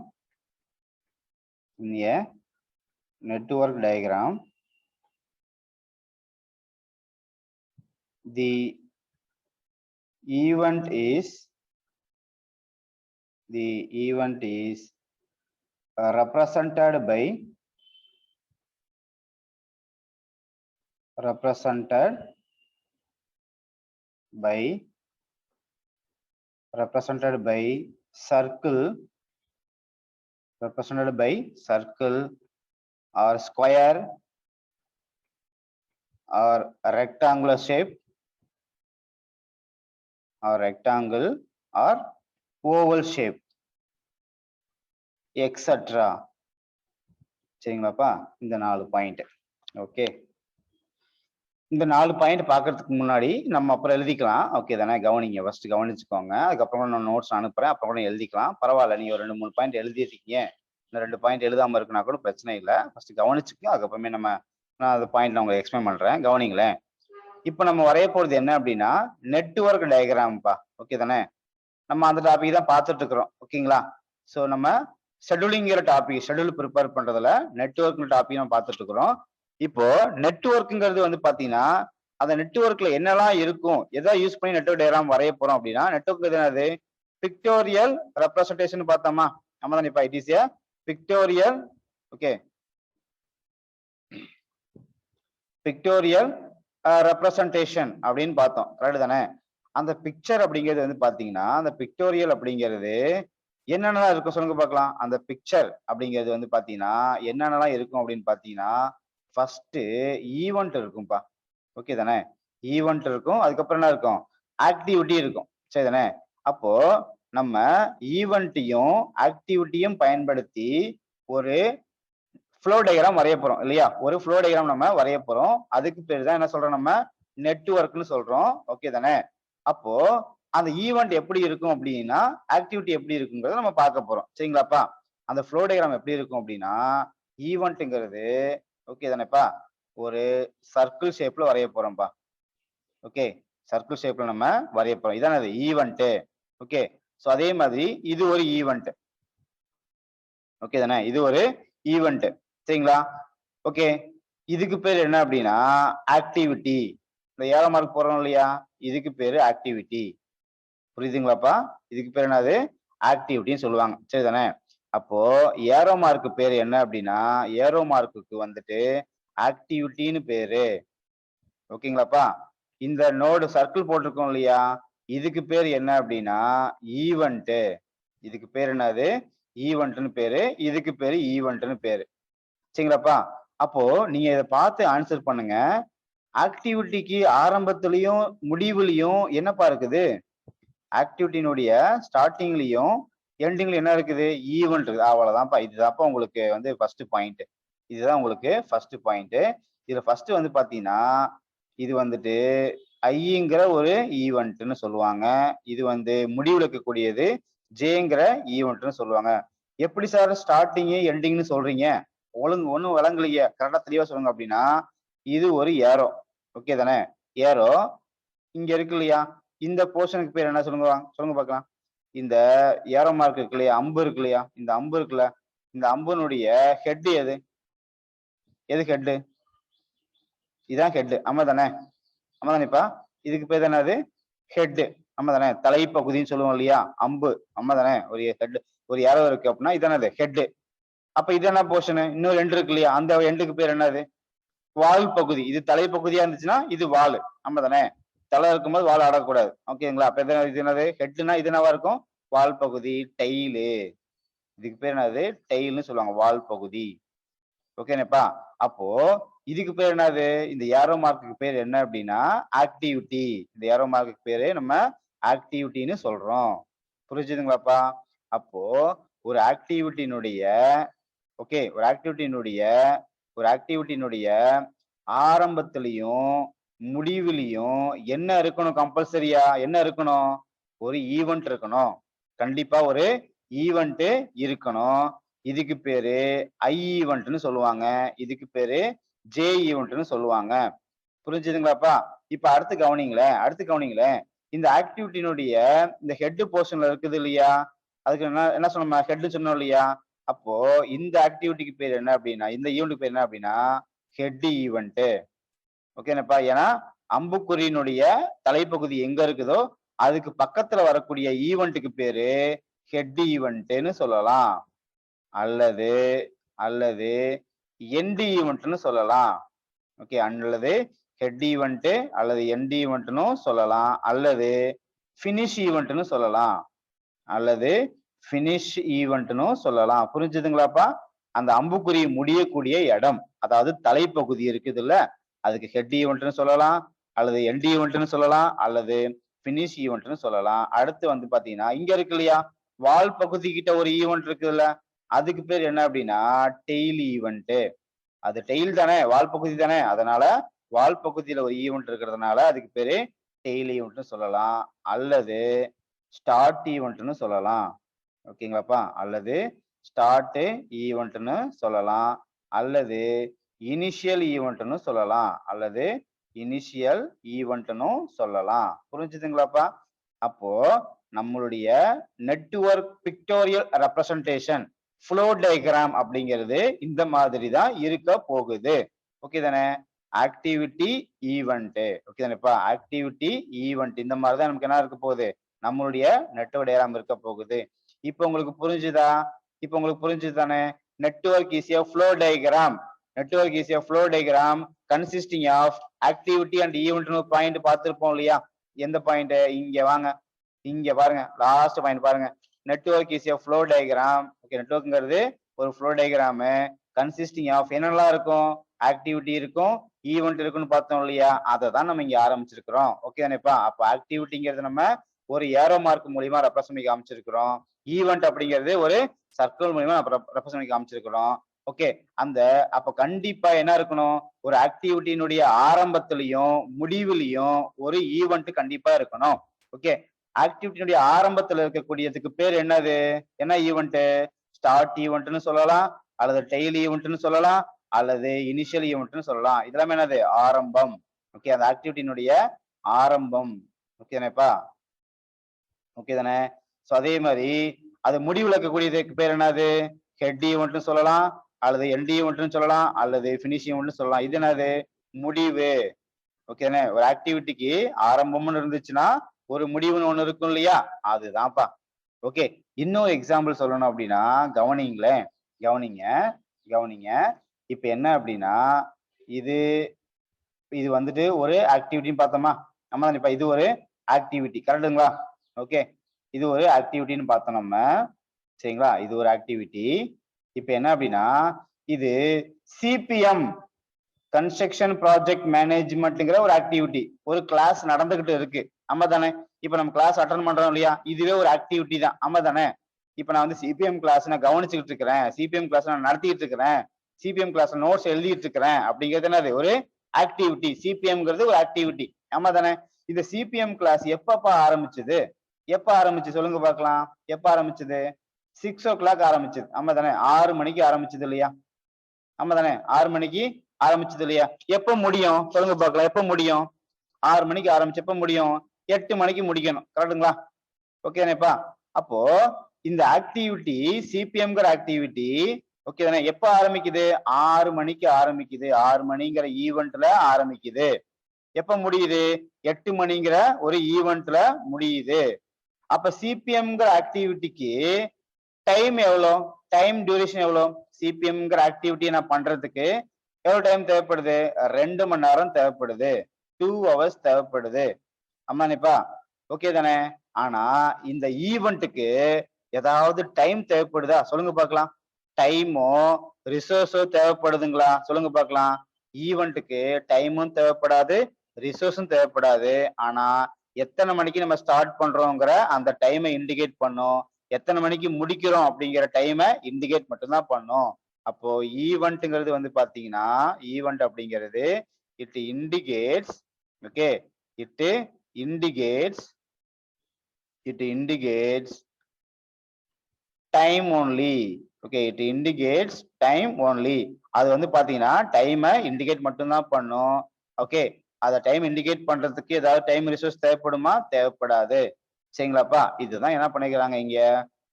the event is represented by circle or square or rectangular shape or rectangle or oval shape, etc. சரிங்களாப்பா? இந்த 4 point. Okay, இந்த 4 point பாக்குறதுக்கு முன்னாடி நம்ம அப்புறம் எழுதிக்கலாம். Okay தானே? கவனிங்க, ஃபர்ஸ்ட் கவனிச்சுக்கோங்க. அதுக்கப்புறம் நான் நோட்ஸ் அனுப்புறேன், அப்புறம் எழுதிக்கலாம். பரவாயில்ல, நீங்க ஒரு 2-3 பாயிண்ட் எழுதிருக்கீங்க, இந்த 2 பாயிண்ட் எழுதாம இருக்குன்னா கூட பிரச்சனை இல்லை. ஃபர்ஸ்ட் கவனிச்சுக்கோ, அதுக்கப்புறமே நான் அந்த பாயிண்ட் நான் உங்களுக்கு எக்ஸ்பிளைன் பண்றேன். கவனிங்களேன். இப்போ நம்ம வரைய போறது என்ன அப்படின்னா நெட்வொர்க் டயக்ராம்பா. ஓகே தானே? நம்ம அந்த டாபிக் தான் பார்த்துட்டு இருக்கிறோம். ஓகேங்களா? ஸோ நம்ம ஷெட்யூலிங்கிற டாபிக், ஷெட்யூல் ப்ரிப்பேர் பண்றதுல நெட்வொர்க் டாபிக் நம்ம பார்த்துட்டு இருக்கிறோம். இப்போ நெட்வொர்க்குங்கிறது வந்து பாத்தீங்கன்னா அந்த நெட்வொர்க்ல என்னெல்லாம் இருக்கும், எதை யூஸ் பண்ணி நெட்வொர்க் டயக்ராம் வரைய போறோம் அப்படின்னா, நெட்வொர்க் என்னது? பிக்டோரியல் ரெப்ரசன்டேஷன் பார்த்தோமா? நம்ம தான் இப்ப it is a pictorial. Okay, pictorial representation அப்படின்னு பார்த்தோம். கரெக்ட் தானே? அந்த பிக்சர் அப்படிங்கிறது வந்து பாத்தீங்கன்னா, அந்த பிக்டோரியல் அப்படிங்கிறது என்னென்னலாம் இருக்கும் சொல்லுங்க பார்க்கலாம். அந்த பிக்சர் அப்படிங்கிறது வந்து பாத்தீங்கன்னா என்னென்னலாம் இருக்கும் அப்படின்னு பாத்தீங்கன்னா, ஃபர்ஸ்ட் ஈவெண்ட் இருக்கும்பா. ஓகே தானே? ஈவெண்ட் இருக்கும், அதுக்கப்புறம் என்ன இருக்கும்? ஆக்டிவிட்டி இருக்கும். சரி தானே? அப்போ நம்ம ஈவெண்ட்டையும் ஆக்டிவிட்டியும் பயன்படுத்தி ஒரு ஃப்ளோ டயக்ராம் வரைய போறோம் இல்லையா? ஒரு ஃப்ளோ டயக்ராம் நம்ம வரைய போறோம். அதுக்கு பேர் தான் என்ன சொல்றோம்? நம்ம நெட்வொர்க்னு சொல்றோம். ஓகே தானே? அப்போ அந்த ஈவெண்ட் எப்படி இருக்கும் அப்படின்னா, ஆக்டிவிட்டி எப்படி இருக்குங்கிறத நம்ம பார்க்க போறோம். சரிங்களாப்பா? அந்த ஃப்ளோ டயக்ராம் எப்படி இருக்கும் அப்படின்னா, ஈவெண்ட்ங்கிறது ஓகே தானேப்பா, ஒரு சர்க்கிள் ஷேப்ல வரைய போறோம்ப்பா. ஓகே, சர்க்கிள் ஷேப்ல நம்ம வரைய போறோம். இதான அது ஈவெண்ட். ஓகே, சோ அதே மாதிரி இது ஒரு ஈவெண்ட். ஓகே தானே? இது ஒரு ஈவெண்ட். சரிங்களா? ஓகே, இதுக்கு பேர் என்ன அப்படின்னா ஆக்டிவிட்டி. இந்த ஏரோ மார்க் போறோம் இல்லையா, இதுக்கு பேரு ஆக்டிவிட்டி. புரியுதுங்களாப்பா? இதுக்கு பேர் என்னது? ஆக்டிவிட்டின்னு சொல்லுவாங்க. சரி தானே? அப்போ ஏரோ மார்க் பேர் என்ன அப்படின்னா, ஏரோ மார்க்குக்கு வந்துட்டு ஆக்டிவிட்டின்னு பேரு. ஓகேங்களாப்பா? இந்த நோடு சர்க்கிள் போட்டிருக்கோம் இல்லையா, இதுக்கு பேர் என்ன அப்படின்னா ஈவெண்ட். இதுக்கு பேர் என்னது? ஈவெண்ட்னு பேரு. இதுக்கு பேரு ஈவெண்ட்னு பேரு. சரிங்களாப்பா? அப்போ நீங்க இதை பார்த்து ஆன்சர் பண்ணுங்க. ஆக்டிவிட்டிக்கு ஆரம்பத்திலையும் முடிவுலையும் என்னப்பா இருக்குது? ஆக்டிவிட்டியினுடைய ஸ்டார்டிங்லயும் எண்டிங்ல என்ன இருக்குது? ஈவெண்ட் இருக்குது. அவ்வளவுதான்ப்பா. இதுதான்ப்பா உங்களுக்கு வந்து ஃபர்ஸ்ட் பாயிண்ட். இதுதான் உங்களுக்கு ஃபர்ஸ்ட் பாயிண்ட். இதுல ஃபர்ஸ்ட் வந்து பாத்தீங்கன்னா, இது வந்துட்டு ஐங்கிற ஒரு ஈவெண்ட்னு சொல்லுவாங்க. இது வந்து முடிவுல இருக்கக்கூடியது ஜேங்கிற ஈவெண்ட்னு சொல்லுவாங்க. எப்படி சார் ஸ்டார்டிங் எண்டிங்னு சொல்றீங்க? ஒண்ணும் விளங்கலையே, கரெக்டா தெளிவா சொல்லுங்க அப்படின்னா, இது ஒரு ஏரோ. ஓகே தானே? ஏரோ இங்க இருக்கு இல்லையா, இந்த போர்ஷனுக்கு பேர் என்ன சொல்லுங்க? சொல்லுங்க பார்க்கலாம். இந்த ஏரோ மார்க் இருக்கு இல்லையா, அம்பு இருக்கு இல்லையா, இந்த அம்பு இருக்குல்ல, இந்த அம்புனுடைய ஹெட் எது? எது ஹெட்? இதான் ஹெட். ஆமா தானே? ஆமா தானேப்பா? இதுக்கு பேர் என்னது? ஹெட். ஆமா தானே? தலைப்பகுதின்னு சொல்லுவோம் இல்லையா, அம்பு. ஆமா தானே? ஒரு ஹெட், ஒரு ஏரோ இருக்கு அப்படின்னா இதானது? ஹெட். அப்ப இது என்ன போர்ஷன்? இன்னொரு எண்டு இருக்கு இல்லையா, அந்த எண்டுக்கு பேர் என்னது? வால் பகுதி. இது தலைப்பகுதியா இருந்துச்சுன்னா இது வால். ஆமா தானே? தலை இருக்கும்போது வால் ஆடக்கூடாது. ஓகேங்களா? அப்ப இது என்னது? ஹெட்னா இது என்னவா இருக்கும்? வால் பகுதி, டெய்லு. இதுக்கு பேர் என்னது? டெய்ல்னு சொல்லுவாங்க, வால் பகுதி. ஓகேனப்பா? அப்போ இதுக்கு பேர் என்னது? இந்த ஏரோ மார்க்குக்கு பேர் என்ன அப்படின்னா ஆக்டிவிட்டி. இந்த ஏரோ மார்க்குக்கு பேரு நம்ம ஆக்டிவிட்டின்னு சொல்றோம். புரிஞ்சுதுங்களாப்பா? அப்போ ஒரு ஆக்டிவிட்டியினுடைய ஓகே, ஒரு ஆக்டிவிட்டியினுடைய ஆரம்பத்திலையும் முடிவிலையும் என்ன இருக்கணும்? கம்பல்சரியா என்ன இருக்கணும்? ஒரு ஈவென்ட் இருக்கணும். கண்டிப்பா ஒரு ஈவென்ட் இருக்கணும். இதுக்கு பேரு ஐ ஈவென்ட்னு சொல்லுவாங்க. இதுக்கு பேரு ஜே ஈவென்ட்னு சொல்லுவாங்க. புரிஞ்சுதுங்களாப்பா? இப்ப அடுத்து கவனிங்களேன். இந்த ஆக்டிவிட்டியினுடைய இந்த ஹெட் போர்ஷன்ல இருக்குது இல்லையா? அதுக்கு என்ன என்ன சொன்னோம்? ஹெட் சொன்னோம் இல்லையா? அப்போ இந்த ஆக்டிவிட்டிக்கு பேர் என்ன அப்படின்னா, இந்த ஈவென்ட்க்கு பேர் என்ன அப்படின்னா, ஹெட் ஈவென்ட். ஓகேனப்பா? ஏன்னா அம்புக்குறியினுடைய தலைப்பகுதி எங்க இருக்குதோ அதுக்கு பக்கத்துல வரக்கூடிய ஈவென்ட்க்கு பேரு ஹெட் ஈவென்ட்னு சொல்லலாம். அல்லது அல்லது எண்ட் ஈவென்ட்னு சொல்லலாம். ஓகே, அல்லது ஹெட் ஈவென்ட் அல்லது எண்ட் ஈவென்ட்னு சொல்லலாம். அல்லது ஃபினிஷ் ஈவென்ட்னு சொல்லலாம். அல்லது ஃபினிஷ் ஈவென்ட்னு சொல்லலாம். புரிஞ்சுதுங்களாப்பா? அந்த அம்புக்குறி முடியக்கூடிய இடம், அதாவது தலைப்பகுதி இருக்குதுல்ல, அதுக்கு ஹெட் ஈவென்ட்னு சொல்லலாம், அல்லது எண்ட் ஈவென்ட்னு சொல்லலாம், அல்லது ஃபினிஷ் ஈவென்ட்னு சொல்லலாம். அடுத்து வந்து பாத்தீங்கன்னா, இங்க இருக்கு இல்லையா? வால் பகுதி கிட்ட ஒரு ஈவென்ட் இருக்குல்ல, அதுக்கு பேர் என்ன அப்படின்னா டெய்ல் ஈவென்ட். அது டெய்ல் தானே, வால் பகுதி தானே, அதனால வால் பகுதியில ஒரு ஈவென்ட் இருக்கிறதுனால அதுக்கு பேரு டெய்ல் ஈவென்ட்னு சொல்லலாம். அல்லது ஸ்டார்ட் ஈவென்ட்னு சொல்லலாம். ஓகேங்களாப்பா? அல்லது ஸ்டார்ட் ஈவென்ட்னு சொல்லலாம். அல்லது இனிஷியல் ஈவென்ட்னு சொல்லலாம். அல்லது இனிஷியல் ஈவென்ட்னு சொல்லலாம். புரிஞ்சுதுங்களாப்பா? அப்போ நம்மளுடைய network pictorial representation flow diagram அப்படிங்கிறது இந்த மாதிரி தான் இருக்க போகுது. ஓகே தானே? Activity event. ஓகே தானேப்பா? ஆக்டிவிட்டி ஈவென்ட் இந்த மாதிரி தான் நமக்கு என்ன இருக்க போகுது? நம்மளுடைய நெட்வொர்க் டயக்ராம் இருக்க போகுது. இப்போ உங்களுக்கு புரிஞ்சுதா? இப்போ உங்களுக்கு புரிஞ்சுது தானே? Network is a flow diagram. Network is a flow diagram consisting of activity and event னு பாயிண்ட் பார்த்திருப்போம் இல்லையா? எந்த பாயிண்ட்? இங்க வாங்க, இங்க பாருங்க, லாஸ்ட் பாயிண்ட் பாருங்க. Network is a flow diagram. Okay, நெட்வொர்க்ங்கிறது ஒரு flow diagram consisting of என்னெல்லாம் இருக்கும்? ஆக்டிவிட்டி இருக்கும், ஈவென்ட் இருக்குன்னு பார்த்தோம் இல்லையா? அதை தான் நம்ம இங்க ஆரம்பிச்சிருக்கிறோம். ஓகே தானேப்பா? அப்ப ஆக்டிவிட்டிங்கிறது நம்ம ஒரு ஏரோ மார்க் மூலியமா ரெப்ரசன்ட் பண்ணி காமிச்சிருக்கிறோம். ஈவென்ட் அப்படிங்கிறது ஒரு சர்க்கிள் மூலியமா ரெப்ரசன்ட் பண்ணி காமிச்சிருக்கிறோம். ஓகே, அப்ப கண்டிப்பா என்ன இருக்கணும்? ஒரு ஆக்டிவிட்டியினுடைய ஆரம்பத்திலையும் முடிவிலையும் ஒரு ஈவென்ட் கண்டிப்பா இருக்கணும். ஓகே, ஆக்டிவிட்டியினுடைய ஆரம்பத்துல இருக்கக்கூடியதுக்கு பேர் என்னது? என்ன ஈவென்ட்? ஸ்டார்ட் ஈவென்ட்னு சொல்லலாம், அல்லது டெய்ல் ஈவென்ட்னு சொல்லலாம், அல்லது இனிஷியல் ஈவென்ட்னு சொல்லலாம். இதெல்லாம் என்னது? ஆரம்பம். ஓகே, அந்த ஆக்டிவிட்டியினுடைய ஆரம்பம். ஓகேனேப்பா? ஓகே தானே? சோ அதே மாதிரி அது முடிவுல இருக்கக்கூடியதுக்கு பேர் என்னது? ஹெட் ஈவென்ட்னு சொல்லலாம், அல்லது எண்ட் ஈவென்ட்னு சொல்லலாம், அல்லது ஃபினிஷ் ஈவென்ட்னு சொல்லலாம். இது என்னது? முடிவு. ஓகேனே? ஒரு ஆக்டிவிட்டிக்கு ஆரம்பம்னு இருந்துச்சுன்னா ஒரு முடிவுன்னு ஒண்ணு இருக்கும் இல்லையா? அதுதான்ப்பா. ஓகே, இன்னொரு எக்ஸாம்பிள் சொல்லணும் அப்படின்னா கவனிங்களேன், கவனிங்க, கவனிங்க. இப்ப என்ன அப்படின்னா இது இது வந்துட்டு ஒரு ஆக்டிவிட்டின்னு பார்த்தோமா? நம்ம இப்ப இது ஒரு ஆக்டிவிட்டி, கரெக்டுங்களா? ஓகே, இது ஒரு ஆக்டிவிட்டின்னு பார்த்தோம் நம்ம. சரிங்களா? இது ஒரு ஆக்டிவிட்டி. இப்ப என்ன அப்படின்னா இது சிபிஎம் கன்ஸ்ட்ரக்ஷன் ப்ராஜெக்ட் மேனேஜ்மெண்ட்ங்கிற ஒரு ஆக்டிவிட்டி. ஒரு கிளாஸ் நடந்துகிட்டு இருக்கு, ஆமா தானே? இப்ப நம்ம கிளாஸ் அட்டன் பண்றோம் இல்லையா? இதுவே ஒரு ஆக்டிவிட்டி தான், ஆமா தானே? இப்ப நான் வந்து சிபிஎம் கிளாஸ் நான் கவனிச்சுக்கிட்டு இருக்கிறேன், சிபிஎம் கிளாஸ் நான் நடத்திட்டு இருக்கிறேன், சிபிஎம் கிளாஸ் நோட்ஸ் எழுதிட்டு இருக்கிறேன் அப்படிங்கிறது என்னது? ஒரு ஆக்டிவிட்டி. சிபிஎம்ங்கிறது ஒரு ஆக்டிவிட்டி, ஆமா தானே? இந்த சிபிஎம் கிளாஸ் எப்பப்ப ஆரம்பிச்சது? எப்ப ஆரம்பிச்சு சொல்லுங்க பார்க்கலாம். எப்ப ஆரம்பிச்சது? 6 o'clock ஆரம்பிச்சது, ஆமா தானே? 6 மணிக்கு ஆரம்பிச்சது இல்லையா? ஆமா தானே? 6 மணிக்கு ஆரம்பிச்சது இல்லையா? எப்ப முடியும் சொல்லுங்க பார்க்கலாம். எப்ப முடியும்? 6 மணிக்கு ஆரம்பிச்சு எப்ப முடியும்? 8 மணிக்கு முடிக்கணும், கரெக்டுங்களா? ஓகேனேப்பா? அப்போ இந்த ஆக்டிவிட்டி சிபிஎம்ங்கிற ஆக்டிவிட்டி ஓகே தானே? எப்ப ஆரம்பிக்குது? 6 மணிக்கு ஆரம்பிக்குது. 6 மணிங்கிற ஈவெண்ட்ல ஆரம்பிக்குது. எப்ப முடியுது? 8 மணிங்கிற ஒரு ஈவெண்ட்ல முடியுது. அப்ப சிபிஎம்ங்கிற ஆக்டிவிட்டிக்கு டைம் எவ்வளோ? டைம் டியூரேஷன் எவ்வளோ? சிபிஎம்ங்கிற ஆக்டிவிட்டி நான் பண்றதுக்கு எவ்வளவு டைம் தேவைப்படுது? 2 மணி நேரம் தேவைப்படுது, 2 hours தேவைப்படுது, ஆமாப்பா? ஓகே தானே? ஆனா இந்த ஈவெண்ட்டுக்கு ஏதாவது டைம் தேவைப்படுதா சொல்லுங்க பார்க்கலாம். டைமோ ரிசோர்ஸோ தேவைப்படுதுங்களா சொல்லுங்க பார்க்கலாம். ஈவெண்ட்டுக்கு டைமும் தேவைப்படாது, ரிசோர்ஸும் தேவைப்படாது. ஆனா எத்தனை மணிக்கு நம்ம ஸ்டார்ட் பண்றோங்கிற அந்த டைமை இண்டிகேட் பண்ணும், எத்தனை மணிக்கு முடிக்கிறோம் அப்படிங்கிற டைமை இண்டிகேட் மட்டும்தான் பண்ணும். அப்போ ஈவெண்ட்ங்கிறது வந்து பாத்தீங்கன்னா ஈவெண்ட் அப்படிங்கிறது it indicates okay it indicates it indicates time only okay it indicates time only அது வந்து பாத்தீங்கன்னா டைமை இண்டிகேட் மட்டும்தான் பண்ணும் ஓகே அதை டைம் இண்டிகேட் பண்றதுக்கு ஏதாவது டைம் ரிசோர்ஸ் தேவைப்படுமா தேவைப்படாது சரிங்களாப்பா இதுதான் என்ன பண்ணிக்கிறாங்க இங்க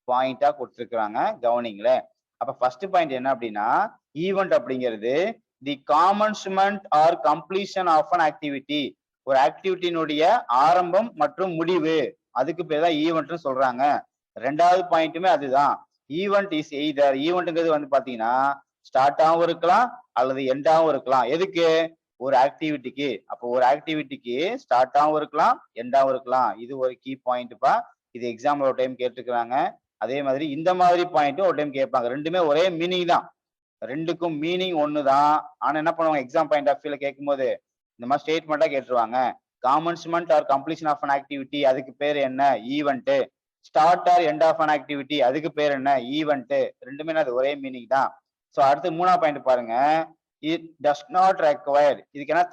பாயிண்டா கொடுத்துருக்காங்க கவனிங்கள அப்ப ஃபர்ஸ்ட் பாயிண்ட் என்ன அப்படின்னா ஈவெண்ட் அப்படிங்கிறது the commencement or completion of an activity ஒரு ஆக்டிவிட்டியினுடைய ஆரம்பம் மற்றும் முடிவு அதுக்கு பேர் தான் ஈவெண்ட்னு சொல்றாங்க ரெண்டாவது பாயிண்ட்டுமே அதுதான் ஈவெண்ட் இஸ் எய்தர் ஈவெண்ட்ங்கிறது வந்து பாத்தீங்கன்னா ஸ்டார்டாகவும் இருக்கலாம் அல்லது எண்டாகவும் இருக்கலாம் எதுக்கு ஒரு ஆக்டிவிட்டிக்கு அப்போ ஒரு ஆக்டிவிட்டிக்கு ஸ்டார்டாகவும் இருக்கலாம் எண்டாகவும் இருக்கலாம் இது ஒரு கீ பாயிண்ட்ப்பா இது எக்ஸாம்பிள் ஒரு டைம் கேட்டுக்கிறாங்க அதே மாதிரி இந்த மாதிரி பாயிண்ட்டும் ஒரு டைம் கேட்பாங்க ரெண்டுமே ஒரே மீனிங் தான் ரெண்டுக்கும் மீனிங் ஒண்ணுதான் ஆனா என்ன பண்ணுவாங்க எக்ஸாம் பாயிண்ட் ஆஃப் வியூல கேட்கும் போது இந்த மாதிரி ஸ்டேட்மெண்டா கேட்டுருவாங்க commencement or completion of an activity அதுக்கு பேர் என்ன event start or end of an activity அதுக்கு பேர் என்ன ஈவெண்ட் ரெண்டுமே அது ஒரே மீனிங் தான் ஸோ அடுத்து மூணாவது பாயிண்ட் பாருங்க இட் டஸ் நாட் ரெக்வயர் இதுக்கு என்ன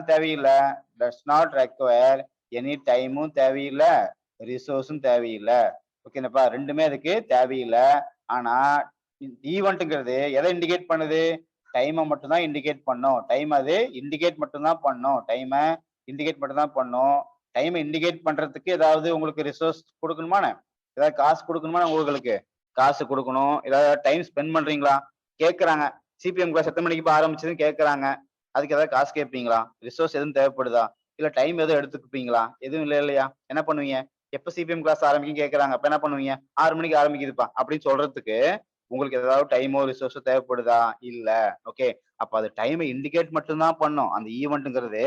தேவையில்லை டஸ் நாட் ரெக்வயர் எனி டைமும் தேவையில்லை ரிசோர்ஸும் தேவையில்லை ஓகேப்பா ரெண்டுமே அதுக்கு தேவையில்லை ஆனா ஈவெண்ட்ங்கிறது எதை இண்டிகேட் பண்ணுது டைமை மட்டும் தான் இண்டிகேட் பண்ணும் டைம் அது இண்டிகேட் மட்டும் தான் பண்ணும் டைமை இண்டிகேட் மட்டும் தான் பண்ணும் டைமை இண்டிகேட் பண்றதுக்கு ஏதாவது உங்களுக்கு ரிசோர்ஸ் கொடுக்கணுமாண்ணே ஏதாவது காசு கொடுக்கணுமா உங்களுக்கு காசு கொடுக்கணும் ஏதாவது டைம் ஸ்பெண்ட் பண்றீங்களா கேட்கறாங்க சிபிஎம் கிளாஸ் எத்தனை மணிக்கு ஆரம்பிச்சதுன்னு கேட்கறாங்க அதுக்கு ஏதாவது காசு கேட்பீங்களா ரிசோர்ஸ் எதுவும் தேவைப்படுதா இல்ல டைம் எதுவும் எடுத்துக்குப்பீங்களா எதுவும் இல்லை இல்லையா என்ன பண்ணுவீங்க எப்ப சிபிஎம் கிளாஸ் ஆரம்பிக்கும் கேட்கறாங்க அப்ப என்ன பண்ணுவீங்க 6 மணிக்கு ஆரம்பிக்குதுப்பா அப்படின்னு சொல்றதுக்கு உங்களுக்கு ஏதாவது டைமோ ரிசோர்ஸோ தேவைப்படுதா இல்ல ஓகே அப்ப அது டைமை இண்டிகேட் மட்டும்தான் பண்ணும் அந்த ஈவெண்ட்ங்கிறது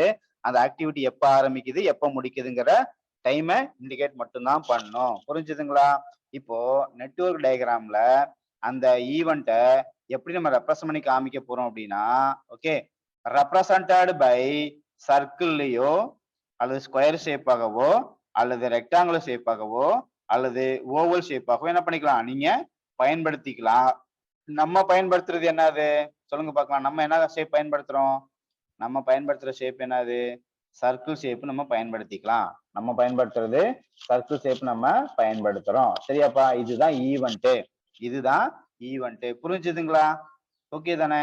அந்த ஆக்டிவிட்டி எப்ப ஆரம்பிக்குது எப்ப முடிக்குதுங்கிற டைமை இண்டிகேட் மட்டும்தான் பண்ணும் புரிஞ்சுதுங்களா இப்போ நெட்வொர்க் டயக்ராம்ல அந்த ஈவெண்ட்டை எப்படி நம்ம ரெப்ரசன்ட் பண்ணி காமிக்க போறோம் அப்படின்னா ஓகே ரெப்ரசன்டட் பை சர்க்கிள்லயோ அல்லது ஸ்கொயர் ஷேப்பாகவோ அல்லது ரெக்டாங்குலர் ஷேப்பாகவோ அல்லது ஓவல் ஷேப்பாகவோ என்ன பண்ணிக்கலாம் நீங்க பயன்படுத்திக்கலாம் நம்ம பயன்படுத்துறது என்னது சொல்லுங்க பார்க்கலாம் நம்ம என்ன ஷேப் பயன்படுத்துறோம் நம்ம பயன்படுத்துற ஷேப் என்னது சர்க்கிள் ஷேப் நம்ம பயன்படுத்திக்கலாம் நம்ம பயன்படுத்துறது சர்க்கிள் ஷேப் நம்ம பயன்படுத்துறோம் சரியாப்பா இதுதான் ஈவெண்ட் புரிஞ்சுதுங்களா ஓகே தானே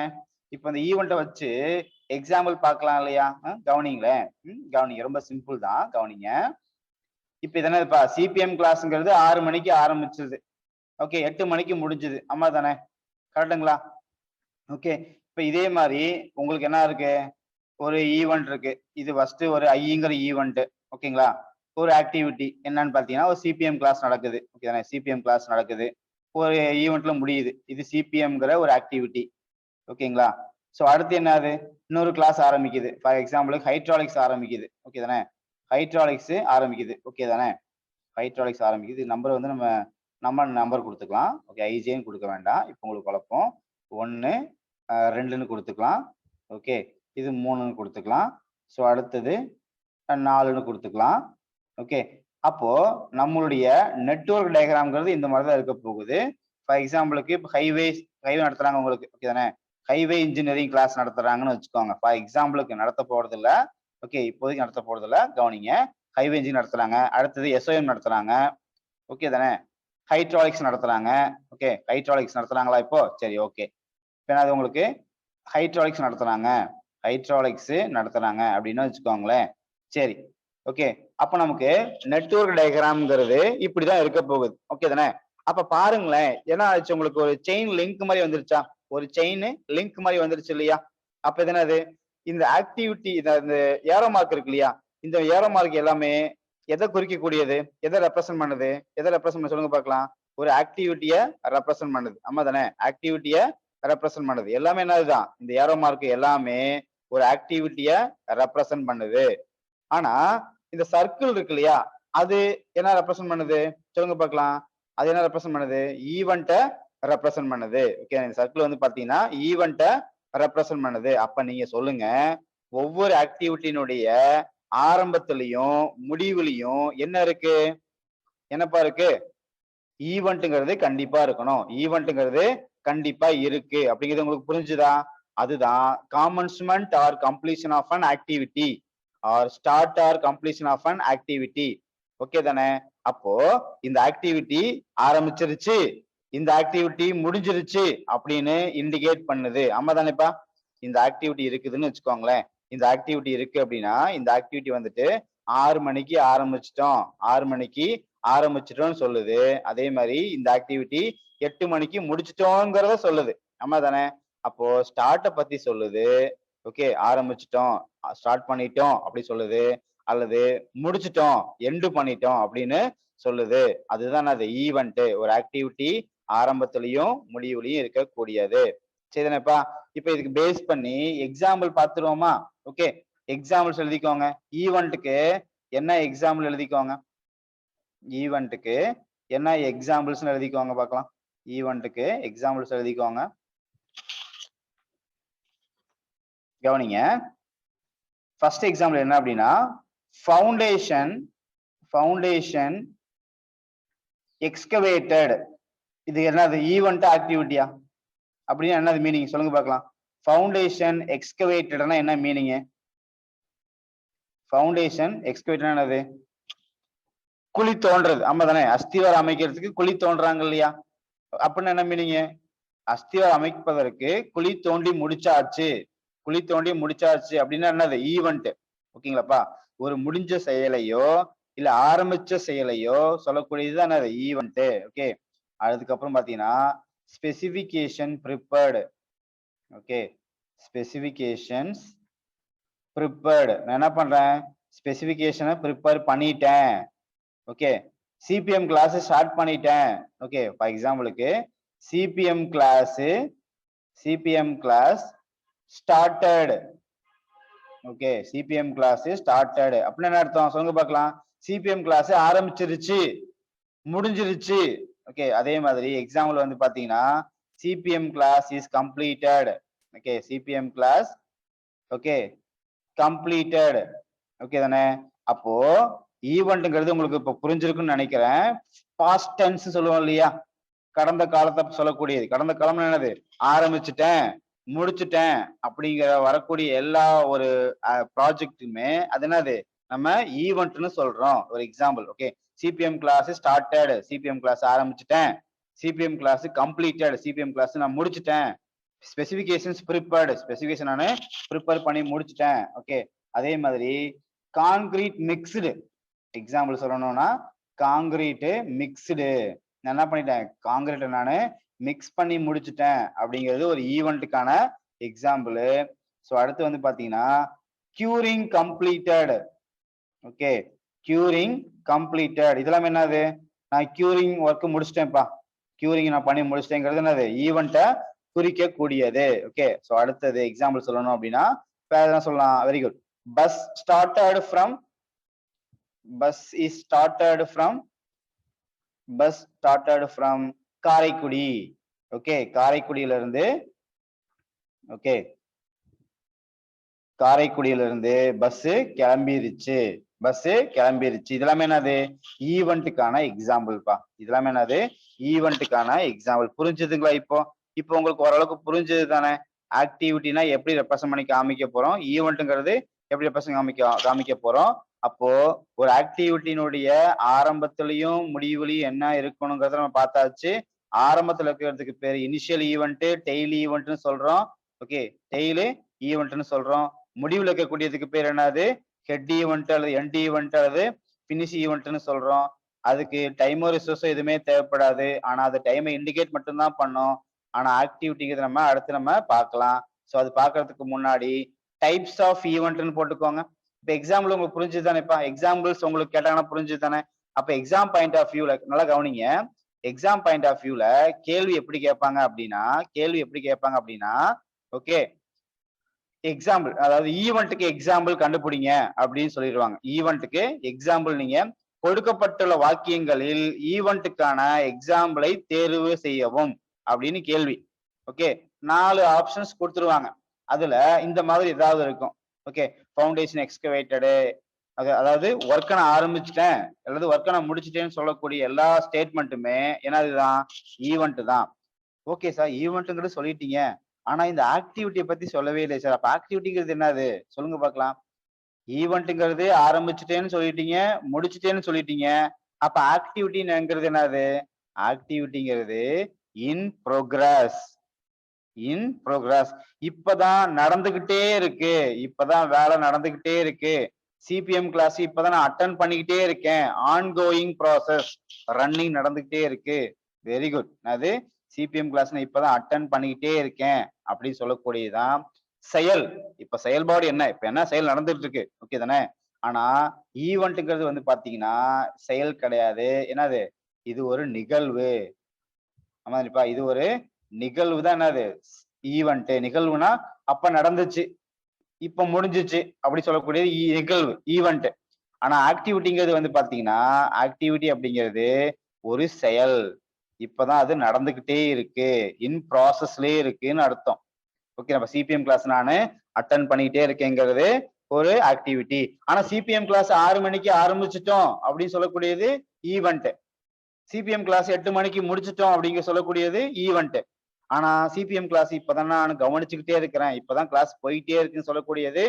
இப்ப இந்த ஈவெண்ட்டை வச்சு எக்ஸாம்பிள் பார்க்கலாம் இல்லையா கவனிங்களேன் கவனிங்க ரொம்ப சிம்பிள் தான் கவனிங்க இப்ப இதனப்பா சிபிஎம் கிளாஸ்ங்கிறது 6 மணிக்கு ஆரம்பிச்சது ஓகே 8 மணிக்கு முடிஞ்சது ஆமா தானே கரெக்டுங்களா ஓகே இப்ப இதே மாதிரி உங்களுக்கு என்ன இருக்கு ஒரு ஈவெண்ட் இருக்கு இது ஃபர்ஸ்ட் ஒரு ஐங்கிற ஈவெண்ட் ஓகேங்களா ஒரு ஆக்டிவிட்டி என்னன்னு பாத்தீங்கன்னா ஒரு சிபிஎம் கிளாஸ் நடக்குது ஓகே தானே சிபிஎம் கிளாஸ் நடக்குது ஒரு ஈவெண்ட்ல முடியுது இது சிபிஎம்ங்கிற ஒரு ஆக்டிவிட்டி ஓகேங்களா ஸோ அடுத்து என்னது இன்னொரு கிளாஸ் ஆரம்பிக்குது ஃபார் எக்ஸாம்பிளுக்கு ஹைட்ராலிக்ஸ் ஆரம்பிக்குது ஓகே தானே ஹைட்ராலிக்ஸ் ஆரம்பிக்குது ஓகே தானே ஹைட்ராலிக்ஸ் ஆரம்பிக்குது நம்பர் வந்து நம்ம நம்பர் கொடுத்துக்கலாம் ஓகே ஐஜேன்னு கொடுக்க வேண்டாம் இப்போ உங்களுக்கு குழப்பம் 1 2ன்னு கொடுத்துக்கலாம் ஓகே இது 3ன்னு கொடுத்துக்கலாம் ஸோ அடுத்தது 4ன்னு கொடுத்துக்கலாம் ஓகே அப்போ நம்மளுடைய நெட்வொர்க் டயக்ராம்ங்கிறது இந்த மாதிரி தான் இருக்க போகுது ஃபார் எக்ஸாம்பிளுக்கு இப்போ ஹைவே நடத்துறாங்க உங்களுக்கு ஓகே தானே ஹைவே இன்ஜினியரிங் கிளாஸ் நடத்துறாங்கன்னு வச்சுக்கோங்க ஃபார் எக்ஸாம்பிளுக்கு நடத்த போறது இல்லை ஓகே இப்போதைக்கு நடத்த போறது இல்லை கவனிங்க ஹைவே இன்ஜின் நடத்துறாங்க அடுத்தது எஸ்ஓஎம் நடத்துறாங்க ஓகே தானே ஹைட்ராலிக்ஸ் நடத்துறாங்க ஓகே ஹைட்ராலிக்ஸ் நடத்துறாங்களா இப்போ சரி ஓகே இப்போ அது உங்களுக்கு ஹைட்ராலிக்ஸ் நடத்துறாங்க அப்படின்னு வச்சுக்கோங்களேன் சரி ஓகே அப்ப நமக்கு நெட்வொர்க் டயக்ராம்ங்கிறது இப்படிதான் இருக்க போகுது ஓகே தானே அப்ப பாருங்களேன் என்ன ஆச்சு உங்களுக்கு ஒரு செயின் லிங்க் மாதிரி வந்துருச்சா ஒரு செயின் லிங்க் மாதிரி வந்துருச்சு இல்லையா அப்ப என்னது இந்த ஆக்டிவிட்டி இந்த ஏரோ மார்க் இருக்கு இல்லையா இந்த ஏரோ மார்க் எல்லாமே எதை குறிக்கக்கூடியது எதை ரெப்ரசென்ட் பண்ணுது சொல்லுங்க பார்க்கலாம் ஒரு ஆக்டிவிட்டியை ரெப்ரசென்ட் பண்ணுது ஆமா தானே ஆக்டிவிட்டியை ரெப்ரசென்ட் பண்ணுது எல்லாமே என்னதுதான் இந்த ஏரோ மார்க் எல்லாமே ஒரு ஆக்டிவிட்டியை ரெப்ரசென்ட் பண்ணுது ஆனா இந்த சர்க்கிள் இருக்கு இல்லையா அது என்ன ரெப்ரசென்ட் பண்ணுது சொல்லுங்க பார்க்கலாம் அது என்ன ரெப்ரசென்ட் பண்ணுது ஈவெண்ட்டை ரெப்ரசென்ட் பண்ணுது ஓகே இந்த சர்க்கிள் வந்து பாத்தீங்கன்னா ஈவெண்ட்டை ரெப்ரசென்ட் பண்ணுது அப்ப நீங்க சொல்லுங்க ஒவ்வொரு ஆக்டிவிட்டியினுடைய ஆரம்பத்திலையும் முடிவுலையும் என்ன இருக்கு என்னப்பா இருக்கு ஈவெண்ட்ங்கிறது கண்டிப்பா இருக்கணும் ஈவெண்ட்ங்கிறது கண்டிப்பா இருக்கு அப்படிங்கிறது உங்களுக்கு புரிஞ்சுதா? அதுதான் commencement or completion of an activity or start or completion of an activity. Okay தானே? அப்போ இந்த ஆக்டிவிட்டி ஆரம்பிச்சிருச்சு, இந்த ஆக்டிவிட்டி முடிஞ்சிருச்சு அப்படின்னு இண்டிகேட் பண்ணுது. ஆமா தானேப்பா? இந்த ஆக்டிவிட்டி இருக்குதுன்னு வச்சுக்கோங்களேன். இந்த ஆக்டிவிட்டி இருக்கு அப்படின்னா இந்த ஆக்டிவிட்டி வந்துட்டு 6 மணிக்கு ஆரம்பிச்சிட்டோம், 6 மணிக்கு ஆரம்பிச்சிட்டோம்னு சொல்லுது. அதே மாதிரி இந்த ஆக்டிவிட்டி 8 மணிக்கு முடிச்சிட்டோங்கிறத சொல்லுது. ஆமா தானே? அப்போ ஸ்டார்ட்டை பத்தி சொல்லுது. ஓகே, ஆரம்பிச்சிட்டோம், ஸ்டார்ட் பண்ணிட்டோம் அப்படி சொல்லுது. அல்லது முடிச்சிட்டோம், எண்டு பண்ணிட்டோம் அப்படின்னு சொல்லுது. அதுதான் அது ஈவெண்ட். ஒரு ஆக்டிவிட்டி ஆரம்பத்திலையும் முடிவுலையும் இருக்கக்கூடியது. சரிதானேப்பா? இப்ப இதுக்கு பேஸ் பண்ணி எக்ஸாம்பிள் பார்த்துருவோமா? ஓகே, எக்ஸாம்பிள்ஸ் எழுதிக்கோங்க. ஈவெண்ட்டுக்கு என்ன எக்ஸாம்பிள் எழுதிக்கோங்க. ஈவெண்ட்டுக்கு என்ன எக்ஸாம்பிள்ஸ் எழுதிக்கோங்க பார்க்கலாம். ஈவெண்ட்டுக்கு எக்ஸாம்பிள்ஸ் எழுதிக்கோங்க. கவனிங்க. ஃபர்ஸ்ட் எக்ஸாம்பிள் என்ன அப்படின்னா ஃபவுண்டேஷன் எக்ஸ்கவேட்டட். இது என்னது? ஈவெண்ட் ஆக்டிவிட்டியா? அப்படின்னா என்னது மீனிங் சொல்லுங்க பார்க்கலாம். ஃபவுண்டேஷன் எக்ஸ்கவேட்டட்னா என்ன மீனிங்? ஃபவுண்டேஷன் எக்ஸ்கவேட்டட் என்னது? குழி தோன்றது. ஆமா தானே? அஸ்திவாரம் அமைக்கிறதுக்கு குழி தோன்றாங்க இல்லையா? அப்படின்னு என்ன மீனிங்? அஸ்திவாரம் அமைப்பதற்கு குழி தோண்டி முடிச்சாச்சு, குழி தோண்டி முடிச்சாச்சு அப்படின்னா என்னது? ஈவெண்ட். ஓகேங்களாப்பா? ஒரு முடிஞ்ச செயலையோ இல்ல ஆரம்பிச்ச செயலையோ சொல்லக்கூடியதுதான் என்னது? ஈவெண்ட். ஓகே, அதுக்கப்புறம் பாத்தீங்கன்னா specification prepared. Okay, specifications prepared. நான் என்ன பண்றேன்? ஸ்பெசிபிகேஷனை ப்ரிப்பேர் பண்ணிட்டேன். ஓகே, சிபிஎம் கிளாஸ் ஸ்டார்ட் பண்ணிட்டேன். ஓகே, ஃபார் எக்ஸாம்பிளுக்கு CPM class started. Okay, CPM class started அப்படின்னு என்ன அர்த்தம் சொல்லுங்க பார்க்கலாம். சிபிஎம் கிளாஸ் ஆரம்பிச்சிருச்சு, முடிஞ்சிருச்சு. ஓகே, அதே மாதிரி எக்ஸாம்பிள் வந்து பாத்தீங்கன்னா CPM class is completed. Okay, CPM class okay completed. Okay தானே? அப்போ ஈவெண்ட்ங்கிறது உங்களுக்கு இப்ப புரிஞ்சிருக்குன்னு நினைக்கிறேன். பாஸ்ட் டென்ஸ் சொல்லுவோம் இல்லையா? கடந்த காலத்தை சொல்லக்கூடியது. கடந்த காலம் என்னது? ஆரம்பிச்சுட்டேன், முடிச்சுட்டேன் அப்படிங்கிற வரக்கூடிய எல்லா ஒரு ப்ராஜெக்ட்டுமே அது என்னது? நம்ம ஈவெண்ட்னு சொல்றோம். ஒரு example. Okay, CPM class started, CPM class ஆரம்பிச்சுட்டேன். CPM class completed, CPM class நான் முடிச்சுட்டேன். ஸ்பெசிபிகேஷன்ஸ் ப்ரிப்பேர்டு, ஸ்பெசிபிகேஷன் நான் ப்ரிப்பேர் பண்ணி முடிச்சுட்டேன். ஓகே, அதே மாதிரி கான்கிரீட் மிக்ஸ்டு. எக்ஸாம்பிள் சொல்லணும்னா காங்கிரீட் மிக்ஸ்டு. நான் என்ன பண்ணிட்டேன்? காங்கிரீட்டை நான் மிக்ஸ் பண்ணி முடிச்சுட்டேன் அப்படிங்கிறது ஒரு ஈவெண்ட்டுக்கான எக்ஸாம்பிள். ஸோ அடுத்து வந்து பாத்தீங்கன்னா curing completed. Okay, curing completed இதெல்லாம் என்னது? நான் கியூரிங் ஒர்க் முடிச்சிட்டேன்ப்பா, கியூரிங் நான் பண்ணி முடிச்சிட்டேங்கிறது என்னது? ஈவெண்ட்டை குறிக்கக்கூடியது. ஓகே, ஸோ அடுத்தது எக்ஸாம்பிள் சொல்லணும் அப்படின்னா வேற என்ன சொல்லலாம்? Very good. Bus started from Karaikudi. Okay, காரைக்குடியில இருந்து ஓகே காரைக்குடியில இருந்து பஸ் கிளம்பிருச்சு, இதெல்லாமே என்னது? ஈவெண்ட்டுக்கான எக்ஸாம்பிள்ப்பா. இதெல்லாமே என்னது? ஈவெண்ட்டுக்கான எக்ஸாம்பிள். புரிஞ்சுதுங்களா? இப்போ உங்களுக்கு ஓரளவுக்கு புரிஞ்சது தானே? ஆக்டிவிட்டினா எப்படி ரெப்ரசன்ட் பண்ணி காமிக்க போறோம், ஈவெண்ட்டுங்கிறது எப்படி ரெப்ரசன்ட் காமிக்க போறோம். அப்போ ஒரு ஆக்டிவிட்டியினுடைய ஆரம்பத்திலையும் முடிவுலையும் என்ன இருக்கணுங்கிறத நம்ம பார்த்தாச்சு. ஆரம்பத்துல இருக்கிறதுக்கு பேர் இனிஷியல் ஈவெண்ட், டெய்லி ஈவெண்ட்னு சொல்றோம். ஓகே, டெய்லி ஈவெண்ட்னு சொல்றோம். முடிவுல இருக்கக்கூடியதுக்கு பேர் என்னது? ஹெட் ஈவெண்ட் அல்லது எண்ட் ஈவெண்ட் அல்லது பினிஷ் ஈவெண்ட்னு சொல்றோம். அதுக்கு டைமோ ரிசோர்ஸோ எதுவுமே தேவைப்படாது. ஆனா அது டைமை இண்டிகேட் மட்டும்தான் பண்ணும். ஆனா ஆக்டிவிட்டிங்கிறது நம்ம அடுத்து நம்ம பார்க்கலாம். ஸோ அது பார்க்கறதுக்கு முன்னாடி டைப்ஸ் ஆஃப் ஈவெண்ட்னு போட்டுக்கோங்க. இப்போ எக்ஸாம்பிள் உங்களுக்கு புரிஞ்சுது தானேப்பா? எக்ஸாம்பிள்ஸ் உங்களுக்கு கேட்டாங்கன்னா புரிஞ்சுது தானே? அப்ப எக்ஸாம் பாயிண்ட் ஆஃப் வியூல நல்லா கவனிங்க. எக்ஸாம் பாயிண்ட் ஆஃப் வியூல கேள்வி எப்படி கேட்பாங்க அப்படின்னா ஓகே, எக்ஸாம்பிள் அதாவது ஈவெண்ட்டுக்கு எக்ஸாம்பிள் கண்டுபிடிங்க அப்படின்னு சொல்லிடுவாங்க. ஈவெண்ட்டுக்கு எக்ஸாம்பிள் நீங்க கொடுக்கப்பட்டுள்ள வாக்கியங்களில் ஈவெண்ட்டுக்கான எக்ஸாம்பிளை தேர்வு செய்யவும் அப்படின்னு கேள்வி. ஓகே, 4 ஆப்ஷன்ஸ் கொடுத்துருவாங்க. அதுல இந்த மாதிரி ஏதாவது இருக்கும். ஓகே, ஃபவுண்டேஷன் எக்ஸ்கவேட்டடு, அதாவது ஒர்க்கை நான் ஆரம்பிச்சிட்டேன் அல்லது ஒர்க்கை நான் முடிச்சிட்டேன்னு சொல்லக்கூடிய எல்லா ஸ்டேட்மெண்ட்டுமே என்னதுதான்? ஈவெண்ட் தான். ஓகே சார், ஈவெண்ட்ங்கிறது சொல்லிட்டீங்க. ஆனா இந்த ஆக்டிவிட்டிய பத்தி சொல்லவே இல்ல சார். அப்ப ஆக்டிவிட்டிங்கிறது என்னது? சொல்லுங்க பார்க்கலாம். ஈவெண்ட்ங்கிறது ஆரம்பிச்சுட்டேன்னு சொல்லிட்டீங்க, முடிச்சுட்டேன்னு சொல்லிட்டீங்க. அப்ப ஆக்டிவிட்டிங்கிறது என்னது? ஆக்டிவிட்டிங்கிறது இன் புரோகிரஸ். In progress. இப்பதான் நடந்துகிட்டே இருக்கு. இப்பதான் வேலை நடந்துகிட்டே இருக்கு. சிபிஎம் கிளாஸ் இப்பதான் நான் அட்டெண்ட் பண்ணிக்கிட்டே இருக்கேன். Ongoing process. ரன்னிங் நடந்துகிட்டே இருக்கு. Very good. அது சிபிஎம் கிளாஸ் நான் இப்பதான் அட்டெண்ட் பண்ணிக்கிட்டே இருக்கேன் அப்படின்னு சொல்லக்கூடியதுதான் செயல். இப்ப செயல்பாடு என்ன? இப்ப என்ன செயல் நடந்துட்டு இருக்கு? ஓகே தானே? ஆனா ஈவெண்ட்ங்கிறது வந்து பாத்தீங்கன்னா செயல் கிடையாது. என்னது? இது ஒரு நிகழ்வு. ஆமா இப்ப இது ஒரு நிகழ்வு தான். என்னது? ஈவெண்ட். நிகழ்வுனா அப்ப நடந்துச்சு, இப்ப முடிஞ்சிச்சு அப்படி சொல்லக்கூடியது நிகழ்வு, ஈவெண்ட். ஆனா ஆக்டிவிட்டிங்கிறது வந்து பாத்தீங்கன்னா ஆக்டிவிட்டி அப்படிங்கிறது ஒரு செயல். இப்பதான் அது நடந்துகிட்டே இருக்கு, இன் ப்ராசஸ்லயே இருக்குன்னு அர்த்தம். ஓகே, நம்ம சிபிஎம் கிளாஸ் நானு அட்டன் பண்ணிக்கிட்டே இருக்கேங்கிறது ஒரு ஆக்டிவிட்டி. ஆனா சிபிஎம் கிளாஸ் 6 மணிக்கு ஆரம்பிச்சிட்டோம் அப்படின்னு சொல்லக்கூடியது ஈவெண்ட். சிபிஎம் கிளாஸ் 8 மணிக்கு முடிச்சிட்டோம் அப்படிங்க சொல்லக்கூடியது ஈவெண்ட். ஆனா சிபிஎம் கிளாஸ் இப்பதான் நான் கவனிச்சுக்கிட்டே இருக்கிறேன், இப்பதான் கிளாஸ் போயிட்டே இருக்குன்னு சொல்லக்கூடியது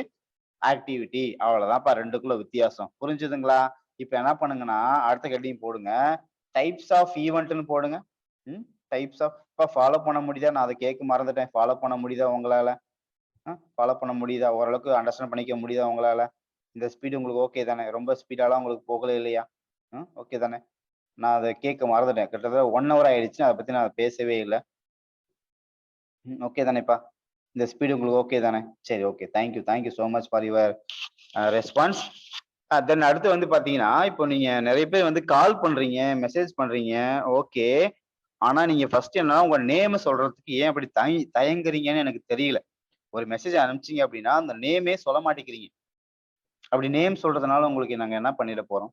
ஆக்டிவிட்டி. அவ்வளவுதான்ப்பா ரெண்டுக்குள்ள வித்தியாசம். புரிஞ்சுதுங்களா? இப்ப என்ன பண்ணுங்கன்னா அடுத்த ஹெட்டிங் போடுங்க, டைப்ஸ் ஆஃப் ஈவெண்ட்னு போடுங்க. Types of. இப்ப ஃபாலோ பண்ண முடியுதா? நான் அதை கேட்க மறந்துட்டேன். ஃபாலோ பண்ண முடியுதா உங்களால? ஃபாலோ பண்ண முடியுதா? ஓரளவுக்கு அண்டர்ஸ்டாண்ட் பண்ணிக்க முடியுதா உங்களால? இந்த ஸ்பீடு உங்களுக்கு ஓகே தானே? ரொம்ப ஸ்பீடாலாம் உங்களுக்கு போகல இல்லையா? ஓகே தானே? நான் அதை கேட்க மறந்துட்டேன். கிட்டத்தட்ட 1 hour ஆயிடுச்சு. அதை பத்தி நான் பேசவே இல்லை. ஓகே தானேப்பா? இந்த ஸ்பீடு உங்களுக்கு ஓகே தானே? சரி, okay. Thank you so much for your response. Then அடுத்து வந்து பாத்தீங்கன்னா இப்போ நீங்க நிறைய பேர் வந்து கால் பண்றீங்க, மெசேஜ் பண்றீங்க. ஓகே. ஆனா நீங்க ஃபர்ஸ்ட் என்னன்னா உங்க நேம் சொல்றதுக்கு ஏன் அப்படி தயங்குறீங்கன்னு எனக்கு தெரியல. ஒரு மெசேஜ் அனுப்பிச்சீங்க அப்படின்னா அந்த நேமே சொல்ல மாட்டேங்கிறீங்க. அப்படி நேம் சொல்றதுனால உங்களுக்கு நாங்க என்ன பண்ணிட போறோம்?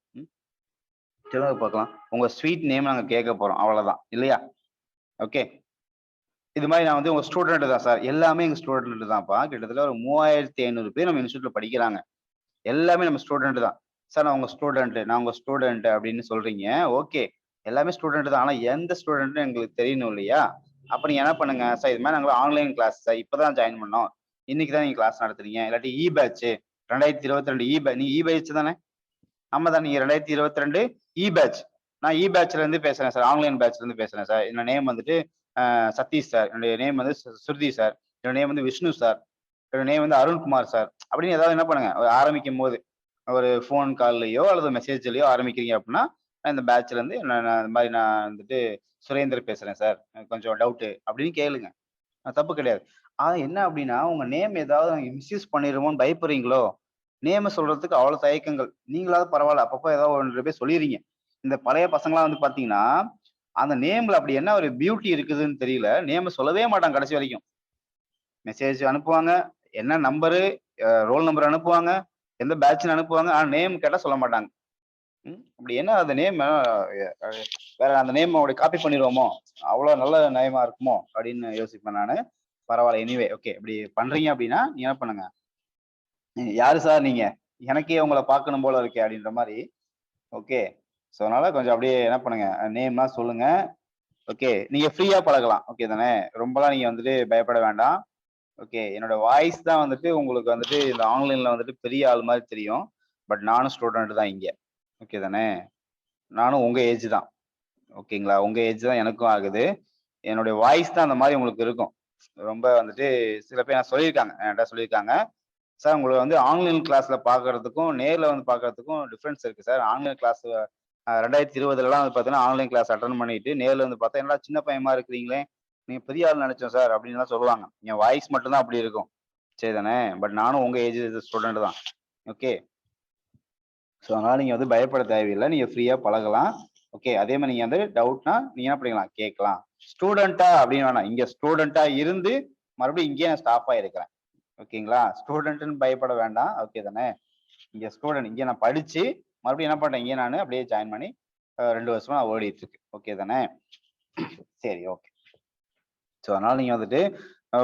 சொல்லுங்க பார்க்கலாம். உங்க ஸ்வீட் நேம் நாங்க கேட்க போறோம். அவ்வளவுதான் இல்லையா? ஓகே. இது மாதிரி நான் வந்து உங்க ஸ்டூடெண்ட் தான் சார். எல்லாமே எங்க ஸ்டூடெண்ட் தான்ப்பா. கிட்டத்தட்ட ஒரு 3500 பேர் நம்ம இன்ஸ்டியூட்ல படிக்கிறாங்க. எல்லாமே நம்ம ஸ்டூடெண்ட் தான். சார் நான் உங்க ஸ்டூடெண்ட் அப்படின்னு சொல்றீங்க. ஓகே. எல்லாமே ஸ்டூடெண்ட் தான். ஆனா எந்த ஸ்டூடெண்ட்னு எங்களுக்கு தெரியணும் இல்லையா? அப்ப நீங்க என்ன பண்ணுங்க, சார் இது மாதிரி நாங்க ஆன்லைன் கிளாஸ் சார். இப்பதான் ஜாயின் பண்ணோம். இன்னைக்கு தான் நீங்க கிளாஸ் நடத்துறீங்க. இல்லாட்டி பேட்ச் 2022 நீங்க பேட்ச் தானே? ஆமா தான். நீங்க 2022 பேட்ச். நான் பேட்ச்ல இருந்து பேசுறேன் சார். ஆன்லைன் பேட்ச்ல இருந்து பேசுறேன் சார். என்னோட நேம் வந்துட்டு சதீஷ் சார். என்னுடைய நேம் வந்து சுருதி சார். என்னோட நேம் வந்து விஷ்ணு சார். என்னோட நேம் வந்து அருண்குமார் சார். அப்படின்னு ஏதாவது என்ன பண்ணுங்க, ஆரம்பிக்கும் போது ஒரு ஃபோன் கால்லயோ அல்லது மெசேஜ்லயோ ஆரம்பிக்கிறீங்க அப்படின்னா, நான் இந்த பேட்ச்ல இருந்து நான் இந்த மாதிரி நான் வந்துட்டு சுரேந்தர் பேசுறேன் சார். எனக்கு கொஞ்சம் டவுட் அப்படின்னு கேளுங்க. தப்பு கிடையாது. ஆனா என்ன அப்படின்னா, உங்க நேம் ஏதாவது மிஸ்யூஸ் பண்ணிருமோன்னு பயப்படுறீங்களோ? நேம சொல்றதுக்கு அவ்வளவு தயக்கங்கள். நீங்களாவது பரவாயில்ல. அப்பப்போ ஏதாவது 1, 2 பேர் சொல்லிர்றீங்க. இந்த பழைய பசங்கலாம் வந்து பாத்தீங்கன்னா, அந்த நேம்ல அப்படி என்ன ஒரு பியூட்டி இருக்குதுன்னு தெரியல. நேம சொல்லவே மாட்டாங்க கடைசி வரைக்கும். மெசேஜ் அனுப்புவாங்க. என்ன நம்பரு, ரோல் நம்பர் அனுப்புவாங்க. எந்த பேட்ச்ன்னு அனுப்புவாங்க. ஆனா நேம் கேட்டா சொல்ல மாட்டாங்க. அப்படி என்ன அந்த நேம் வேற அந்த நேமோட காப்பி பண்ணிருவோமோ? அவ்வளவு நல்ல நேமா இருக்குமோ? அப்படின்னு யோசிப்பேன் நானு. பரவாயில்ல. Anyway okay. இப்படி பண்றீங்க அப்படின்னா, நீங்க என்ன பண்ணுங்க, யாரு சார் நீங்க? எனக்கே உங்கள பார்க்கணும் போல இருக்கே அப்படின்ற மாரி. ஓகே. சோ அதனால கொஞ்சம் அப்படியே என்ன பண்ணுங்க, நேம்லாம் சொல்லுங்க. ஓகே. நீங்க ஃப்ரீயா பழகலாம். ஓகே தானே? ரொம்பலாம் நீங்க வந்துட்டு பயப்பட வேண்டாம். ஓகே. என்னோட வாய்ஸ் தான் வந்துட்டு உங்களுக்கு வந்துட்டு இந்த ஆன்லைன்ல வந்துட்டு பெரிய ஆள் மாரி தெரியும். பட் நானும் ஸ்டூடண்ட் தான் இங்க. ஓகே தானே? நானும் உங்க ஏஜ் தான். ஓகேங்களா? உங்க ஏஜ் தான் எனக்கும் ஆகுது. என்னுடைய வாய்ஸ் தான் அந்த மாரி உங்களுக்கு இருக்கும். ரொம்ப வந்துட்டு சில பேர் என்கிட்ட சொல்லியிருக்காங்க. சார் உங்கள வந்து ஆன்லைன் கிளாஸ்ல பார்க்கறதுக்கும், நேர்ல வந்து பார்க்கறதுக்கும் டிஃபரன்ஸ் இருக்கு சார். ஆன்லைன் கிளாஸ் 2020லலாம் வந்து பார்த்தீங்கன்னா, ஆன்லைன் கிளாஸ் அட்டெண்ட் பண்ணிட்டு, நேர்ல வந்து பார்த்தா, "என்னடா சின்ன பையமா இருக்கிறீங்களே! நீங்க பெரிய ஆள்னு நெனச்சோம் சார்." அப்படின்லாம் சொல்லுவாங்க. என் வாய்ஸ் மட்டும் தான் அப்படி இருக்கும். சரி தானே? பட் நானும் உங்க ஏஜ் ஸ்டூடண்ட் தான். ஓகே. ஸோ அதனால நீங்க வந்து பயப்பட தேவையில்ல. நீங்க ஃப்ரீயா பழகலாம். ஓகே. அதே மாரி நீங்க வந்து டவுட்னா, நீங்க என்ன பண்ணிக்கலாம்? கேட்கலாம். ஸ்டூடெண்ட்டா அப்படின்னு வேணாம். இங்க ஸ்டூடெண்ட்டா இருந்து, மறுபடியும் இங்கேயே நான் ஸ்டாஃபா இருக்கிறேன். ஓகேங்களா? ஸ்டூடெண்ட்ன்னு பயப்பட வேண்டாம். ஓகே தானே? இங்க ஸ்டூடெண்ட். இங்க நான் படிச்சு, மறுபடியும் என்ன பண்றேன், இங்க நானு அப்படியே ஜாயின் பண்ணி 2 வருஷமா ஓடிட்டு இருக்கு. ஓகே தானே? சரி, ஓகே. ஸோ அதனால நீங்க வந்துட்டு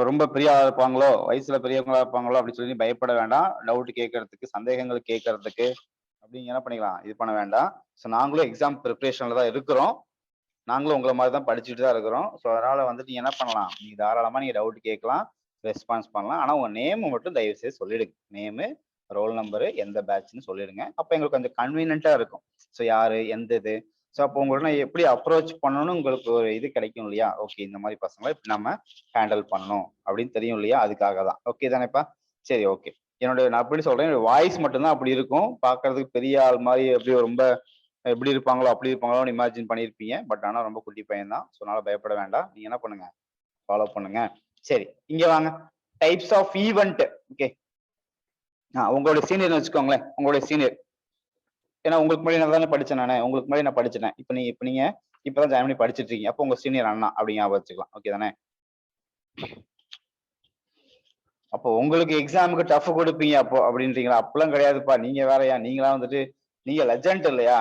ரொம்ப பெரிய ஆளா இருப்பாங்களோ, வயசுல பெரியவங்களா இருப்பாங்களோ அப்படின்னு சொல்லி பயப்பட வேண்டாம். டவுட் கேட்கறதுக்கு, சந்தேகங்கள் கேட்கறதுக்கு, அப்படிங்க என்ன பண்ணிக்கலாம், இது பண்ண வேண்டாம். ஸோ நாங்களும் எக்ஸாம் ப்ரிப்பரேஷன்ல தான் இருக்கிறோம். நாங்களும் உங்களை மாதிரி தான் படிச்சுட்டு தான் இருக்கிறோம். ஸோ அதனால வந்துட்டு நீங்க என்ன பண்ணலாம், நீங்க தாராளமா நீங்க டவுட் கேட்கலாம், ரெஸ்பான்ஸ் பண்ணலாம். ஆனா உங்க நேம் மட்டும் தயவு செய்து சொல்லிடுங்க. நேமு, ரோல் நம்பரு, எந்த பேட்ச்னு சொல்லிடுங்க. அப்ப எங்களுக்கு கொஞ்சம் கன்வீனியன்ட்டா இருக்கும். ஸோ யாரு, எந்த இது. ஸோ அப்போ உங்களோட எப்படி அப்ரோச் பண்ணணும்னு உங்களுக்கு ஒரு இது கிடைக்கும் இல்லையா? ஓகே, இந்த மாதிரி பசங்களை இப்படி நம்ம ஹேண்டில் பண்ணணும் அப்படின்னு தெரியும் இல்லையா? அதுக்காக தான். ஓகே தானேப்பா? சரி, ஓகே. நான் எப்படி சொல்றேன், வாய்ஸ் மட்டும்தான் அப்படி இருக்கும். பார்க்கறதுக்கு பெரிய ஆள் மாதிரி எப்படி ரொம்ப எப்படி இருப்பாங்களோ அப்படி இருப்பாங்களோன்னு இமேஜின் பண்ணியிருப்பீங்க. பட் ஆனா ரொம்ப குட்டி பையன் தான். ஸோ அதனால பயப்பட வேண்டாம். நீங்க என்ன பண்ணுங்க, ஃபாலோ பண்ணுங்க. சரி, இங்க வாங்க. Types of event. ஓகே, உங்களோட சீனியர்னு வச்சுக்கோங்களேன். உங்களுடைய சீனியர். ஏன்னா உங்களுக்கு முன்னாடி நான் தானே படிச்சேன் நானு. உங்களுக்கு முன்னாடி நான் படிச்சுட்டேன். இப்ப நீங்க இப்பதான் ஜாயின் பண்ணி படிச்சுட்டு இருக்கீங்க. அப்போ உங்க சீனியர் அண்ணா அப்படி ஞாபகம் வச்சுக்கலாம். ஓகே தானே? அப்போ உங்களுக்கு எக்ஸாமுக்கு டஃப் கொடுப்பீங்க அப்போ அப்படின்றீங்களா? அப்பெல்லாம் கிடையாதுப்பா. நீங்க வேறயா? நீங்களா வந்துட்டு நீங்க லெஜண்ட் இல்லையா?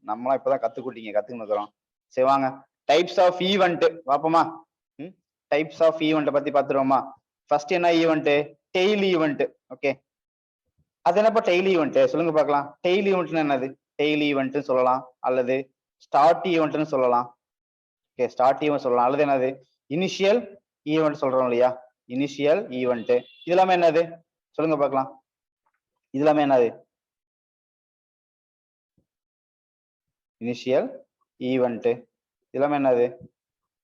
நம்மளாம் இப்பதான் கத்துக்கிட்டீங்க, கத்துக்கிட்டு இருக்கிறோம். சரி வாங்க. டைப்ஸ் ஆஃப் ஈவென்ட் பாப்போமா? டைப்ஸ் ஆஃப் ஈவென்ட் பத்தி பாத்துருவோமா? ஃபர்ஸ்ட் என்ன ஈவென்ட்? Daily event. ஓகே, அது என்னப்பா டெய்லி ஈவென்ட்? சொல்லுங்க பார்க்கலாம். டெய்லி ஈவென்ட்னா என்னது? டெய்லி ஈவென்ட் சொல்லலாம், அல்லது ஸ்டார்ட் ஈவென்ட்னு சொல்லலாம். ஓகே, ஸ்டார்ட் ஈவென்ட் சொல்லலாம், அல்லது என்னது இனிஷியல் ஈவென்ட் சொல்றோம் இல்லையா? Initial event. இது எல்லாமே என்னது? சொல்லுங்க பார்க்கலாம். இது எல்லாமே என்னது? Initial event. இது எல்லாமே என்னது?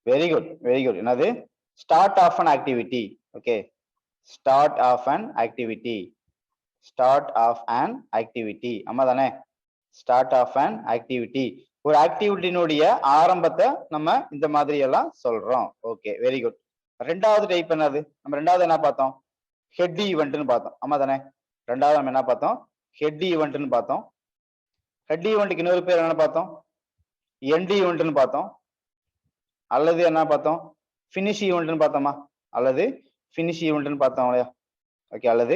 Very good, very good. என்னது? Start of an activity. Okay, start of an activity. Start of an activity. ஆமா தானே? Start of an activity. ஒரு ஆக்டிவிட்டியினுடைய ஆரம்பத்தை நம்ம இந்த மாதிரி எல்லாம் சொல்றோம். Okay, very good. ரெண்டாவது டைப் என்னது? நம்ம ரெண்டாவது என்ன பார்த்தோம்? ஹெட் ஈவென்ட்னு பார்த்தோம். ஆமா தானே? ரெண்டாவது நம்ம என்ன பார்த்தோம்? ஹெட் ஈவென்ட்னு பார்த்தோம். ஹெட் ஈவென்ட்க்கு இன்னொரு பேர் என்ன பார்த்தோம்? எண்ட் ஈவென்ட்னு பார்த்தோம். அல்லது என்ன பார்த்தோம்? ஃபினிஷ் ஈவென்ட்னு பார்த்தோமா? அல்லது ஃபினிஷ் ஈவென்ட்னு பார்த்தோம் இல்லையா? ஓகே, அல்லது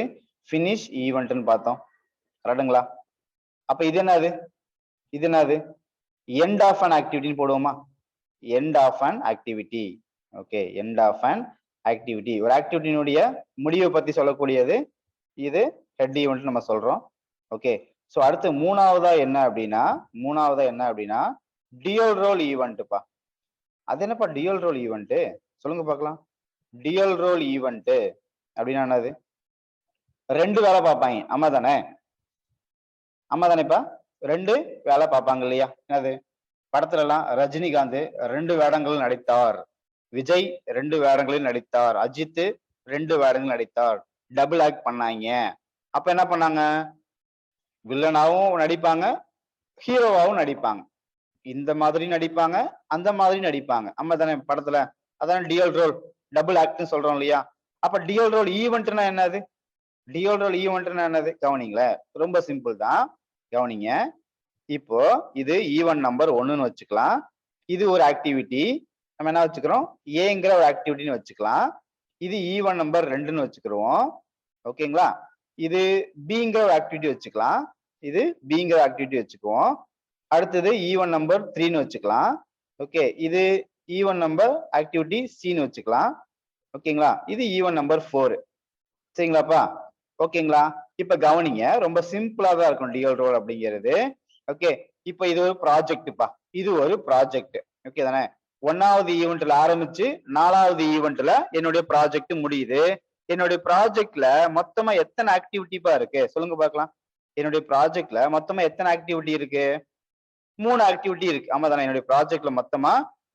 ஃபினிஷ் ஈவென்ட்னு பார்த்தோம். கரெக்டுங்களா? அப்ப இது என்னது? இது என்னது? எண்ட் ஆஃப் அன் ஆக்டிவிட்டின்னு போடுவோமா? End of an activity. Okay, end of an activity. ஒரு ஆக்டிவிட்டியினுடைய முடிவை பத்தி சொல்லக்கூடியது இது ஹெட் ஈவென்ட் நம்ம சொல்றோம். ஓகே, சோ அடுத்து மூணாவதா என்ன அப்படின்னா டியூல் ரோல் ஈவென்ட்ப்பா. அது என்னப்பா டியூல் ரோல் ஈவென்ட்? சொல்லுங்க பார்க்கலாம். டியூல் ரோல் ஈவென்ட் அப்படின்னா என்னது? ரெண்டு வேலை பார்ப்பாங்க. ஆமா தானே? ஆமா தானேப்பா? ரெண்டு வேலை பார்ப்பாங்க இல்லையா? என்னது? படத்துல எல்லாம் ரஜினிகாந்த் 2 வேடங்கள் நடித்தார், விஜய் 2 வேடங்களில் நடித்தார், அஜித் 2 வேடங்கள் நடித்தார், டபுள் ஆக்ட் பண்ணாங்க. அப்ப என்ன பண்ணாங்க? வில்லனாவும் நடிப்பாங்க, ஹீரோவாவும் நடிப்பாங்க. இந்த மாதிரி நடிப்பாங்க, அந்த மாதிரி நடிப்பாங்க. ஆமா தானே? படத்துல அதான் டியூல் ரோல், டபுள் ஆக்ட்னு சொல்றோம் இல்லையா? அப்ப டியூல் ரோல் ஈவென்ட்னா என்னது? டியூல் ரோல் ஈவென்ட்னா என்னது? கவனிங்களேன், ரொம்ப சிம்பிள் தான். கவனிங்க. இப்போ இது ஈவென்ட் நம்பர் 1ன்னு வச்சுக்கலாம். இது ஒரு ஆக்டிவிட்டி. நம்ம என்ன வச்சுக்கிறோம்? ஏங்கிற ஒரு ஆக்டிவிட்டின்னு வச்சுக்கலாம். இது ஈவென்ட் நம்பர் 2ன்னு வச்சுக்கிறோம். ஓகேங்களா? இது பிங்கிற ஒரு ஆக்டிவிட்டி வச்சுக்கலாம். இது பிங்கிற ஆக்டிவிட்டி வச்சுக்குவோம். அடுத்தது ஈவென்ட் நம்பர் 3ன்னு வச்சுக்கலாம். ஓகே, இது ஈவென்ட் நம்பர் ஆக்டிவிட்டி சின்னு வச்சுக்கலாம். ஓகேங்களா? இது ஈவென்ட் நம்பர் 4. சரிங்களாப்பா? ஓகேங்களா? இப்ப கவனிங்க, ரொம்ப சிம்பிளா தான் இருக்கும் டியூல் ரோல் அப்படிங்கிறது. ஓகே, இப்ப இது ஒரு ப்ராஜெக்ட்ப்பா. இது ஒரு ப்ராஜெக்ட். ஓகே தானே? 1வது ஈவென்ட்ல ஆரம்பிச்சு 4வது ஈவென்ட்ல என்னுடைய ப்ராஜெக்ட் முடியுது. என்னுடைய ப்ராஜெக்ட்ல மொத்தமா எத்தனை ஆக்டிவிட்டிப்பா இருக்கு? சொல்லுங்க பார்க்கலாம். என்னுடைய ப்ராஜெக்ட்ல மொத்தமா எத்தனை ஆக்டிவிட்டி இருக்கு? 3 ஆக்டிவிட்டி இருக்கு. ஆமா தானே? என்னுடைய ப்ராஜெக்ட்ல மொத்தமா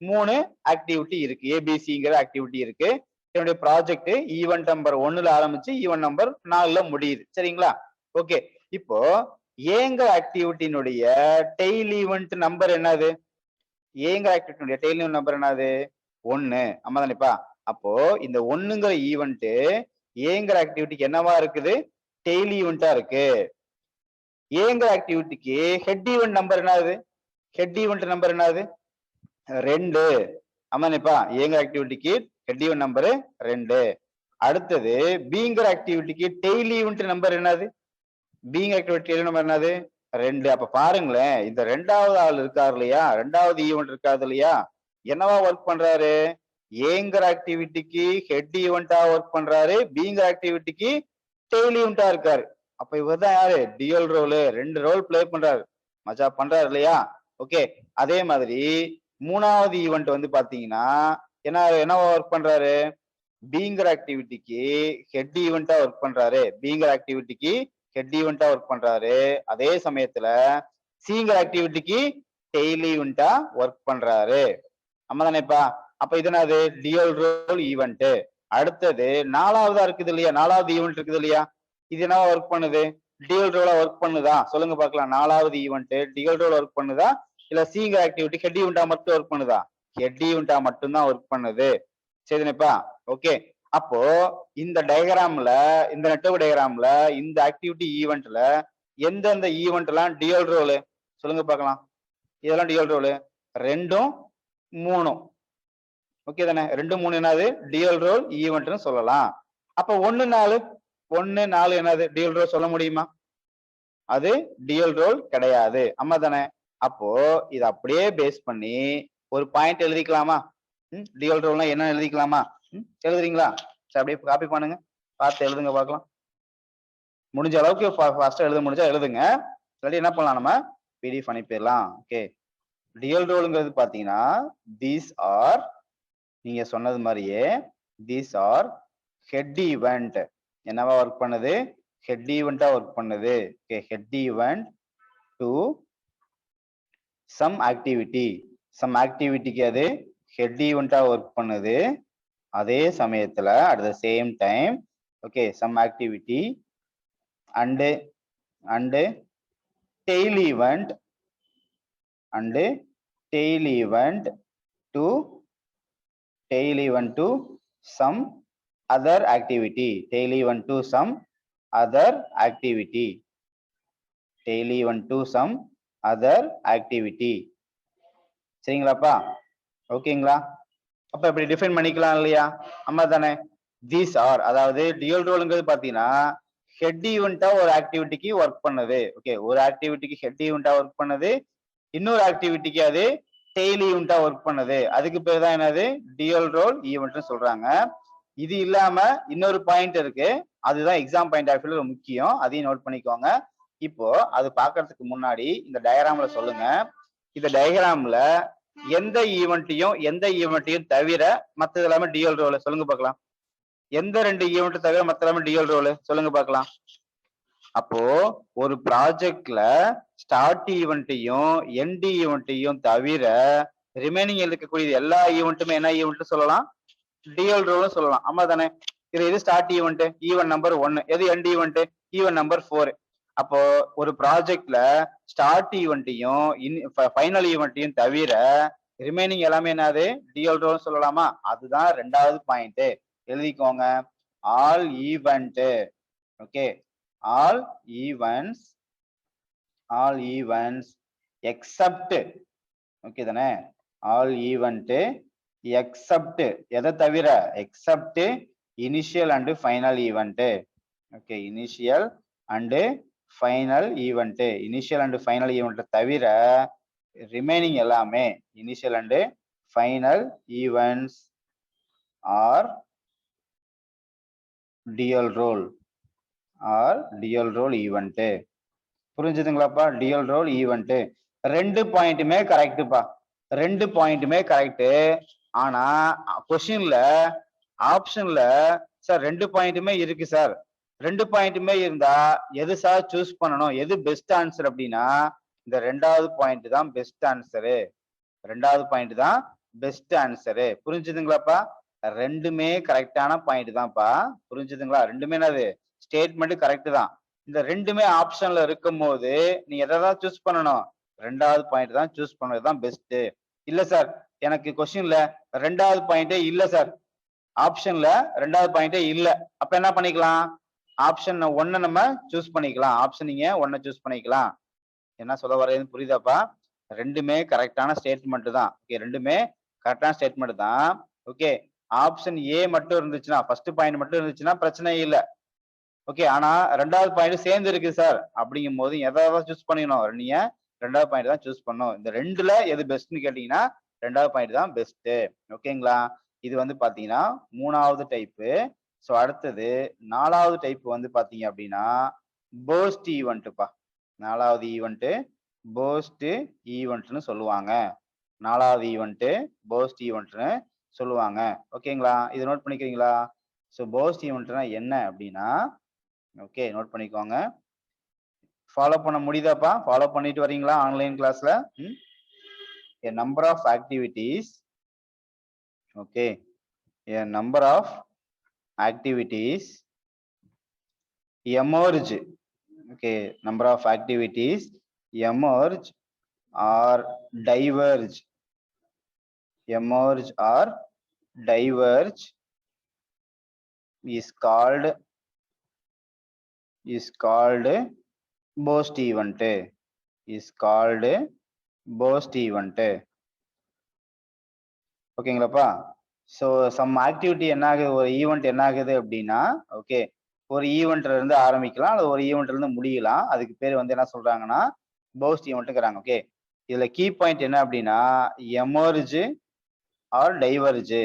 3 ஆக்டிவிட்டி இருக்கு. ஏபிசிங்கிற ஆக்டிவிட்டி இருக்கு. என்னுடைய ப்ராஜெக்ட் ஈவென்ட் நம்பர் 1ல ஆரம்பிச்சு ஈவென்ட் நம்பர் 4ல முடியுது. சரிங்களா? ஓகே, இப்போ ஏங்கிற ஆக்டிவிட்டியினுடைய டெய்ல் ஈவென்ட் நம்பர் என்னது? ஏங்கிற ஆக்டிவிட்டியினுடைய டெய்ல் ஈவென்ட் நம்பர் என்னது? 1. ஆமா தானேப்பா? அப்போ இந்த 1ங்கிற ஈவென்ட் ஏங்கிற ஆக்டிவிட்டிக்கு என்னவா இருக்குது? டெய்ல் ஈவென்ட்டா இருக்கு. ஏங்கிற ஆக்டிவிட்டிக்கு ஹெட் ஈவென்ட் நம்பர் என்னது? ஹெட் ஈவென்ட் நம்பர் என்னது? 2. ஆமாப்பா? ஏங்கிற ஆக்டிவிட்டிக்கு ஹெட் ஈவென்ட் நம்பர் 2. அடுத்தது பிங்கிற ஆக்டிவிட்டிக்கு டெய்ல் ஈவென்ட் நம்பர் என்னது? பீங் ஆக்டிவிட்டி டெய்ல் நம்பர் என்னது? 2. அப்ப பாருங்களேன், இந்த 2வது ஆள் இருக்காரு இல்லையா? 2வது ஈவென்ட் இருக்காது இல்லையா? என்னவா ஒர்க் பண்றாரு? ஏங்கிற ஆக்டிவிட்டிக்கு ஹெட் ஈவென்ட்டா ஒர்க் பண்றாரு, பிங்கிற ஆக்டிவிட்டிக்கு டெய்ல் ஈவென்ட்டா இருக்காரு. அப்ப இவர் தான் யாரு? Dual role. 2 ரோல் பிளே பண்றாரு. மஜா பண்றாரு இல்லையா? ஓகே, அதே மாதிரி மூணாவது ஈவெண்ட் வந்து பாத்தீங்கன்னா என்ன ஒர்க் பண்றாரு, பீங்கிற ஆக்டிவிட்டிக்கு ஹெட் ஈவெண்டா ஒர்க் பண்றாரு. பீங்கிற ஆக்டிவிட்டிக்கு ஹெட் ஈவெண்டா ஒர்க் பண்றாரு. அதே சமயத்துல சிங்கிற ஆக்டிவிட்டிக்கு டெய்ல் ஈவெண்டா ஒர்க் பண்றாரு. ஆமாதானேப்பா? அப்ப இது என்னது, டியூல் ரோல் ஈவெண்ட். அடுத்தது நாலாவதா இருக்குது இல்லையா, நாலாவது ஈவெண்ட் இருக்குது இல்லையா, இது என்ன ஒர்க் பண்ணுது, டியூல் ரோலா ஒர்க் பண்ணுதா? சொல்லுங்க பார்க்கலாம். நாலாவது ஈவெண்ட் டியூல் ரோல் ஒர்க் பண்ணுதா, இல்ல சிங்கிற ஆக்டிவிட்டி ஹெட் ஈவெண்டா மட்டும் ஒர்க் பண்ணுதா? ஹெட் ஈவெண்டா மட்டும் தான் ஒர்க் பண்ணுது. சரிதானேப்பா? ஓகே. அப்போ இந்த டயகிராம்ல, இந்த நெட்வொர்க் டயகிராம்ல, இந்த ஆக்டிவிட்டி ஈவெண்ட்ல எந்தெந்த ஈவெண்ட் எல்லாம் டியூல் ரோல், சொல்லுங்க பார்க்கலாம். இதெல்லாம் டியூல் ரோல். 2ம் 3ம் ஓகே தானே? 2 3 என்னது, டியூல் ரோல் ஈவெண்ட்னு சொல்லலாம். அப்ப 1 4, 1 4 என்னது, டியூல் ரோல் சொல்ல முடியுமா? அது டியூல் ரோல் கிடையாது. ஆமா தானே? அப்போ இத அப்படியே பேஸ் பண்ணி ஒரு பாயிண்ட் எழுதிக்கலாமா? டியூல் ரோல்னா என்ன எழுதிக்கலாமா? எழுதுறீங்களா? சரி, அப்படியே காப்பி பண்ணுங்க, பார்த்து எழுதுங்க பார்க்கலாம். முடிஞ்ச அளவுக்கு ஃபாஸ்டா எழுத முடிஞ்சா எழுதுங்க. இல்லாட்டி என்ன பண்ணலாம், நம்ம பிடிஎஃப் அனுப்பிடலாம். ஓகே. டியூல் ரோல்ங்கிறது பாத்தீங்கன்னா தீஸ் ஆர், நீங்க சொன்னது மாதிரியே தீஸ் ஆர் ஹெட் ஈவெண்ட். என்னவா ஒர்க் பண்ணுது, ஹெட் ஈவெண்டா ஒர்க் பண்ணுது. Okay, head event to some activity. Some ஆக்டிவிட்டிக்கு அது ஹெட் ஈவெண்டா ஒர்க் பண்ணுது. அதே சமயத்துல at the same time, okay, some activity and tail event and tail event to some other activity. Tail event to some other activity. Tail event to some other activity. சரிங்களாப்பா? ஓகேங்களா? அப்ப இப்படி define பண்ணிக்கலாம் இல்லையா? ஆமா தானே? தீஸ் ஆர், அதாவது dual ரோல்ங்கிறது பாத்தீங்கன்னா ஹெட் ஈவெண்டா ஒரு ஆக்டிவிட்டிக்கு ஒர்க் பண்ணுது. ஓகே, ஒரு ஆக்டிவிட்டிக்கு ஹெட் ஈவெண்டா ஒர்க் பண்ணுது, இன்னொரு ஆக்டிவிட்டிக்கு அது டெய்ல் ஈவெண்டா ஒர்க் பண்ணுது. அதுக்கு பேர் தான் என்னது, டியூல் ரோல் ஈவெண்ட்னு சொல்றாங்க. இது இல்லாம இன்னொரு பாயிண்ட் இருக்கு, அதுதான் எக்ஸாம் பாயிண்ட் ஆஃப் வியூல முக்கியம், அதையும் நோட் பண்ணிக்கோங்க. இப்போ அது பாக்குறதுக்கு முன்னாடி இந்த டயகிராம்ல சொல்லுங்க, இந்த டயகிராம்ல எந்த ஈவெண்ட்டையும் தவிர மத்தது எல்லாமே டியூல் ரோல், சொல்லுங்க பார்க்கலாம். எந்த 2 ஈவெண்ட் தவிர மத்த எல்லாமே டியூல் ரோல், சொல்லுங்க பார்க்கலாம். அப்போ ஒரு ப்ராஜெக்ட்ல ஸ்டார்ட் ஈவெண்ட்டையும் எண்ட் ஈவெண்ட்டையும் தவிர ரிமைனிங் இருக்கக்கூடிய எல்லா ஈவெண்ட்டுமே என்ன ஈவெண்ட் சொல்லலாம், டியூல் ரோல் சொல்லலாம். ஆமா தானே? இது ஸ்டார்ட் ஈவெண்ட், ஈவெண்ட் நம்பர் 1. எது எண்ட் ஈவெண்ட், ஈவெண்ட் நம்பர் 4. அப்போ ஒரு ப்ராஜெக்ட்ல ஸ்டார்ட் ஈவெண்ட்டையும் ஃபைனல் ஈவெண்ட்டையும் தவிர ரிமைனிங் எல்லாமே என்னது, டியூல் ரோல் சொல்லலாமா? அதுதான் 2வது பாயிண்ட், எழுதிக்கோங்க. All event, okay, all events except, okay தானே, all event except, எதை தவிர, except initial and final event. Okay, initial and final event. initial and final event தவிர ரிமைனிங் எல்லாமே initial and final events are dual role event. புரிஞ்சுதுங்களாப்பா? Dual role event 2 பாயிண்ட்டுமே கரெக்டுப்பா, 2 பாயிண்ட்டுமே correct. ஆனா கொஸ்டின்ல ஆப்ஷன்ல சார் 2 பாயிண்ட்டுமே இருக்கு சார், 2 பாயிண்ட்டுமே இருந்தா எது சார் சூஸ் பண்ணணும், எது பெஸ்ட் ஆன்சர் அப்படின்னா இந்த 2வது பாயிண்ட் தான் பெஸ்ட் ஆன்சரு. 2வது பாயிண்ட் தான் பெஸ்ட் ஆன்சரு. புரிஞ்சுதுங்களாப்பா? 2மே கரெக்டான பாயிண்ட் தான்ப்பா. புரிஞ்சுதுங்களா? 2மே என்னது, ஸ்டேட்மெண்ட் கரெக்ட் தான். இந்த 2மே ஆப்ஷன்ல இருக்கும் போது நீ எதை தான் சூஸ் பண்ணணும், 2வது பாயிண்ட் தான் சூஸ் பண்ணதுதான் பெஸ்ட். இல்ல சார் எனக்கு கொஸ்டின்ல 2வது பாயிண்டே இல்ல சார், ஆப்ஷன்ல 2வது பாயிண்டே இல்ல, அப்ப என்ன பண்ணிக்கலாம், ஆப்ஷன் 1 நம்ம சூஸ் பண்ணிக்கலாம். ஆப்ஷன் நீங்க 1 சூஸ் பண்ணிக்கலாம். என்ன சொல்ல வரேன்னு புரியுதாப்பா? 2மே கரெக்டான ஸ்டேட்மெண்ட் தான். ஓகே, 2மே கரெக்டான ஸ்டேட்மெண்ட் தான். ஓகே, ஆப்ஷன் ஏ மட்டும் இருந்துச்சுன்னா, ஃபர்ஸ்ட் பாயிண்ட் மட்டும் இருந்துச்சுன்னா பிரச்சனை இல்லை. ஓகே, ஆனா 2வது பாயிண்ட் சேர்ந்து இருக்கு சார் அப்படிங்கும் போது எதாவது சூஸ் பண்ணிக்கணும், நீங்க 2வது பாயிண்ட் தான் சூஸ் பண்ணணும். இந்த 2ல எது பெஸ்ட்னு கேட்டீங்கன்னா 2வது பாயிண்ட் தான் பெஸ்ட். ஓகேங்களா? இது வந்து பாத்தீங்கன்னா 3வது டைப்பு. ஸோ அடுத்தது 4வது டைப் வந்து பாத்தீங்க அப்படின்னா போஸ்ட் ஈவெண்ட்ப்பா. 4வது ஈவெண்ட் போஸ்ட் ஈவெண்ட்னு சொல்லுவாங்க. நாலாவது ஈவெண்ட் போஸ்ட் ஈவெண்ட்னு சொல்லுவாங்க. ஓகேங்களா? இது நோட் பண்ணிக்கிறீங்களா? ஸோ போஸ்ட் ஈவெண்ட்னா என்ன அப்படின்னா, ஓகே நோட் பண்ணிக்கோங்க. ஃபாலோ பண்ண முடியுதாப்பா? ஃபாலோ பண்ணிட்டு வரீங்களா ஆன்லைன் கிளாஸ்ல? A number of activities, okay, a number of activities emerge, okay, number of activities emerge or diverge, emerge or diverge is called burst event, is called burst event. ஓகேங்களாப்பா? So some activity என்ன ஆகுது, ஒரு event என்ன ஆகுது அப்படின்னா, okay ஒரு ஈவெண்ட்ல இருந்து ஆரம்பிக்கலாம் அல்லது ஒரு ஈவெண்ட்ல இருந்து முடியலாம். அதுக்கு பேர் வந்து என்ன சொல்றாங்கன்னா பர்ஸ்ட் ஈவெண்ட்ங்கிறாங்க. ஓகே இதுல கீ பாயிண்ட் என்ன அப்படின்னா emerge or diverge.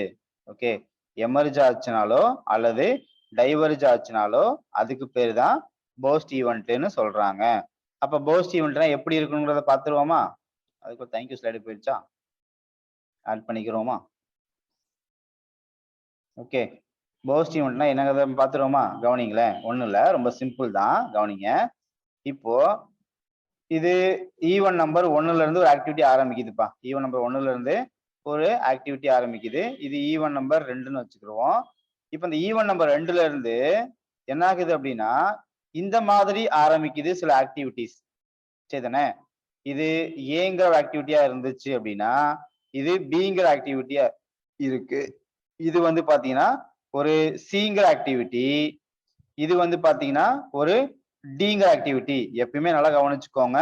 Okay emerge ஆச்சுனாலோ அல்லது டைவர்ஜ் ஆச்சுனாலோ அதுக்கு பேர் தான் பர்ஸ்ட் ஈவெண்ட்னு சொல்றாங்க. அப்ப பர்ஸ்ட் ஈவெண்ட்னா எப்படி இருக்கணுங்கிறத பார்த்துருவோமா? அதுக்கு ஒரு தேங்க்யூ ஸ்லைடு போயிடுச்சா? ஆட் பண்ணிக்கிறோமா? ஓகே பர்ஸ்ட் ஈவெண்ட்னா என்னங்கிறத பார்த்துருவோமா? கவனிங்களேன். ஒன்றும் இல்லை, ரொம்ப சிம்பிள் தான், கவனிங்க. இப்போ இது ஈவன் நம்பர் 1ல இருந்து ஒரு ஆக்டிவிட்டி ஆரம்பிக்குதுப்பா. ஈவன் நம்பர் 1ல இருந்து ஒரு ஆக்டிவிட்டி ஆரம்பிக்குது. இது ஈவன் நம்பர் 2ன்னு வச்சுக்கிடுவோம். இப்போ இந்த ஈவன் நம்பர் 2ல இருந்து என்ன ஆகுது அப்படின்னா இந்த மாதிரி ஆரம்பிக்குது சில ஆக்டிவிட்டிஸ். சரிதானே? இது ஏங்கிற ஆக்டிவிட்டியா இருந்துச்சு அப்படின்னா இது பிங்கிற ஆக்டிவிட்டியா இருக்கு. இது வந்து பாத்தீங்கன்னா ஒரு சிங்கிற ஆக்டிவிட்டி, இது வந்து பாத்தீங்கன்னா ஒரு டிங்கிற ஆக்டிவிட்டி. எப்பயுமே நல்லா கவனிச்சுக்கோங்க,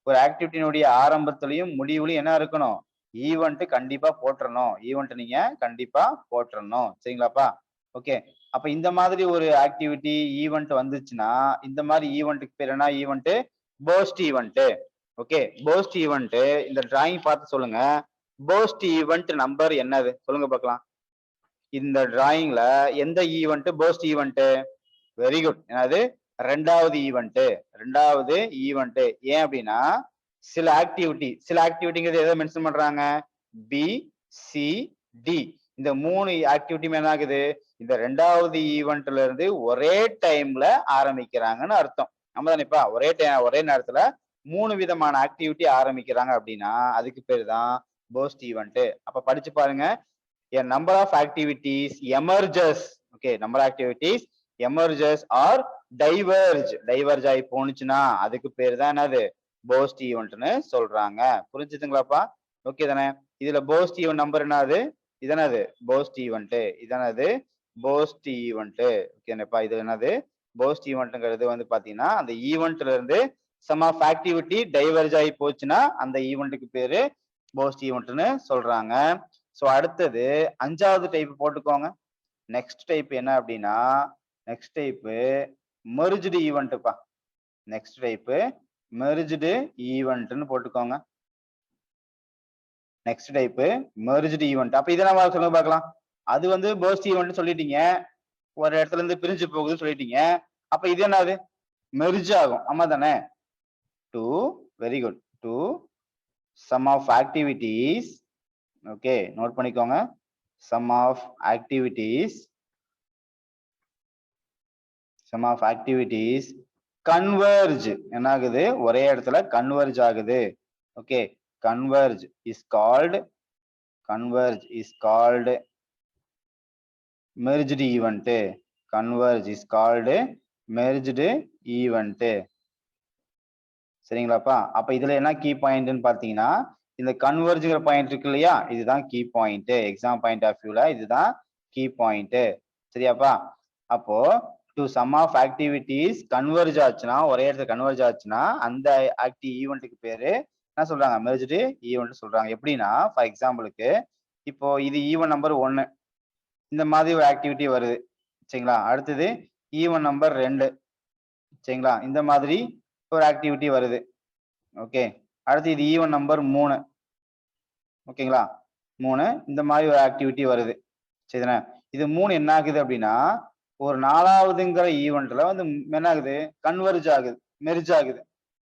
ஒரு ஆக்டிவிட்டியினுடைய ஆரம்பத்திலையும் முடிவுலையும் என்ன இருக்கணும்? ஈவெண்ட் கண்டிப்பா போட்டுறணும். ஈவெண்ட் நீங்க கண்டிப்பா போட்டுறணும். சரிங்களாப்பா? ஓகே அப்ப இந்த மாதிரி ஒரு ஆக்டிவிட்டி ஈவெண்ட் வந்துச்சுன்னா இந்த மாதிரி ஈவெண்ட்டுக்கு பேர் என்ன? Event first event. Okay first event. இந்த டிராயிங் பார்த்து சொல்லுங்க, பர்ஸ்ட் ஈவெண்ட் நம்பர் என்னது சொல்லுங்க பார்க்கலாம். இந்த டிராயிங்ல எந்த event first event? Very good. என்னது? ரெண்டாவது ஈவெண்ட். ரெண்டாவது ஈவெண்ட். ஏன் அப்படின்னா சில ஆக்டிவிட்டிங்கிறது எதை மென்ஷன் பண்றாங்க? பி சி டி இந்த 3 ஆக்டிவிட்டி என்ன ஆகுது? இந்த ரெண்டாவது ஈவெண்ட்ல இருந்து ஒரே டைம்ல ஆரம்பிக்கிறாங்கன்னு அர்த்தம். நம்ம தானேப்பா ஒரே நேரத்துல 3 விதமான ஆக்டிவிட்டி ஆரம்பிக்கிறாங்க அப்படின்னா அதுக்கு பேரு தான் பர்ஸ்ட் ஈவெண்ட். அப்ப படிச்சு பாருங்க. A number of activities emerges, okay, number of activities emerges or diverge ஆகி போனுச்சுன்னா அதுக்கு பேர் தான் என்னது? பர்ஸ்ட் ஈவெண்ட்னு சொல்றாங்க. புரிஞ்சுதுங்களாப்பா? ஓகே தானே? இதுல பர்ஸ்ட் ஈவெண்ட் நம்பர் என்னது? இதனது பர்ஸ்ட் ஈவெண்ட். இதனது பர்ஸ்ட் ஈவெண்ட். ஓகேப்பா? இது என்னது? பர்ஸ்ட் ஈவெண்ட்ங்கிறது வந்து பாத்தீங்கன்னா அந்த ஈவெண்ட்ல இருந்து சம் ஆஃப் ஆக்டிவிட்டி டைவர்ஜ் ஆகி போச்சுன்னா அந்த ஈவெண்ட்டுக்கு பேரு பர்ஸ்ட் ஈவெண்ட்னு சொல்றாங்க. ஸோ அடுத்தது 5வது டைப் போட்டுக்கோங்க. நெக்ஸ்ட் டைப் என்ன அப்படின்னா நெக்ஸ்ட் டைப் மெர்ஜ்டு ஈவெண்ட்ப்பா. நெக்ஸ்ட் டைப் மெர்ஜ்டு ஈவெண்ட்னு போட்டுக்கோங்க. Next type merged event. அப்ப இதை நம்ம சொல்லுங்க பார்க்கலாம். அது வந்து பர்ஸ்ட் ஈவெண்ட் சொல்லிட்டீங்க, ஒரு இடத்துல இருந்து பிரிஞ்சு போகுதுன்னு சொல்லிட்டீங்க. அப்ப இது என்னது? மெர்ஜ் ஆகும். ஆமா தானே? Two very good two some of activities. Okay note பண்ணிக்கோங்க. Some of activities converge. என்ன ஆகுது? ஒரே இடத்துல கன்வர்ஜ் ஆகுது. Okay converge is called merged event. Converge is called merged event. சரிங்களாப்பா? அப்ப இதுல என்ன கீ பாயிண்ட்னு பாத்தீங்கன்னா இந்த கன்வர்ஜ்ங்கிற பாயிண்ட் இருக்கு இல்லையா, இதுதான் key point. Exam point of வியூல இதுதான் கீ பாயிண்ட். சரியாப்பா? அப்போ two some of activities converge ஆச்சுன்னா ஒரே இடத்துல கன்வர்ஜ் ஆச்சுன்னா அந்த ஈவெண்ட்டுக்கு பேரு என்ன சொல்றாங்க? மெர்ஜ்டு ஈவெண்ட் சொல்றாங்க. எப்படின்னா ஃபார் எக்ஸாம்பிளுக்கு இப்போ இது ஈவன் நம்பர் 1 இந்த மாதிரி ஒரு ஆக்டிவிட்டி வருது. சரிங்களா? அடுத்தது ஈவன் நம்பர் 2. சரிங்களா? இந்த மாதிரி ஒரு ஆக்டிவிட்டி வருது. ஓகே அடுத்து இது ஈவன் நம்பர் 3. ஓகேங்களா? 3 இந்த மாதிரி ஒரு ஆக்டிவிட்டி வருது. சரிதானே? இது 3 என்ன ஆகுது அப்படின்னா ஒரு 4வதுங்கிற ஈவெண்ட்ல வந்து என்ன ஆகுது? கன்வர்ஜ் ஆகுது, மெர்ஜ் ஆகுது.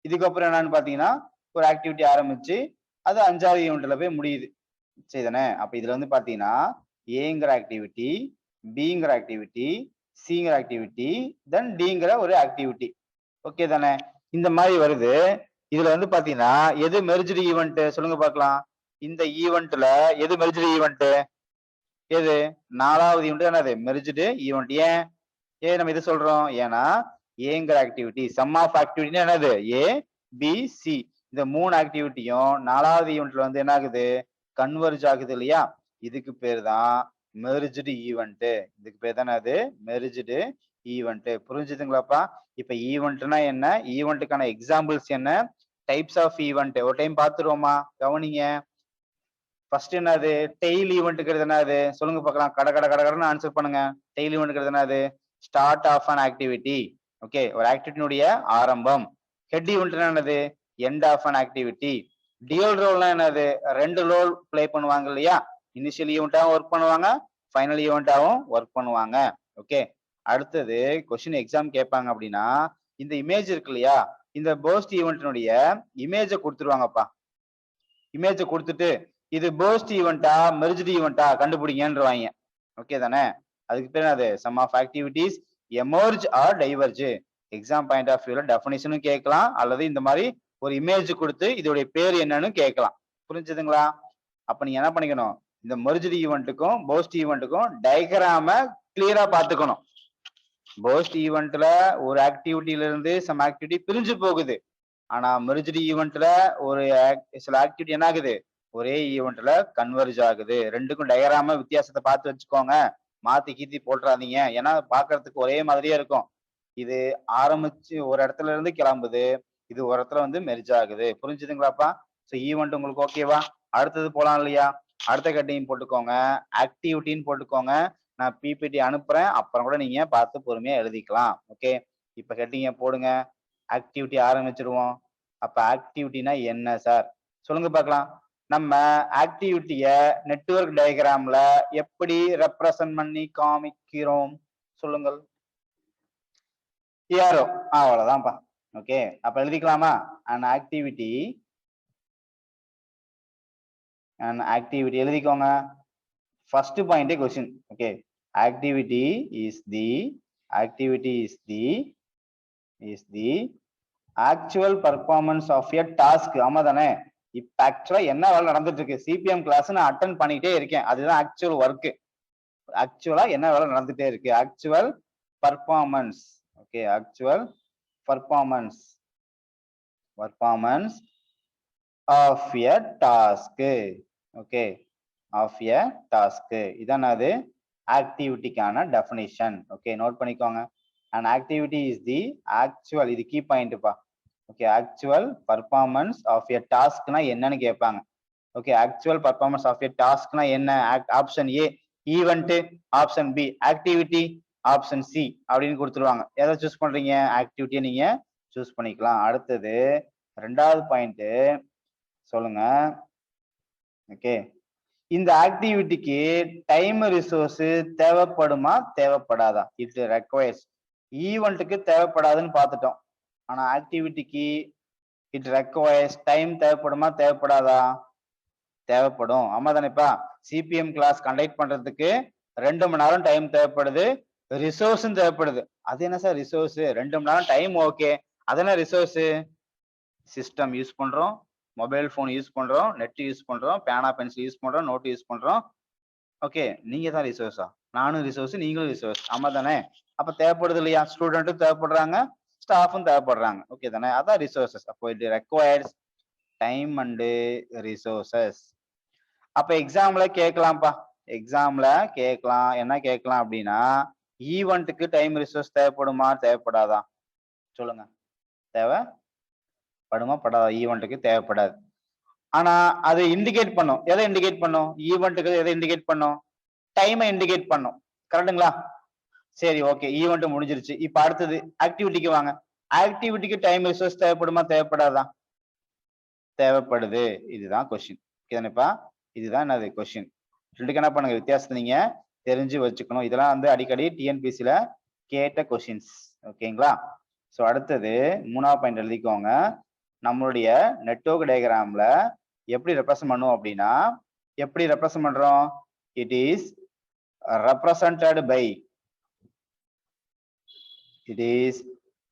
இதுக்கப்புறம் என்னன்னு பாத்தீங்கன்னா ஒரு ஆக்டிவிட்டி ஆரம்பிச்சு அது 5வது ஈவெண்ட்ல போய் முடியுது. சரிதானே? அப்ப இதுல வந்து பாத்தீங்கன்னா ஏங்கிற ஆக்டிவிட்டி, பிங்கிற ஆக்டிவிட்டி, சிங்கிற ஆக்டிவிட்டி, தென் டிங்கிற ஒரு ஆக்டிவிட்டி. ஓகே தானே? இந்த மாதிரி வருது. இதுல வந்து பாத்தீங்கன்னா எது மெர்ஜ்டு ஈவெண்ட் சொல்லுங்க பார்க்கலாம். இந்த ஈவெண்ட்ல எது மெர்ஜ்டு ஈவெண்ட்? எது 4வது ஈவெண்ட் என்னது மெர்ஜ்டு ஈவெண்ட். ஏன் நம்ம இது சொல்றோம்? ஏன்னா ஏங்கிற ஆக்டிவிட்டி சம் ஆஃப் ஆக்டிவிட்டி என்னது ஏ பி சி, இந்த 3 ஆக்டிவிட்டியும் 4வது ஈவெண்ட்ல வந்து என்ன ஆகுது கன்வர்ஜ் ஆகுது இல்லையா? இதுக்கு பேர் தான் மெர்ஜ்டு ஈவெண்ட். இதுக்கு பேர் தானே அது மெர்ஜ்டு ஈவெண்ட். புரிஞ்சுதுங்களாப்பா? இப்ப ஈவெண்ட்னா என்ன, ஈவெண்ட்டுக்கான எக்ஸாம்பிள்ஸ் என்ன, டைப்ஸ் ஆஃப் ஈவெண்ட் ஒரு டைம் பார்த்துருவோமா? கவனிங்க. ஃபர்ஸ்ட் என்னது டெய்ல் ஈவெண்ட்ங்கிறது என்னது சொல்லுங்க பார்க்கலாம். கட கட கடன்னு ஆன்சர் பண்ணுங்க. டெய்ல் ஈவெண்ட்ங்கிறது என்னது? Start of an activity. Okay, ஒரு ஆக்டிவிட்டினுடைய ஆரம்பம். ஹெட் ஈவெண்ட் என்னது? End of an activity. Dual ரோல்னா என்னது? 2 ரோல் ப்ளே பண்ணுவாங்க இல்லையா? இனிஷியல் ஈவெண்ட்டாவும் ஒர்க் பண்ணுவாங்க, ஃபைனல் ஈவெண்ட்டாவும் ஒர்க் பண்ணுவாங்க. ஓகே, அடுத்தது கொஸ்டின் எக்ஸாம் கேட்பாங்க அப்படின்னா இந்த இமேஜ் இருக்கு இல்லையா, இந்த போஸ்ட் ஈவெண்ட்டினுடைய இமேஜை கொடுத்துருவாங்கப்பா. இமேஜை கொடுத்துட்டு இது போஸ்ட் ஈவெண்ட்டா மெர்ஜ்டு ஈவெண்ட்டா கண்டுபிடிங்கன்றவாங்க. ஓகே தானே? அதுக்கு பேர் அது some of activities emerge or diverge. Exam point of வியூல டெஃபினிஷனும் கேட்கலாம், அல்லது இந்த மாதிரி ஒரு இமேஜ் கொடுத்து இதோடைய பேர் என்னன்னு கேட்கலாம். புரிஞ்சுதுங்களா? அப்ப நீங்க என்ன பண்ணிக்கணும், இந்த மெர்ஜ்டு ஈவெண்ட்டுக்கும் போஸ்ட் ஈவெண்ட்டுக்கும் டயக்ராம கிளியரா பாத்துக்கணும். போஸ்ட் ஈவெண்ட்ல ஒரு ஆக்டிவிட்டில இருந்து சம் ஆக்டிவிட்டி பிரிஞ்சு போகுது. ஆனா மெர்ஜ்டு ஈவெண்ட்ல ஒரு சில ஆக்டிவிட்டி என்ன ஆகுது ஒரே ஈவெண்ட்ல கன்வர்ஜ் ஆகுது. ரெண்டுக்கும் டயக்ராம வித்தியாசத்தை பார்த்து வச்சுக்கோங்க, மாத்தி கீத்தி போட்டுறாதீங்க. ஏன்னா பாக்குறதுக்கு ஒரே மாதிரியே இருக்கும். இது ஆரம்பிச்சு ஒரு இடத்துல இருந்து கிளம்புது, இது ஒரு இடத்துல வந்து மெர்ஜ் ஆகுது. புரிஞ்சுதுங்களாப்பா? ஸோ ஈவெண்ட் உங்களுக்கு ஓகேவா? அடுத்தது போலாம் இல்லையா? அடுத்த கட்டிங் போட்டுக்கோங்க, ஆக்டிவிட்டின்னு போட்டுக்கோங்க. நான் பிபிடி அனுப்புறேன், அப்புறம் கூட நீங்க பார்த்து பொறுமையா எழுதிக்கலாம். ஓகே, இப்ப ஹெட்டிங்க போடுங்க, ஆக்டிவிட்டி ஆரம்பிச்சிருவோம். அப்ப ஆக்டிவிட்டினா என்ன சார் சொல்லுங்க பார்க்கலாம். நம்ம ஆக்டிவிட்டிய நெட்வொர்க் டயக்ராம்ல எப்படி ரெப்ரசன்ட் பண்ணி காமிக்கிறோம் சொல்லுங்கள். ஏரோ, அவ்வளவுதான்ப்பா. ஓகே, அப்ப எழுதிக்கலாமா? an activity எழுதிக்கோங்க. ஃபர்ஸ்ட் பாயிண்டே question. Okay, activity is the actual performance of a task. ஆமா தானே? இப்ப ஆக்சுவலா என்ன வேலை நடந்துட்டு இருக்கு, சிபிஎம் கிளாஸ் நான் அட்டென்ட் பண்ணிட்டே இருக்கேன், அதுதான் ஆக்சுவல் ஒர்க். ஆக்சுவலா என்ன வேலை நடந்துட்டே இருக்கு, actual performance. Okay, actual performance of a task. Okay, of a task இதான் அது ஆக்டிவிட்டிக்கான டெஃபினிஷன். ஓகே, நோட் பண்ணிக்கோங்க. an activity is the actual, இது கீ பாயிண்ட்ப்பா. Okay, actual performance of a டாஸ்க்னா என்னன்னு கேட்பாங்க. Okay, actual performance of a டாஸ்க்னா என்ன? Option A event, option B activity, option C அப்படின்னு கொடுத்துருவாங்க. எதை சூஸ் பண்றீங்க? ஆக்டிவிட்டியை நீங்க சூஸ் பண்ணிக்கலாம். அடுத்தது 2வது பாயிண்ட் சொல்லுங்க. ஓகே, இந்த ஆக்டிவிட்டிக்கு டைம் ரிசோர்ஸ் தேவைப்படுமா தேவைப்படாதா? It requires. ஈவெண்ட்டுக்கு தேவைப்படாதுன்னு பார்த்துட்டோம், ஆனா ஆக்டிவிட்டிக்கு இட் ரெக்வயர்ஸ் டைம் தேவைப்படுமா தேவைப்படாதா? தேவைப்படும். ஆமா தானேப்பா? சிபிஎம் கிளாஸ் கண்டக்ட் பண்றதுக்கு 2 மணி நேரம் டைம் தேவைப்படுது, ரிசோர்ஸும் தேவைப்படுது. அது என்ன சார் ரிசோர்ஸ்? 2 மணி நேரம் டைம் ஓகே, அது என்ன ரிசோர்ஸ்? சிஸ்டம் யூஸ் பண்றோம், மொபைல் போன் யூஸ் பண்றோம், நெட் யூஸ் பண்றோம், பேனா பென்சில் யூஸ் பண்றோம், நோட் யூஸ் பண்றோம். ஓகே, நீங்க தான் ரிசோர்ஸா? நானும் ரிசோர்ஸ், நீங்களும் ரிசோர்ஸ். ஆமா தானே? அப்ப தேவைப்படுது இல்லையா? ஸ்டூடெண்ட்டும் தேவைப்படுறாங்க, ஸ்டாஃபும் தேவைப்படுறாங்க. ஓகே தானே? அதான் ரிசோர்சஸ். அப்போ it requires time and resources. அப்ப எக்ஸாம்ல கேட்கலாம்ப்பா. எக்ஸாம்ல கேட்கலாம். என்ன கேட்கலாம் அப்படின்னா, ஈவெண்ட்டுக்கு டைம் ரிசோர்ஸ் தேவைப்படுமா தேவைப்படாதா? சொல்லுங்க. தேவைப்படுமா படாதா? ஈவெண்ட்டுக்கு தேவைப்படாது. ஆனா அது இண்டிகேட் பண்ணும். எதை இண்டிகேட் பண்ணும்? ஈவெண்ட்டுக்கு எதை இண்டிகேட் பண்ணும்? டைமை இண்டிகேட் பண்ணும். கரெக்டுங்களா? சரி, ஓகே, ஈவெண்ட் முடிஞ்சிருச்சு. இப்ப அடுத்தது ஆக்டிவிட்டிக்கு வாங்க. ஆக்டிவிட்டிக்கு டைம் ரிசோர்ஸ் தேவைப்படுமா தேவைப்படாதா? தேவைப்படுது. இதுதான் கொஸ்டின். ஓகேதானேப்பா? இதுதான் என்னது கொஸ்டின். ரெண்டுக்கு என்ன பண்ணுங்க, வித்தியாசத்தை நீங்க தெரிஞ்சு வச்சுக்கணும். இதெல்லாம் வந்து அடிக்கடி டிஎன்பிசில கேட்ட கொஸ்டின்ஸ். ஓகேங்களா? ஸோ அடுத்தது 3வது பாயிண்ட் எழுதிக்கோங்க. நம்மளுடைய நெட்வொர்க் டயக்ராம்ல எப்படி ரெப்ரசன்ட் பண்ணுவோம் அப்படின்னா எப்படி ரெப்ரசன்ட் பண்றோம் it is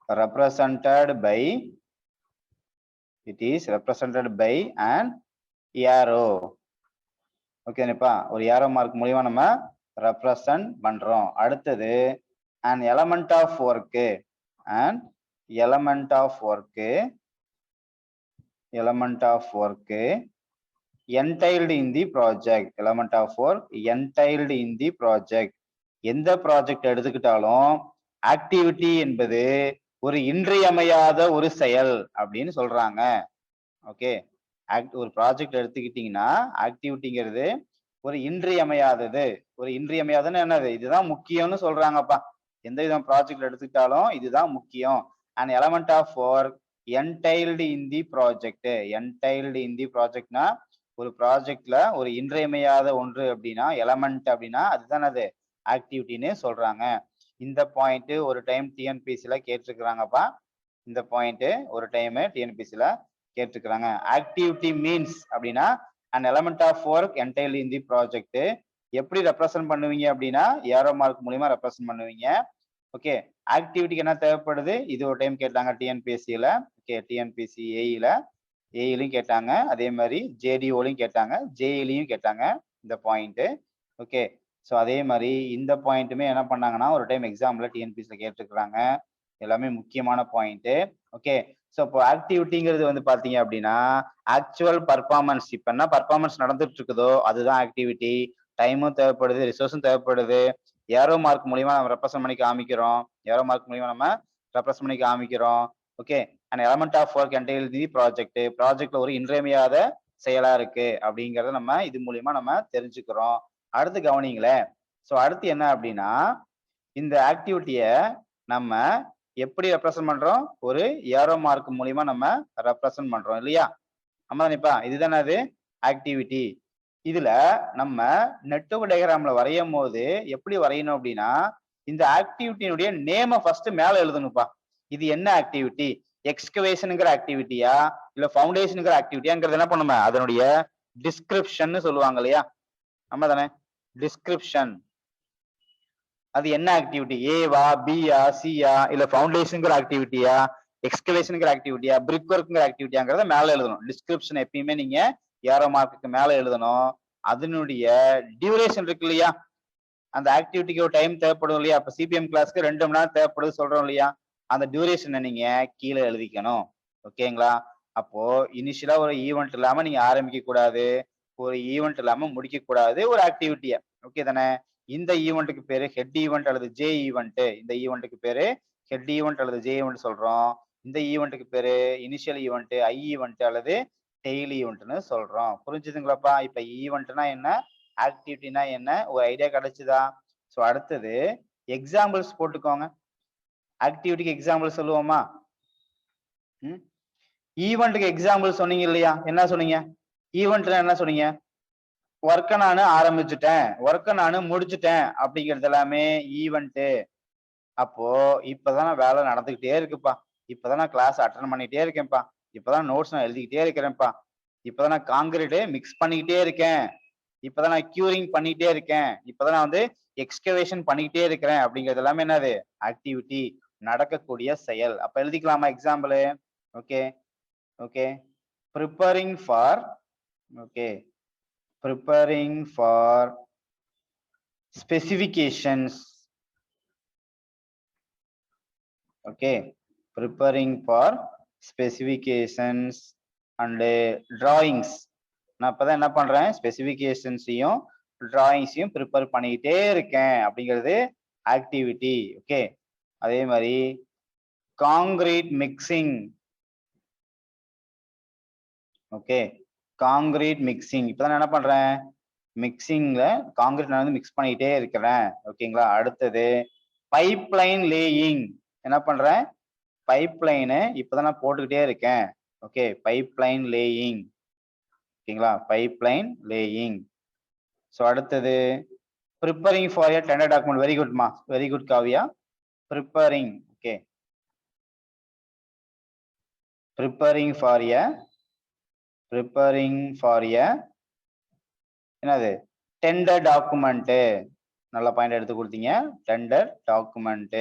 represented by it is represented by an arrow ஓகேப்பா ஒரு ஏரோ மார்க் மூலமா நம்ம ரெப்ரசன்ட் பண்றோம் அடுத்தது an element of work entailed in the project எந்த ப்ராஜெக்ட் எடுத்துக்கிட்டாலும் ஆக்டிவிட்டி என்பது ஒரு இன்றியமையாத ஒரு செயல் அப்படின்னு சொல்றாங்க ஓகே ஒரு ப்ராஜெக்ட் எடுத்துக்கிட்டீங்கன்னா ஆக்டிவிட்டிங்கிறது ஒரு இன்றியமையாததுன்னு என்னது இதுதான் முக்கியம்னு சொல்றாங்கப்பா எந்த விதம் ப்ராஜெக்ட் எடுத்துக்கிட்டாலும் இதுதான் முக்கியம் an element of work entailed in the projectனா ஒரு ப்ராஜெக்ட்ல ஒரு இன்றியமையாத ஒன்று அப்படின்னா எலமெண்ட் அப்படின்னா அதுதான் அது ஆக்டிவிட்டின்னு சொல்றாங்க இந்த பாயிண்ட் ஒரு டைம் டிஎன்பிசில கேட்டிருக்கிறாங்கப்பா இந்த பாயிண்ட் ஒரு டைம் டிஎன்பிசில கேட்டிருக்கிறாங்க ஆக்டிவிட்டி மீன்ஸ் அப்படின்னா an element of work entailed in the project எப்படி ரெப்ரசன்ட் பண்ணுவீங்க அப்படின்னா ஏரோ மார்க் மூலமா ரெப்ரசன்ட் பண்ணுவீங்க ஓகே ஆக்டிவிட்டிக்கு என்ன தேவைப்படுது இது ஒரு டைம் கேட்டாங்க டிஎன்பிஎஸ்சியில ஓகே டிஎன்பிஎஸ்சி ஏஇலையும் கேட்டாங்க அதே மாதிரி ஜேடிஓலையும் கேட்டாங்க ஜேஇலையும் கேட்டாங்க இந்த பாயிண்ட் ஓகே ஸோ அதே மாதிரி இந்த பாயிண்ட்டுமே என்ன பண்ணாங்கன்னா ஒரு டைம் எக்ஸாம்ல டிஎன்பிஎஸ்சில கேட்டிருக்கிறாங்க எல்லாமே முக்கியமான பாயிண்ட் ஓகே ஸோ இப்போ ஆக்டிவிட்டிங்கிறது வந்து பாத்தீங்க அப்படின்னா ஆக்சுவல் பர்ஃபார்மன்ஸ் இப்போ என்ன பர்ஃபார்மன்ஸ் நடந்துட்டு இருக்குதோ அதுதான் ஆக்டிவிட்டி டைமும் தேவைப்படுது ரிசோர்ஸும் தேவைப்படுது ஏரோ மார்க் மூலியமா நம்ம ரெப்ரசன்ட் பண்ணி காமிக்கிறோம் okay and element of work entailed the ப்ராஜெக்ட்ல ஒரு இன்றியமையாத செயலா இருக்கு அப்படிங்கறத நம்ம இது மூலியமா நம்ம தெரிஞ்சுக்கிறோம் அடுத்து கவனிங்களேன் ஸோ அடுத்து என்ன அப்படின்னா இந்த ஆக்டிவிட்டிய நம்ம எப்படி ரெப்ரசன்ட் பண்றோம் ஒரு ஏரோ மார்க் மூலியமா நம்ம ரெப்ரசன்ட் பண்றோம் இல்லையா ஆமா தானேப்பா இதுதானே அது ஆக்டிவிட்டி இதுல நம்ம நெட்வொர்க் டயக்ராம்ல வரையும் போது எப்படி வரையணும் அப்படின்னா இந்த ஆக்டிவிட்டியினுடைய நேம ஃபர்ஸ்ட் மேல எழுதணும்ப்பா இது என்ன ஆக்டிவிட்டி எக்ஸ்கவேஷனுங்கிற ஆக்டிவிட்டியா இல்ல ஃபவுண்டேஷனுங்கிற ஆக்டிவிட்டியாங்கிறது என்ன பண்ணுமே அதனுடைய டிஸ்கிரிப்ஷன் சொல்லுவாங்க இல்லையா ஆமா தானே டிஸ்கிரிப்ஷன் அது என்ன ஆக்டிவிட்டி ஏவா பியா சியா இல்ல ஃபவுண்டேஷனுங்கிற ஆக்டிவிட்டியா எக்ஸ்கவேஷனுங்கிற ஆக்டிவிட்டியா பிரிக் ஒர்க்குங்கிற ஆக்டிவிட்டியாங்கிறத மேல எழுதணும் டிஸ்கிரிப்ஷன் எப்பயுமே நீங்க ஏரோ மார்க்குக்கு மேல எழுதணும் அதனுடைய டியூரேஷன் இருக்கு இல்லையா அந்த ஆக்டிவிட்டிக்கு ஒரு டைம் தேவைப்படும் இல்லையா அப்ப சிபிஎம் கிளாஸ்க்கு 2 மணி நேரம் தேவைப்படுது சொல்றோம் இல்லையா அந்த டியூரேஷனை நீங்க கீழே எழுதிக்கணும் ஓகேங்களா அப்போ இனிஷியலா ஒரு ஈவெண்ட் இல்லாம நீங்க ஆரம்பிக்க கூடாது ஒரு ஈவெண்ட் இல்லாம முடிக்க கூடாது ஒரு ஆக்டிவிட்டிய ஓகே தானே இந்த ஈவெண்ட்டுக்கு பேரு ஹெட் ஈவெண்ட் அல்லது ஜே ஈவெண்ட் இந்த ஈவெண்ட்டுக்கு பேரு ஹெட் ஈவெண்ட் அல்லது ஜே ஈவெண்ட் சொல்றோம் இந்த ஈவெண்ட்டுக்கு பேரு இனிஷியல் ஈவெண்ட் ஐ ஈவெண்ட் அல்லது டெய்லி ஈவெண்ட்னு சொல்றோம் புரிஞ்சுதுங்களாப்பா இப்ப ஈவெண்ட்னா என்ன ஆக்டிவிட்டினா என்ன ஒரு ஐடியா கிடைச்சுதா ஸோ அடுத்தது எக்ஸாம்பிள்ஸ் போட்டுக்கோங்க ஆக்டிவிட்டிக்கு எக்ஸாம்பிள் சொல்லுவோமா ஈவெண்ட்டுக்கு எக்ஸாம்பிள் சொன்னீங்க இல்லையா என்ன சொன்னீங்க ஈவெண்ட்ல என்ன சொன்னீங்க ஒர்க்கை நான் ஆரம்பிச்சுட்டேன் ஒர்க்கை நான் முடிச்சுட்டேன் அப்படிங்கிறது எல்லாமே ஈவெண்ட் அப்போ இப்பதான் வேலை நடந்துகிட்டே இருக்குப்பா இப்பதான் நான் கிளாஸ் அட்டன் பண்ணிட்டே இருக்கேன்ப்பா இப்பதான் நோட்ஸ் நான் எழுதிக்கிட்டே இருக்கிறேன்ப்பா இப்பதான் நான் காங்கிரீட் மிக்ஸ் பண்ணிக்கிட்டே இருக்கேன் இப்பதான் நான் கியூரிங் பண்ணிக்கிட்டே இருக்கேன் இப்பதான் நான் வந்து எக்ஸ்கவேஷன் பண்ணிக்கிட்டே இருக்கிறேன் அப்படிங்கிறது எல்லாமே என்னது ஆக்டிவிட்டி நடக்கக்கூடிய செயல் அப்ப எழுதிக்கலாமா example okay okay preparing for specifications okay preparing for specifications and drawings நான் இப்பதான் என்ன பண்றேன் ஸ்பெசிஃபிகேஷன்ஸையும் டிராயிங்ஸையும் ப்ரிப்பேர் பண்ணிக்கிட்டே இருக்கேன் அப்படிங்கிறது ஆக்டிவிட்டி ஓகே அதே மாதிரி concrete mixing okay concrete mixing இப்பதான் என்ன பண்றேன் மிக்சிங்ல காங்கிரீட் நான் வந்து மிக்ஸ் பண்ணிக்கிட்டே இருக்கிறேன் ஓகேங்களா அடுத்தது பைப் லைன் லேயிங் என்ன பண்றேன் பைப் லைனு இப்பதான் நான் போட்டுக்கிட்டே இருக்கேன் ஓகே பைப் லைன் லேயிங் ஓகேங்களா பைப் லைன் லேயிங் ஸோ அடுத்தது preparing for a tender document very குட்மா very good Kavya preparing okay preparing for a preparing for a என்னது டெண்டர் டாக்குமெண்ட். நல்ல பாயிண்ட் எடுத்து கொடுத்தீங்க. டெண்டர் டாக்குமெண்ட்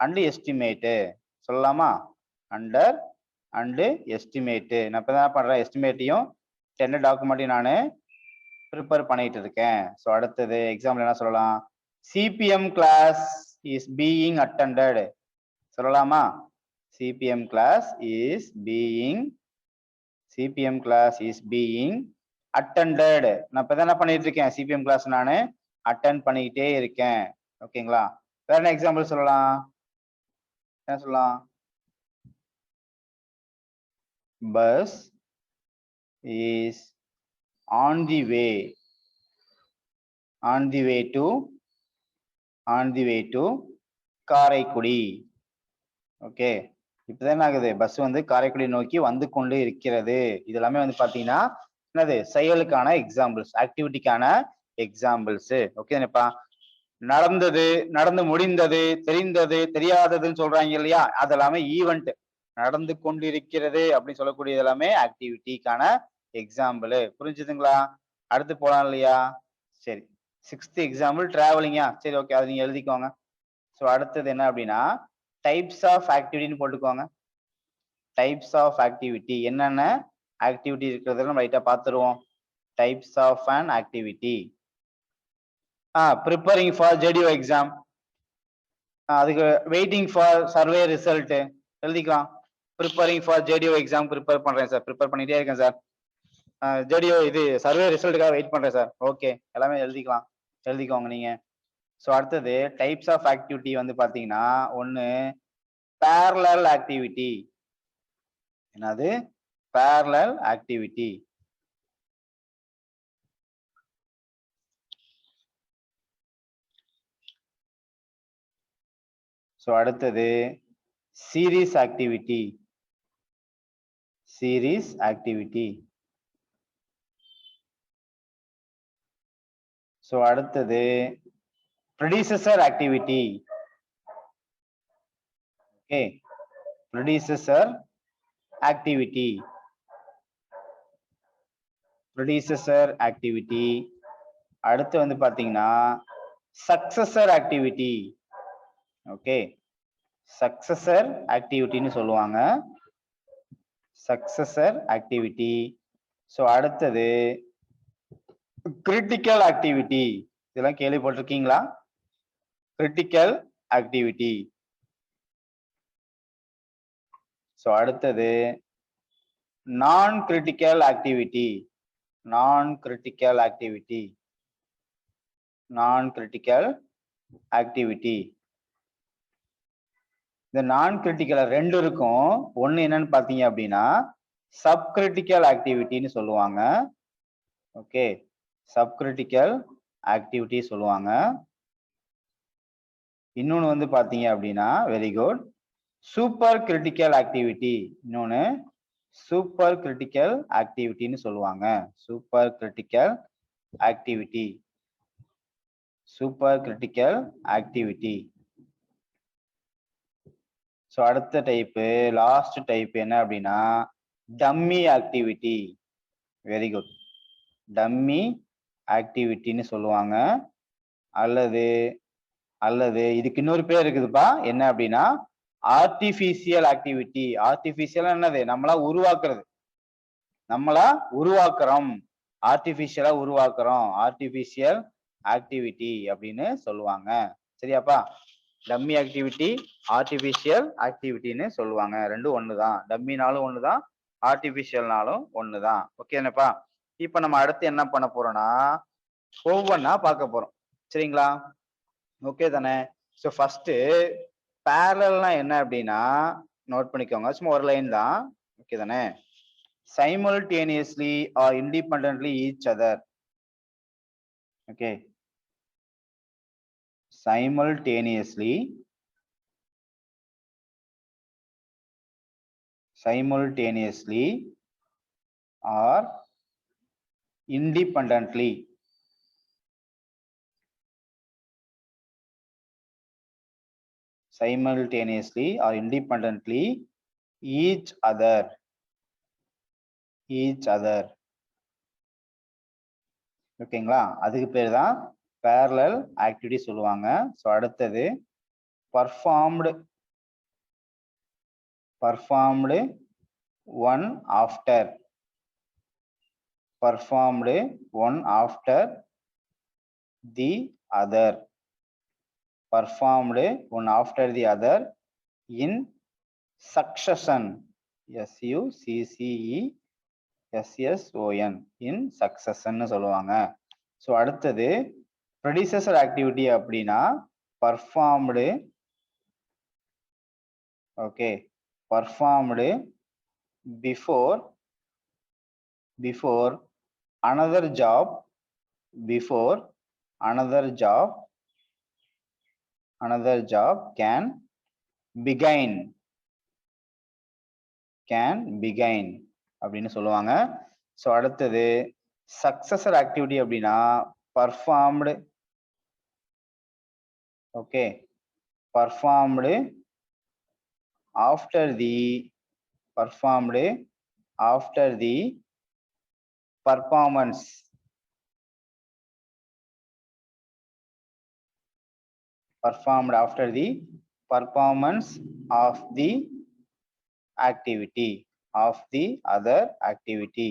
அண்ட் எஸ்டிமேட் சொல்லலாமா? Under and estimate. நான் இப்போ தான் பண்றேன், எஸ்டிமேட்டையும் டெண்டர் டாக்குமெண்ட்டையும் நான் ப்ரிப்பேர் பண்ணிட்டு இருக்கேன். ஸோ அடுத்தது எக்ஸாம்பிள் என்ன சொல்லலாம்? CPM class is being attended சொல்லலாமா? CPM class is being attended. நான் இப்போ என்ன பண்ணிட்டு இருக்கேன்? சிபிஎம் கிளாஸ் நான் அட்டெண்ட் பண்ணிக்கிட்டே இருக்கேன். ஓகேங்களா? வேற என்ன எக்ஸாம்பிள் சொல்லலாம்? என்ன சொல்லலாம்? bus is on the way to Karaikudi. Okay, இப்பதான் என்ன ஆகுது? பஸ் வந்து காரைக்குடி நோக்கி வந்து கொண்டு இருக்கிறது. இது எல்லாமே வந்து பாத்தீங்கன்னா என்னது? செயலுக்கான எக்ஸாம்பிள்ஸ், ஆக்டிவிட்டிக்கான எக்ஸாம்பிள்ஸ். ஓகேப்பா? நடந்தது, நடந்து முடிந்தது, தெரிந்தது, தெரியாததுன்னு சொல்றாங்க இல்லையா? அதெல்லாமே ஈவெண்ட், நடந்து கொண்டிருக்கிறது அப்படின்னு சொல்லக்கூடியது எல்லாமே ஆக்டிவிட்டிக்கான எக்ஸாம்பிள். புரிஞ்சுதுங்களா? அடுத்து போலாம் இல்லையா? சரி, 6th எக்ஸாம்பிள் டிராவலிங்கா? சரி, ஓகே, அதை நீங்க எழுதிக்கோங்க. ஸோ அடுத்தது என்ன அப்படின்னா டைப்ஸ் ஆஃப் ஆக்டிவிட்டின்னு போட்டுக்கோங்க. டைப்ஸ் ஆஃப் ஆக்டிவிட்டி என்னென்ன ஆக்டிவிட்டி இருக்கிறத நம்ம ரைட்டா பார்த்துருவோம். Types of an activity. Preparing for JDO exam, அதுக்கு வெயிட்டிங் ஃபார் சர்வே ரிசல்ட் எழுதிக்கலாம். Preparing for JDO exam prepare பண்றேன் சார், ப்ரிப்பேர் பண்ணிட்டே இருக்கேன் சார். ஜேடிஓ இது சர்வே ரிசல்ட்டுக்காக வெயிட் பண்றேன் சார். ஓகே, எல்லாமே எழுதிக்கலாம், எழுதிக்கோங்க நீங்க. ஸோ அடுத்தது டைப்ஸ் ஆஃப் ஆக்டிவிட்டி வந்து பாத்தீங்கன்னா ஒன்னு parallel ஆக்டிவிட்டி. என்னது? parallel activity. ஸோ அடுத்தது series activity. Series activity. So அடுத்தது predecessor activity. Okay, predecessor activity. predecessor activity. அடுத்து வந்து பாத்தீங்கன்னா successor ஆக்டிவிட்டி. ஓகே, சக்சஸர் ஆக்டிவிட்டின்னு சொல்லுவாங்க. Successor activity. ஸோ அடுத்தது கிரிட்டிக்கல் ஆக்டிவிட்டி. இதெல்லாம் கேள்விப்பட்டிருக்கீங்களா? Critical activity. ஸோ அடுத்தது நான் கிரிட்டிக்கல் ஆக்டிவிட்டி. நான் கிரிட்டிக்கல் ஆக்டிவிட்டி. நான் கிரிட்டிக்கல் ஆக்டிவிட்டி. இந்த நான் கிரிட்டிக்கல் ரெண்டு இருக்கும். ஒன்னு என்னன்னு பாத்தீங்க அப்படின்னா சப் கிரிட்டிக்கல் ஆக்டிவிட்டின்னு சொல்லுவாங்க. ஓகே, சப் கிரிட்டிக்கல் ஆக்டிவிட்டி சொல்லுவாங்க. இன்னொன்னு வந்து பாத்தீங்க அப்படின்னா very good, super critical activity. இன்னொன்னு சூப்பர் கிரிட்டிக்கல் ஆக்டிவிட்டின்னு சொல்லுவாங்க. Super critical activity. Super critical activity. So அடுத்த டைப்பு, லாஸ்ட் டைப் என்ன அப்படின்னா dummy activity. Very good, dummy ஆக்டிவிட்டின்னு சொல்லுவாங்க. அல்லது அல்லது இதுக்கு இன்னொரு பேர் இருக்குதுப்பா, என்ன அப்படின்னா ஆர்டிபிஷியல் ஆக்டிவிட்டி. ஆர்டிபிஷியல் என்னது? நம்மளா உருவாக்குறது, நம்மளா உருவாக்குறோம், ஆர்டிபிஷியலா உருவாக்குறோம், ஆர்டிபிஷியல் ஆக்டிவிட்டி அப்படின்னு சொல்லுவாங்க. சரியாப்பா? டம்மி ஆக்டிவிட்டி, ஆர்டிபிஷியல் ஆக்டிவிட்டின்னு சொல்லுவாங்க. ரெண்டும் ஒண்ணுதான். டம்மினாலும் ஒண்ணுதான், ஆர்டிபிஷியல்னாலும் ஒண்ணுதான். ஓகேனப்பா? இப்ப நம்ம அடுத்து என்ன பண்ண போறோம்னா ஒவ்வொன்னா பார்க்க போறோம். சரிங்களா? ஓகே தானே? ஸோ ஃபர்ஸ்ட் பேரலல்னா என்ன அப்படின்னா நோட் பண்ணிக்கோங்க, சும்மா ஒரு லைன் தான். ஓகே தானே? simultaneously or independently each other. Okay, simultaneously or independently. Simultaneously or independently each other. Each other. ஓகேங்களா, அதுக்கு பேர் தான் parallel activity சொல்லுவாங்க. ஸோ அடுத்தது performed one after. Performed one after the other. Performed one after the other in succession. SUCCESSON. in succession சொல்லுவாங்க. So அடுத்தது predecessor activity அப்படின்னா performed, okay, performed before another job, can begin அப்படின்னு சொல்லுவாங்க. So அடுத்தது successor activity அப்படின்னா performed, okay, performed after the performance. Performed after the performance of the activity, of the other activity.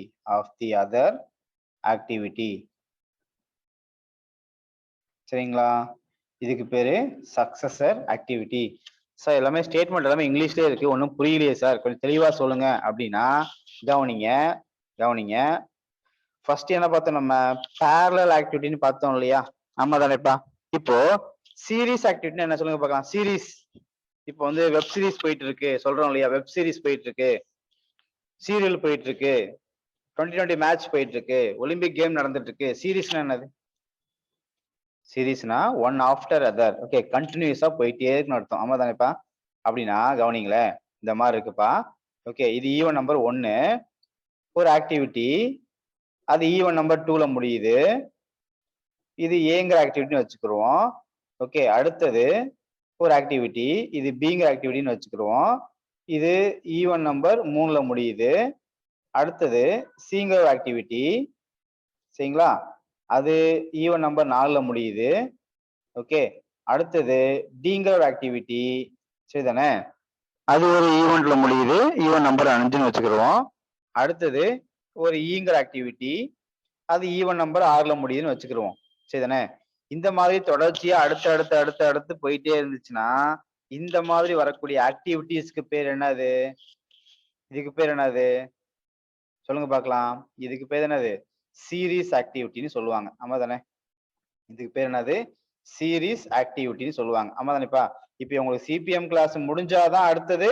சரிங்களா, இதுக்கு பேரு successor activity. Sir எல்லாமே statement எல்லாமே இங்கிலீஷ்லயே இருக்கு, ஒன்றும் புரியலையே சார், கொஞ்சம் தெளிவா சொல்லுங்க அப்படின்னா கவனிங்க. ஃபர்ஸ்ட் என்ன பார்த்தோம், நம்ம parallel ஆக்டிவிட்டின்னு பார்த்தோம் இல்லையா? ஆமா தானேப்பா. இப்போ சீரீஸ் ஆக்டிவிட்டி என்ன சொல்லுங்க பார்க்கலாம். சீரீஸ், இப்போ வந்து வெப் சீரிஸ் போயிட்டு இருக்கு சொல்றோம் இல்லையா? வெப் சீரிஸ் போயிட்டு இருக்கு, சீரியல் போயிட்டு இருக்கு, 2020 மேட்ச் போயிட்டு இருக்கு, ஒலிம்பிக் கேம் நடந்துட்டு இருக்கு. சீரீஸ்னா என்னது? சீரீஸ்னா ஒன் ஆஃப்டர் அதர், ஓகே, கண்டினியூஸா போயிட்டே இருக்குன்னு அர்த்தம். ஆமா தானேப்பா? அப்படின்னா கவனிங்களேன், இந்த மாதிரி இருக்குப்பா. ஓகே, இது ஈவன் நம்பர் 1 ஒரு ஆக்டிவிட்டி, அது ஈவன் நம்பர் 2ல முடியுது, இது ஏங்கிற ஆக்டிவிட்டின்னு வச்சுக்கிருவோம். ஓகே, அடுத்தது ஒரு ஆக்டிவிட்டி, இது பிங்கிற ஆக்டிவிட்டின்னு வச்சுக்கிருவோம், இது ஈவன் நம்பர் 3ல முடியுது. அடுத்தது சிங்கிற ஆக்டிவிட்டி, சரிங்களா, அது ஈவன் நம்பர் 4ல முடியுது. ஓகே, அடுத்தது டிங்கிற ஆக்டிவிட்டி, சரிதானே, அது ஒரு ஈவெண்ட்ல முடியுது, ஈவன் நம்பர் 5ன்னு வச்சுக்கிருவோம். அடுத்தது ஒரு ஈங்கிற ஆக்டிவிட்டி, அது ஈவன் நம்பர் 6ல முடியுதுன்னு வச்சுக்கிருவோம். சரிதானே, இந்த மாதிரி தொடர்ச்சியா அடுத்து போயிட்டே இருந்துச்சுன்னா இந்த மாதிரி வரக்கூடிய ஆக்டிவிட்டிஸ்க்கு பேர் என்னது? இதுக்கு பேர் என்னது சொல்லுங்க பார்க்கலாம். இதுக்கு பேர் என்னது? சீரீஸ் ஆக்டிவிட்டின்னு சொல்லுவாங்க. ஆமா தானே? இதுக்கு பேர் என்னது? சீரீஸ் ஆக்டிவிட்டின்னு சொல்லுவாங்க. ஆமா தானேப்பா? இப்போ உங்களுக்கு சிபிஎம் கிளாஸ் முடிஞ்சாதான் அடுத்தது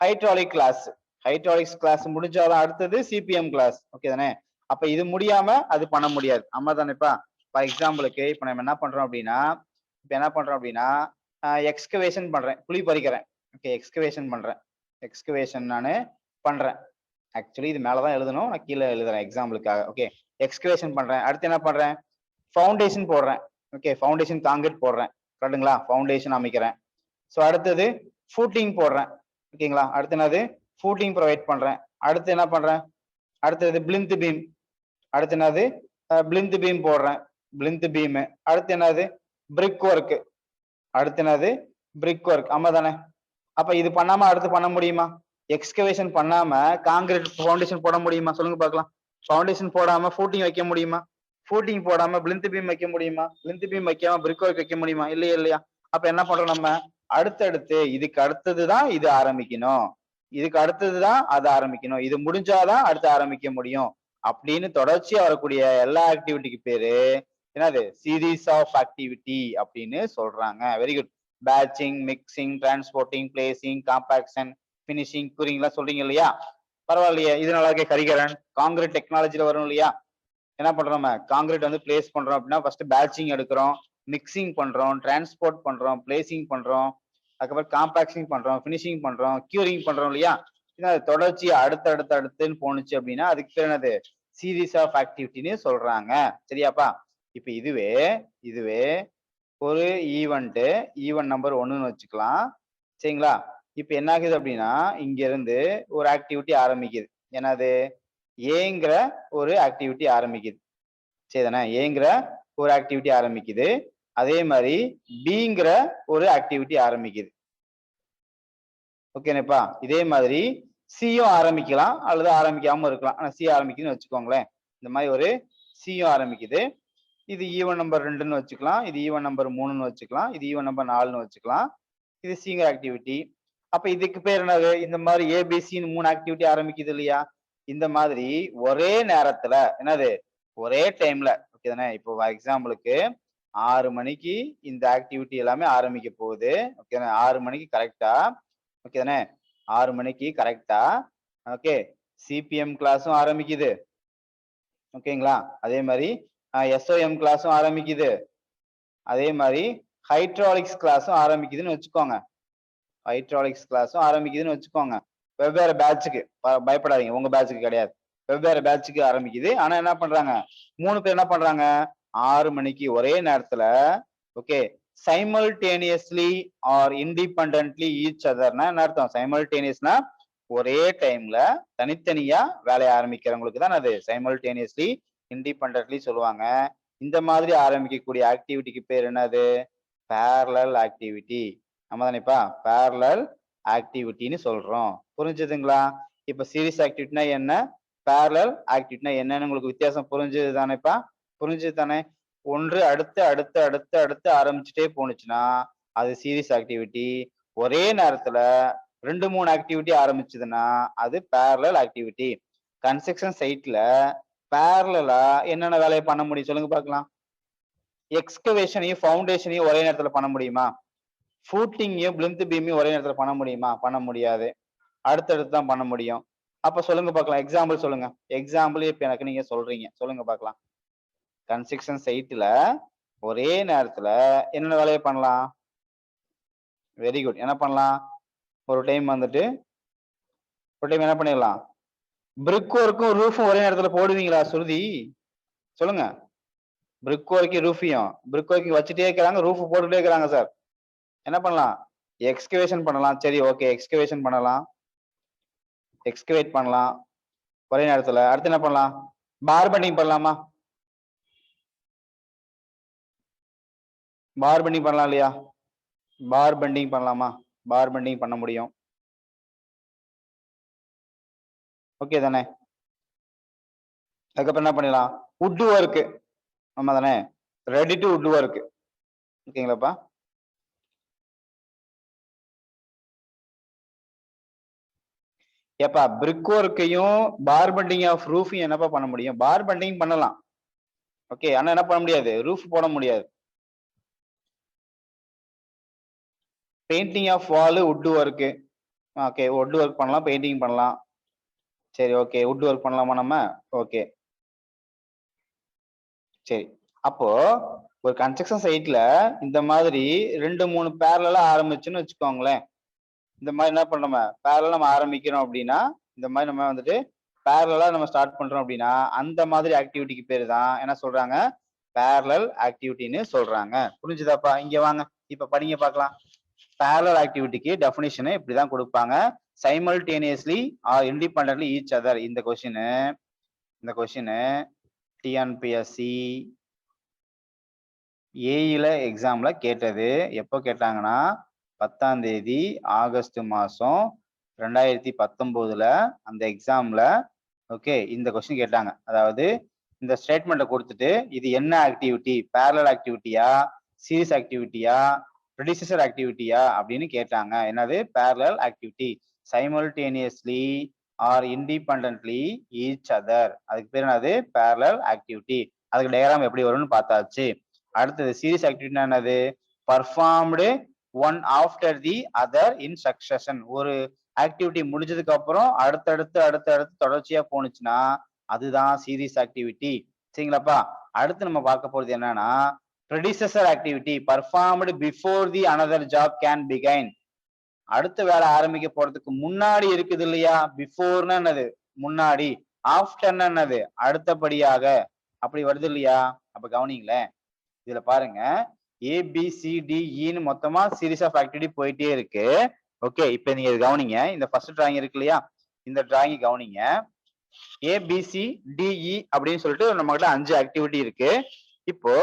ஹைட்ராலிக் கிளாஸ், ஹைட்ராலிக்ஸ் கிளாஸ் முடிஞ்சாதான் அடுத்தது சிபிஎம் கிளாஸ். ஓகே தானே? அப்ப இது முடியாம அது பண்ண முடியாது. ஆமா தானேப்பா? ஃபார் எக்ஸாம்பிளுக்கு இப்ப நம்ம என்ன பண்றோம் அப்படின்னா எக்ஸ்கவேஷன் பண்றேன், குழி பறிக்கிறேன். ஓகே, எக்ஸ்கவேஷன் நானு பண்றேன். ஆக்சுவலி இது மேலதான் எழுதணும், நான் கீழே எழுதுறேன் எக்ஸாம்பிளுக்காக. ஓகே, எக்ஸ்கவேஷன் பண்றேன். அடுத்து என்ன பண்றேன்? ஃபவுண்டேஷன் போடுறேன். ஓகே, ஃபவுண்டேஷன் காங்கிரீட் போடுறேன், கரெக்டுங்களா? ஃபவுண்டேஷன் அமைக்கிறேன். ஸோ அடுத்தது ஃபூட்டிங் போடுறேன். ஓகேங்களா? அடுத்து என்னது? ஃபூட்டிங் ப்ரொவைட் பண்றேன். அடுத்து என்ன பண்றேன்? அடுத்தது பிளிந்த் பீம். அடுத்து என்னது? பிளிந்த் பீம் போடுறேன், பிளிந்த் பீம். அடுத்து என்னது? Brick work. அடுத்து என்னது? Brick work. ஆமா தானே? அப்ப இது பண்ணாம அடுத்து பண்ண முடியுமா? எக்ஸ்கவேஷன் பண்ணாம காங்கிரீட் ஃபவுண்டேஷன் போட முடியுமா? சொல்லுங்க பார்க்கலாம். ஃபவுண்டேஷன் போடாம ஃபூட்டிங் வைக்க முடியுமா? ஃபூட்டிங் போடாம பிளிந்த் பீம் வைக்க முடியுமா? பிளிந்த் பீம் வைக்காம பிரிக் ஒர்க் வைக்க முடியுமா? இல்லையா? அப்ப என்ன பண்றோம் நம்ம? அடுத்தடுத்து இதுக்கு அடுத்ததுதான் இது ஆரம்பிக்கணும், இதுக்கு அடுத்ததுதான் அது ஆரம்பிக்கணும், இது முடிஞ்சாதான் அடுத்து ஆரம்பிக்க முடியும் அப்படின்னு தொடர்ச்சியா வரக்கூடிய எல்லா ஆக்டிவிட்டிக்கு பேரு என்னது? சீரீஸ் ஆஃப் ஆக்டிவிட்டி அப்படின்னு சொல்றாங்க. Very good. Batching, mixing, transporting, placing, compaction, finishing, curing எல்லாம் சொல்றீங்க இல்லையா? பரவாயில்லையே, இது நல்லா இருக்கே. ஹரிகரன் காங்கிரீட் டெக்னாலஜில வரும் இல்லையா? என்ன பண்றோம்? நம்ம காங்கிரீட் வந்து பிளேஸ் பண்றோம் அப்படின்னா ஃபர்ஸ்ட் பேட்சிங் எடுக்கிறோம், மிக்சிங் பண்றோம், டிரான்ஸ்போர்ட் பண்றோம், பிளேசிங் பண்றோம், அதுக்கப்புறம் காம்பாக்டிங் பண்றோம், பினிஷிங் பண்றோம், கியூரிங் பண்றோம் இல்லையா? தொடர்ச்சி அடுத்தடுத்துன்னு போனுச்சு அப்படின்னா அதுக்கு பேர் என்னது? சீரீஸ் ஆஃப் ஆக்டிவிட்டின்னு சொல்றாங்க. சரியாப்பா? இப்ப இதுவே ஒரு ஈவென்ட் நம்பர் 1ன்னு வச்சுக்கலாம். சரிங்களா? இப்ப என்ன ஆகுது அப்படின்னா இங்க இருந்து ஒரு ஆக்டிவிட்டி ஆரம்பிக்குது. என்னது? ஏங்கிற ஒரு ஆக்டிவிட்டி ஆரம்பிக்குது. சரிதானே? ஏங்கிற ஒரு ஆக்டிவிட்டி ஆரம்பிக்குது. அதே மாதிரி பிங்கிற ஒரு ஆக்டிவிட்டி ஆரம்பிக்குது. ஓகேனேப்பா? இதே மாதிரி சியும் ஆரம்பிக்கலாம் அல்லது ஆரம்பிக்காம இருக்கலாம். ஆனா சி ஆரம்பிக்குதுன்னு வச்சுக்கோங்களேன். இந்த மாதிரி ஒரு சியும் ஆரம்பிக்குது. இது ஈவன் நம்பர் 2ன்னு வச்சுக்கலாம். இது ஈவன் நம்பர் 3ன்னு வச்சுக்கலாம். இது ஈவன் நம்பர் 4ன்னு வச்சுக்கலாம். இது சிங்கிற ஆக்டிவிட்டி. அப்ப இதுக்கு பேர் என்னது? இந்த மாதிரி ஏபிசின்னு 3 ஆக்டிவிட்டி ஆரம்பிக்குது இல்லையா? இந்த மாதிரி ஒரே நேரத்துல என்னது? ஒரே டைம்ல ஓகே தானே? இப்போ எக்ஸாம்பிளுக்கு 6 மணிக்கு இந்த ஆக்டிவிட்டி எல்லாமே ஆரம்பிக்க போகுது. ஓகே 6 மணிக்கு கரெக்டா ஓகே தானே? 6 மணிக்கு கரெக்டா ஓகே சிபிஎம் கிளாஸும் ஆரம்பிக்குது. ஓகேங்களா? அதே மாதிரி எஸ்ஓஎம் கிளாஸும் ஆரம்பிக்குது. அதே மாதிரி ஹைட்ராலிக்ஸ் கிளாஸும் ஆரம்பிக்குதுன்னு வச்சுக்கோங்க. ஹைட்ராலிக்ஸ் கிளாஸும் ஆரம்பிக்குதுன்னு வச்சுக்கோங்க. வெவ்வேறு பேட்சுக்கு பயப்படாதீங்க. உங்க பேட்சுக்கு கிடையாது. வெவ்வேறு பேட்சுக்கு ஆரம்பிக்குது. ஆனா என்ன பண்றாங்க? 3 பேர் என்ன பண்றாங்க? 6 மணிக்கு ஒரே நேரத்துல okay simultaneously or independently each அதர்னா என்ன அர்த்தம்? சைமல்டேனியஸ்னா ஒரே டைம்ல தனித்தனியா வேலையை ஆரம்பிக்கிறவங்களுக்கு தான் அது சைமல்டேனியஸ்லி இண்டிபெண்டன்ட்லி சொல்லுவாங்க. இந்த மாதிரி ஆரம்பிக்கக்கூடிய ஆக்டிவிட்டிக்கு பேர் என்னது? Parallel activity. நம்ம தானேப்பா பேரலல் ஆக்டிவிட்டின்னு சொல்றோம். புரிஞ்சுதுங்களா? இப்ப சீரிஸ் ஆக்டிவிட்டினா என்ன, பேரலல் ஆக்டிவிட்டினா என்னன்னு உங்களுக்கு வித்தியாசம் புரிஞ்சது தானேப்பா? புரிஞ்சது தானே? ஒன்று அடுத்து அடுத்து அடுத்து அடுத்து ஆரம்பிச்சுட்டே போனுச்சுன்னா அது சீரிஸ் ஆக்டிவிட்டி. ஒரே நேரத்துல 2-3 ஆக்டிவிட்டி ஆரம்பிச்சதுன்னா அது பேரலல் ஆக்டிவிட்டி. கன்ஸ்ட்ரக்ஷன் சைட்ல பேரலலா என்னென்ன வேலையை பண்ண முடியும் சொல்லுங்க பார்க்கலாம். எக்ஸ்கவேஷனையும் ஃபவுண்டேஷனையும் ஒரே நேரத்துல பண்ண முடியுமா? ஃபூட்டிங்கையும் பிளிந்த் பீமையும் ஒரே நேரத்துல பண்ண முடியுமா? பண்ண முடியாது. அடுத்தடுத்து தான் பண்ண முடியும். அப்ப சொல்லுங்க பார்க்கலாம். எக்ஸாம்பிள் சொல்லுங்க. எக்ஸாம்பிள் இப்ப எனக்கு நீங்க சொல்றீங்க. சொல்லுங்க பார்க்கலாம். கன்ஸ்ட்ரக்ஷன் சைட்ல ஒரே நேரத்துல என்னென்ன வேலையை பண்ணலாம்? Very good. என்ன பண்ணலாம்? ஒரு டைம் வந்துட்டு ஒரு டைம் என்ன பண்ணிடலாம்? பிரிக் ஒர்க்கும் ரூஃபும் ஒரே நேரத்துல போடுவீங்களா சுருதி? சொல்லுங்க. பிரிக் ஒர்க்கையும் ரூஃபையும் பிரிக் ஒர்க்கிங் வச்சுட்டே இருக்கிறாங்க, ரூஃப் போட்டுட்டே இருக்கிறாங்க சார். என்ன பண்ணலாம்? எக்ஸ்கவேஷன் பண்ணலாம். சரி ஓகே எக்ஸ்கவேஷன் பண்ணலாம். எக்ஸ்கவேட் பண்ணலாம் ஒரே நேரத்துல. அடுத்து என்ன பண்ணலாம்? பார்பெண்டிங் பண்ணலாமா? பார்பெண்டிங் பண்ணலாம் இல்லையா? பார்பெண்டிங் பண்ணலாமா? பார்பெண்டிங் பண்ண முடியும். ஓகே தானே? அதுக்கப்புறம் என்ன பண்ணலாம்? Wood work. ஆமா தானே? Ready to wood work. ஓகேங்களாப்பா? ஏப்பா பிரிக் ஒர்க்கையும் பார்பெண்டிங் ஆஃப் ரூஃபையும் என்னப்பா பண்ண முடியும்? பார்பெண்டிங் பண்ணலாம். ஓகே ஆனா என்ன பண்ண முடியாது? ரூஃப் போட முடியாது. Painting of wall wood work. Okay wood work பண்ணலாம், பெயிண்டிங் பண்ணலாம். சரி ஓகே வுட் ஒர்க் பண்ணலாமா நம்ம? ஓகே சரி. அப்போ ஒரு கன்ஸ்ட்ரக்ஷன் சைட்ல இந்த மாதிரி 2-3 பேரலா ஆரம்பிச்சுன்னு வச்சுக்கோங்களேன். இந்த மாதிரி என்ன பண்றோம்? பேரலா நம்ம ஆரம்பிக்கிறோம் அப்படின்னா இந்த மாதிரி நம்ம வந்துட்டு பேரலா நம்ம ஸ்டார்ட் பண்றோம் அப்படின்னா அந்த மாதிரி ஆக்டிவிட்டிக்கு பேரு தான் என்ன சொல்றாங்க? பேரலல் ஆக்டிவிட்டின்னு சொல்றாங்க. புரிஞ்சுதாப்பா? இங்க வாங்க இப்ப படிங்க பார்க்கலாம். பேரலல் ஆக்டிவிட்டிக்கு டெஃபினிஷன் இப்படிதான் கொடுப்பாங்க. Simultaneously or independently each other. இந்த கொஸ்டின் டிஎன்பிஎஸ்சி ஏஇல எக்ஸாம்ல கேட்டது. எப்போ கேட்டாங்கன்னா 10ஆம் தேதி ஆகஸ்ட் மாசம் 2019 அந்த எக்ஸாம்ல ஓகே இந்த கொஸ்டின் கேட்டாங்க. அதாவது இந்த ஸ்டேட்மெண்ட்டை கொடுத்துட்டு இது என்ன ஆக்டிவிட்டி? பேரலல் ஆக்டிவிட்டியா, சீரிஸ் ஆக்டிவிட்டியா, ப்ரெடிசெசர் ஆக்டிவிட்டியா அப்படின்னு கேட்டாங்க. என்னது? Parallel activity. Simultaneously or independently each other. அதுக்கு பேர் என்னது? Parallel activity. அதுக்கு டயக்ராம் எப்படி வரும்னு பார்த்தாச்சு. அடுத்தது சீரிஸ் ஆக்டிவிட்டினா என்னது? Performed one after the other in succession. ஒரு ஆக்டிவிட்டி முடிஞ்சதுக்கு அப்புறம் அடுத்தடுத்து தொடர்ச்சியா போனுச்சுன்னா அதுதான் சீரிஸ் ஆக்டிவிட்டி. சரிங்களாப்பா? அடுத்து நம்ம பார்க்க போறது என்னன்னா predecessor activity performed before the another job can begin. அடுத்த வேலை ஆரம்பிக்க போறதுக்கு முன்னாடி இருக்குது இல்லையா? பிஃபோர்னா என்னது? முன்னாடி. ஆஃப்டர்னா என்னது? அடுத்தபடியாக. அப்படி வருது இல்லையா? அப்ப கவனிங்களேன். இதுல பாருங்க ஏபிசிடிஇன்னு மொத்தமா சீரிஸ் ஆஃப் ஆக்டிவிட்டி போயிட்டே இருக்கு. ஓகே இப்ப நீங்க கவனிங்க. இந்த ஃபர்ஸ்ட் டிராயிங் இருக்கு இல்லையா? இந்த டிராயிங் கவனிங்க. ABCDE அப்படின்னு சொல்லிட்டு நம்ம கிட்ட 5 ஆக்டிவிட்டி இருக்கு. இப்போ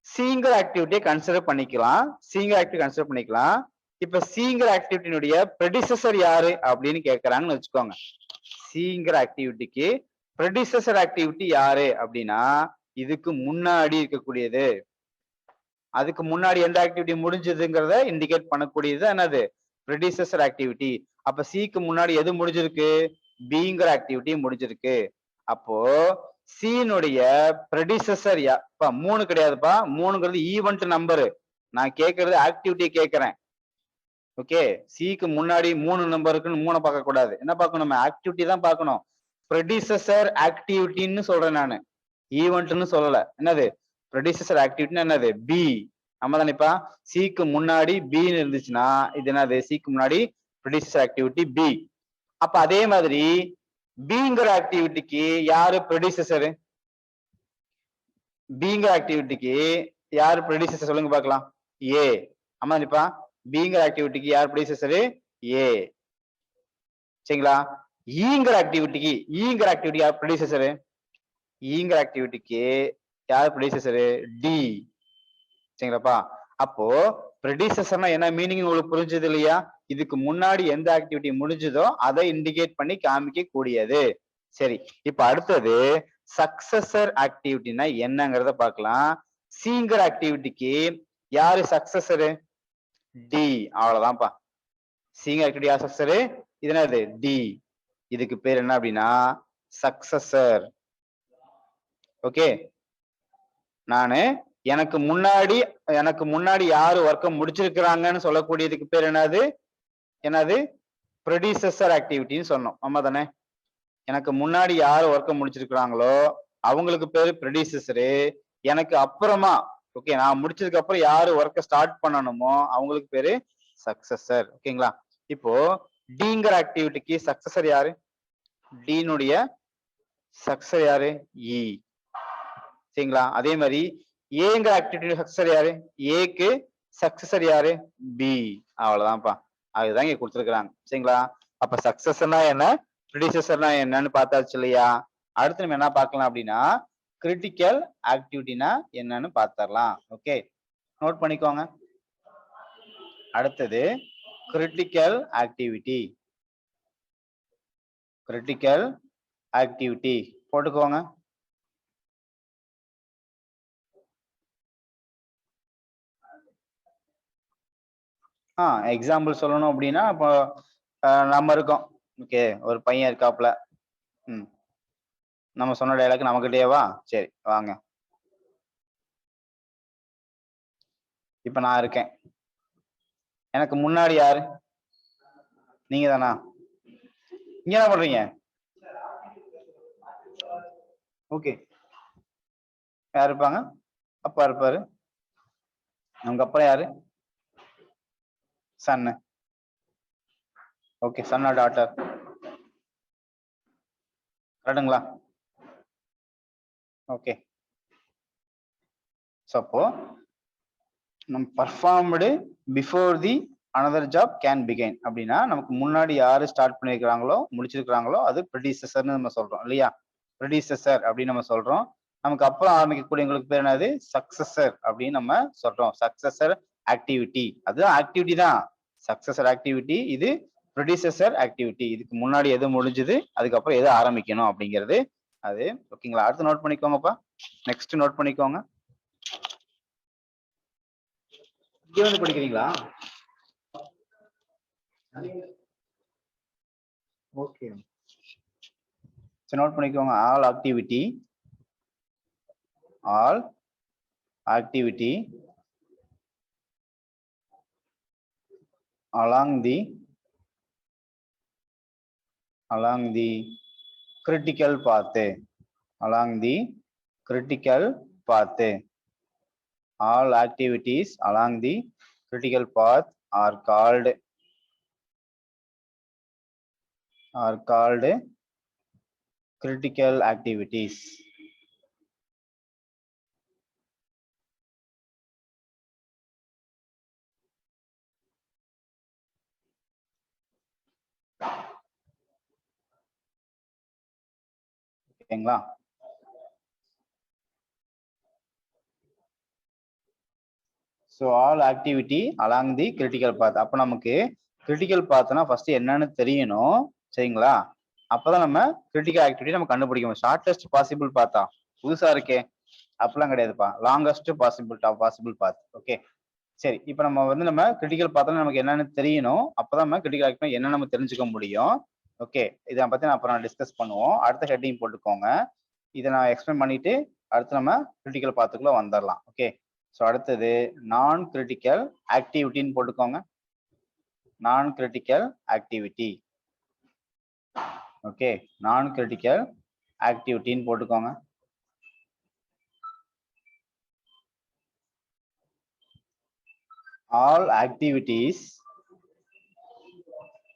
சிங்கிள் ஆக்டிவிட்டியை கன்சிடர் பண்ணிக்கலாம். சிங்கிள் ஆக்டிவிட்டி கன்சிடர் பண்ணிக்கலாம். இப்ப சிங்கிள் ஆக்டிவிட்டியினுடைய ப்ரெடிசஸர் யாரு அப்படின்னு கேட்கறாங்கன்னு வச்சுக்கோங்க. சிங்கிள் ஆக்டிவிட்டிக்கு ப்ரெடிசஸர் ஆக்டிவிட்டி யாரு அப்படின்னா இதுக்கு முன்னாடி இருக்கக்கூடியது. அதுக்கு முன்னாடி எந்த ஆக்டிவிட்டி முடிஞ்சதுங்கிறத இண்டிகேட் பண்ணக்கூடியது என்னது? Predecessor activity. அப்ப சிக்கு முன்னாடி எது முடிஞ்சிருக்கு? பிங்கிற ஆக்டிவிட்டி முடிஞ்சிருக்கு. அப்போ சீனுடைய ப்ரெடிசஸர் யா 3 கிடையாதுப்பா. 3ங்கிறது ஈவென்ட் நம்பரு. நான் கேட்கறது ஆக்டிவிட்டி கேட்கிறேன். ஓகே, சிக்கு முன்னாடி 3 நம்பர் இருக்குன்னு 3 பார்க்க கூடாது. என்ன பார்க்கணும்? நம்ம ஆக்டிவிட்டி தான் பார்க்கணும். ப்ரெடிசஸர் ஆக்டிவிட்டின்னு சொல்றேன் நானு, ஈவென்ட்னு சொல்லல. என்னது ப்ரெடிசஸர் ஆக்டிவிட்டின்னு? என்னது? பி. நம்ம தானேப்பா சிக்கு முன்னாடி பின்னு இருந்துச்சுன்னா இது என்னது? சிக்கு முன்னாடி ப்ரெடிசஸர் ஆக்டிவிட்டி பி. அப்ப அதே மாதிரி பிங்கிற ஆக்டிவிட்டிக்கு யாரு ப்ரெடிசஸர்? பிங்கிற ஆக்டிவிட்டிக்கு யாரு ப்ரெடிசஸர் சொல்லுங்க பார்க்கலாம்? ஏ. ஆமா தானேப்பா பிங்கிற ஆக்டிவிட்டிக்கு யார் ப்ரெடிசஸர்? ஏ. சரிங்களா? ஈங்கிற ஆக்டிவிட்டிக்கு யார் ப்ரெடிசஸர்? ஈங்கிற ஆக்டிவிட்டிக்கு யார் ப்ரெடிசஸர்? டி. சரிங்களாப்பா? அப்போ ப்ரெடிசஸர்னா என்ன மீனிங் உங்களுக்கு புரிஞ்சது இல்லையா? இதுக்கு முன்னாடி எந்த ஆக்டிவிட்டி முடிஞ்சதோ அதை இண்டிகேட் பண்ணி காமிக்க கூடியது. சரி, இப்ப அடுத்தது சக்சஸர் ஆக்டிவிட்டினா என்னங்கிறத பார்க்கலாம். சிங்கிற ஆக்டிவிட்டிக்கு யாரு சக்சஸரு? டி. அவ்வளவுதான்ப்பா. சிங்கிற ஆக்டிவிட்டி யார் சக்சஸரு? இது என்னது? டி. இதுக்கு பேர் என்ன அப்படின்னா சக்சஸர். ஓகே, நானு எனக்கு முன்னாடி யாரு ஒர்க்க முடிச்சிருக்கிறாங்கன்னு சொல்லக்கூடியதுக்கு பேர் என்னது? ப்ரெடிசஸர் ஆக்டிவிட்டின்னு சொன்னோம். ஆமா தானே? எனக்கு முன்னாடி யாரு ஒர்க்க முடிச்சிருக்கிறாங்களோ அவங்களுக்கு பேரு ப்ரெடிசஸரு. எனக்கு அப்புறமா ஓகே நான் முடிச்சதுக்கு அப்புறம் யாரு ஒர்க்க ஸ்டார்ட் பண்ணணுமோ அவங்களுக்கு பேரு சக்சஸர். ஓகேங்களா? இப்போ டிங்கிற ஆக்டிவிட்டிக்கு சக்சஸர் யாரு? டினுடைய சக்சஸர் யாரு? இ. சரிங்களா? அதே மாதிரி ஏங்கிற ஆக்டிவிட்டி சக்சஸர் யாரு? ஏக்கு சக்சஸர் யாரு? பி. அவ்வளவுதான்ப்பா. அதுதான் இங்க கொடுத்துருக்காங்க. சரிங்களா? அப்ப சக்சஸர்னா என்ன, ப்ரெடிசஸர்னா என்னன்னு பார்த்தாச்சு இல்லையா? அடுத்து நம்ம என்ன பார்க்கலாம் அப்படின்னா கிரிட்டிக்கல் ஆக்டிவிட்டினா என்னன்னு பார்த்தரலாம். ஓகே, நோட் பண்ணிக்கோங்க. அடுத்தது கிரிட்டிக்கல் ஆக்டிவிட்டி. கிரிட்டிக்கல் ஆக்டிவிட்டி போட்டுக்கோங்க. எக்ஸாம்பிள் சொல்லணும் அப்படின்னா இப்போ நம்ம இருக்கோம். ஓகே, ஒரு பையன் இருக்காப்ல. நம்ம சொன்ன டைலாக் நம்மகிட்டேவா? சரி வாங்க. இப்ப நான் இருக்கேன். எனக்கு முன்னாடி யாரு? நீங்க தானா? இங்க என்ன பண்றீங்க? ஓகே, யார் இருப்பாங்க? அப்பா இருப்பாரு. உங்க அப்பா யாரு? சன்னு. Okay, son or daughter? கரெக்டுங்களா? ஓகே, அப்போ நம்ம performed before the another job can begin அப்படின்னா நமக்கு முன்னாடி யாரு ஸ்டார்ட் பண்ணிருக்கிறாங்களோ முடிச்சிருக்கிறாங்களோ அது ப்ரெடிசஸர்னு நம்ம சொல்றோம் இல்லையா? ப்ரெடிசஸர் அப்படின்னு நம்ம சொல்றோம். நமக்கு அப்புறம் ஆரம்பிக்கக்கூடியவங்களுக்கு பேர் என்னது? சக்சஸர் அப்படின்னு நம்ம சொல்றோம். சக்சஸர் ஆக்டிவிட்டி, அதுதான் ஆக்டிவிட்டி தான். சக்சஸர் ஆக்டிவிட்டி, இது ப்ரெடிசஸர் ஆக்டிவிட்டி. இதுக்கு முன்னாடி எது முடிஞ்சது அதுக்கப்புறம் எது ஆரம்பிக்கணும் அப்படிங்கிறது அது. ஓகேங்களா? அடுத்து நோட் பண்ணிக்கோங்கப்பா. நெக்ஸ்ட் நோட் பண்ணிக்கோங்க. இங்க வந்து படிக்கிறீங்களா? ஓகே, நோட் பண்ணிக்கோங்க. All activity along the critical path. All activities along the critical path are called critical activities. ஓகேங்களா? So all activity along the critical path. அப்போ நமக்கு கிரிட்டிக்கல் பாத்னா ஃபர்ஸ்ட் என்னன்னு தெரியணும், சரிங்களா? அப்பதான் நம்ம கிரிட்டிக்கல் ஆக்டிவிட்டி நம்ம கண்டுபிடிக்கணும். ஷார்டஸ்ட் பாசிபிள் பாத்தா புதுசா இருக்கே, அப்படிலாம் கிடையாதுப்பா. லாங்கஸ்ட் பாசிபிள் பாத். ஓகே, சரி. இப்போ நம்ம கிரிட்டிக்கல் பார்த்தா நமக்கு என்னன்னு தெரியணும். அப்பதான் நம்ம கிரிட்டிக்கல் ஆக்டிவிட்டி என்ன நம்ம தெரிஞ்சுக்க முடியும். ஓகே, இதை பத்தி நான் அப்புறம் டிஸ்கஸ் பண்ணுவோம். அடுத்த ஹெட்டிங் போட்டுக்கோங்க. இதை நான் எக்ஸ்பிளைன் பண்ணிட்டு அடுத்து நம்ம கிரிட்டிக்கல் பாத்துக்குள்ள வந்துடலாம். ஓகே, ஸோ அடுத்தது நான் கிரிட்டிக்கல் ஆக்டிவிட்டின்னு போட்டுக்கோங்க. நான் கிரிட்டிக்கல் ஆக்டிவிட்டி. ஓகே, நான் கிரிட்டிக்கல் ஆக்டிவிட்டின்னு போட்டுக்கோங்க. all activities,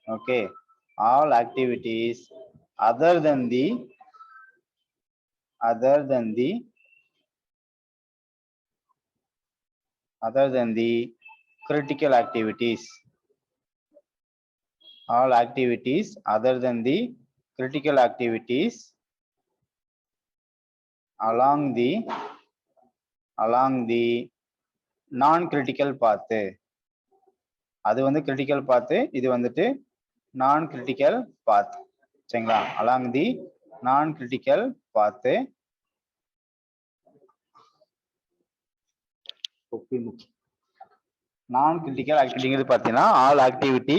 okay, all activities other than the critical activities, all activities other than the critical activities along the நான் கிரிட்டிக்கல் பாத்து. அது வந்து கிரிட்டிக்கல் பாத்து, இது வந்துட்டு நான் கிரிட்டிக்கல் பாத். சரிங்களா? அலாங் தி நான் கிரிட்டிக்கல் பாத்து. நான் கிரிட்டிக்கல் ஆக்டிவிட்டிங்கிறது பார்த்தீங்கன்னா ஆல் ஆக்டிவிட்டி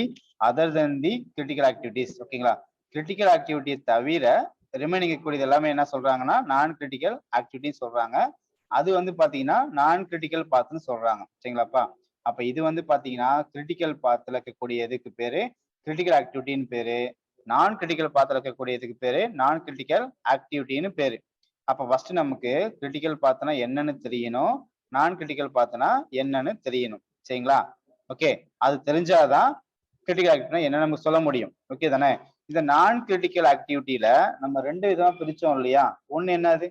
அதர் தென் தி கிரிட்டிக்கல் ஆக்டிவிட்டிஸ். ஓகேங்களா? கிரிட்டிக்கல் ஆக்டிவிட்டியை தவிர ரிமைனிங் இருக்கக்கூடியது எல்லாமே என்ன சொல்றாங்கன்னா நான் கிரிட்டிக்கல் ஆக்டிவிட்டின்னு சொல்றாங்க. அது வந்து பாத்தீங்கன்னா நான் கிரிட்டிக்கல் பாத்னு சொல்றாங்க. சரிங்களாப்பா? அப்ப இது வந்து பாத்தீங்கன்னா கிரிட்டிக்கல் பாத்ல இருக்கக்கூடிய இதுக்கு பேரு கிரிட்டிக்கல் ஆக்டிவிட்டின்னு பேரு. நான் கிரிட்டிக்கல் பாத்ல இருக்கக்கூடியதுக்கு பேரு நான் கிரிட்டிக்கல் ஆக்டிவிட்டின்னு பேரு. அப்ப ஃபர்ஸ்ட் நமக்கு கிரிட்டிக்கல் பாத்னா என்னன்னு தெரியணும், நான் கிரிட்டிக்கல் பாத்னா என்னன்னு தெரியணும். சரிங்களா? ஓகே, அது தெரிஞ்சாதான் கிரிட்டிக்கல் ஆக்டிவிட்டி என்ன நம்ம சொல்ல முடியும். ஓகே தானே? இந்த நான் கிரிட்டிக்கல் ஆக்டிவிட்டியில நம்ம ரெண்டு விதமா பிரிச்சோம் இல்லையா? ஒண்ணு என்னது?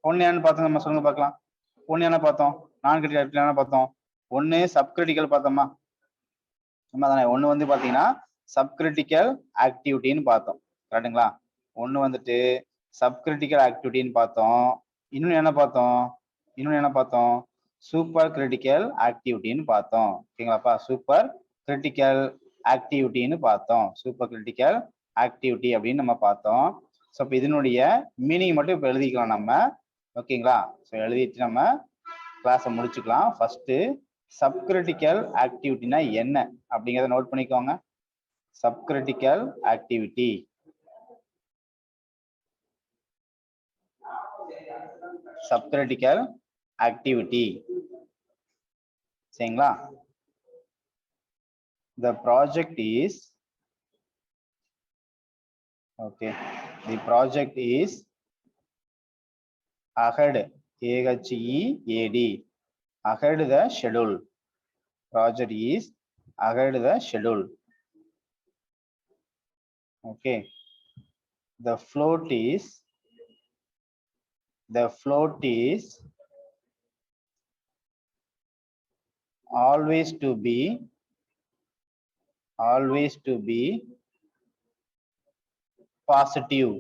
ஒண்ணு என்ன பார்த்தோம்? நம்ம சொல்லுங்க பார்க்கலாம். ஒண்ணு என்ன பார்த்தோம்? நான் கிரிட்டிக்கல் ஆக்டிவிட்டி என்ன பார்த்தோம்? ஒண்ணு சப் கிரிட்டிக்கல் பார்த்தோமா? நம்ம தானே. ஒண்ணு வந்து பாத்தீங்கன்னா சப் கிரிட்டிக்கல் ஆக்டிவிட்டின்னு பார்த்தோம். கரெக்டுங்களா? ஒண்ணு வந்துட்டு சப் கிரிட்டிக்கல் ஆக்டிவிட்டின்னு பார்த்தோம். இன்னொன்னு என்ன பார்த்தோம்? சூப்பர் கிரிட்டிக்கல் ஆக்டிவிட்டின்னு பார்த்தோம். ஓகேங்களாப்பா? சூப்பர் கிரிட்டிக்கல் ஆக்டிவிட்டின்னு பார்த்தோம். சூப்பர் கிரிட்டிக்கல் ஆக்டிவிட்டி அப்படின்னு நம்ம பார்த்தோம். ஸோ இப்போ இதனுடைய மீனிங் மட்டும் இப்போ எழுதிக்கலாம் நம்ம. ஓகேங்களா? ஸோ எழுதிட்டு நம்ம கிளாஸை முடிச்சுக்கலாம். ஃபர்ஸ்ட் சப்கிரிட்டிக்கல் ஆக்டிவிட்டினா என்ன அப்படிங்கிறத நோட் பண்ணிக்கோங்க. Subcritical activity, subcritical activity. சரிங்களா? The project is okay. The project is ahead, AHEAD, ahead the schedule. Project is ahead the schedule. Okay. The float is always to be positive.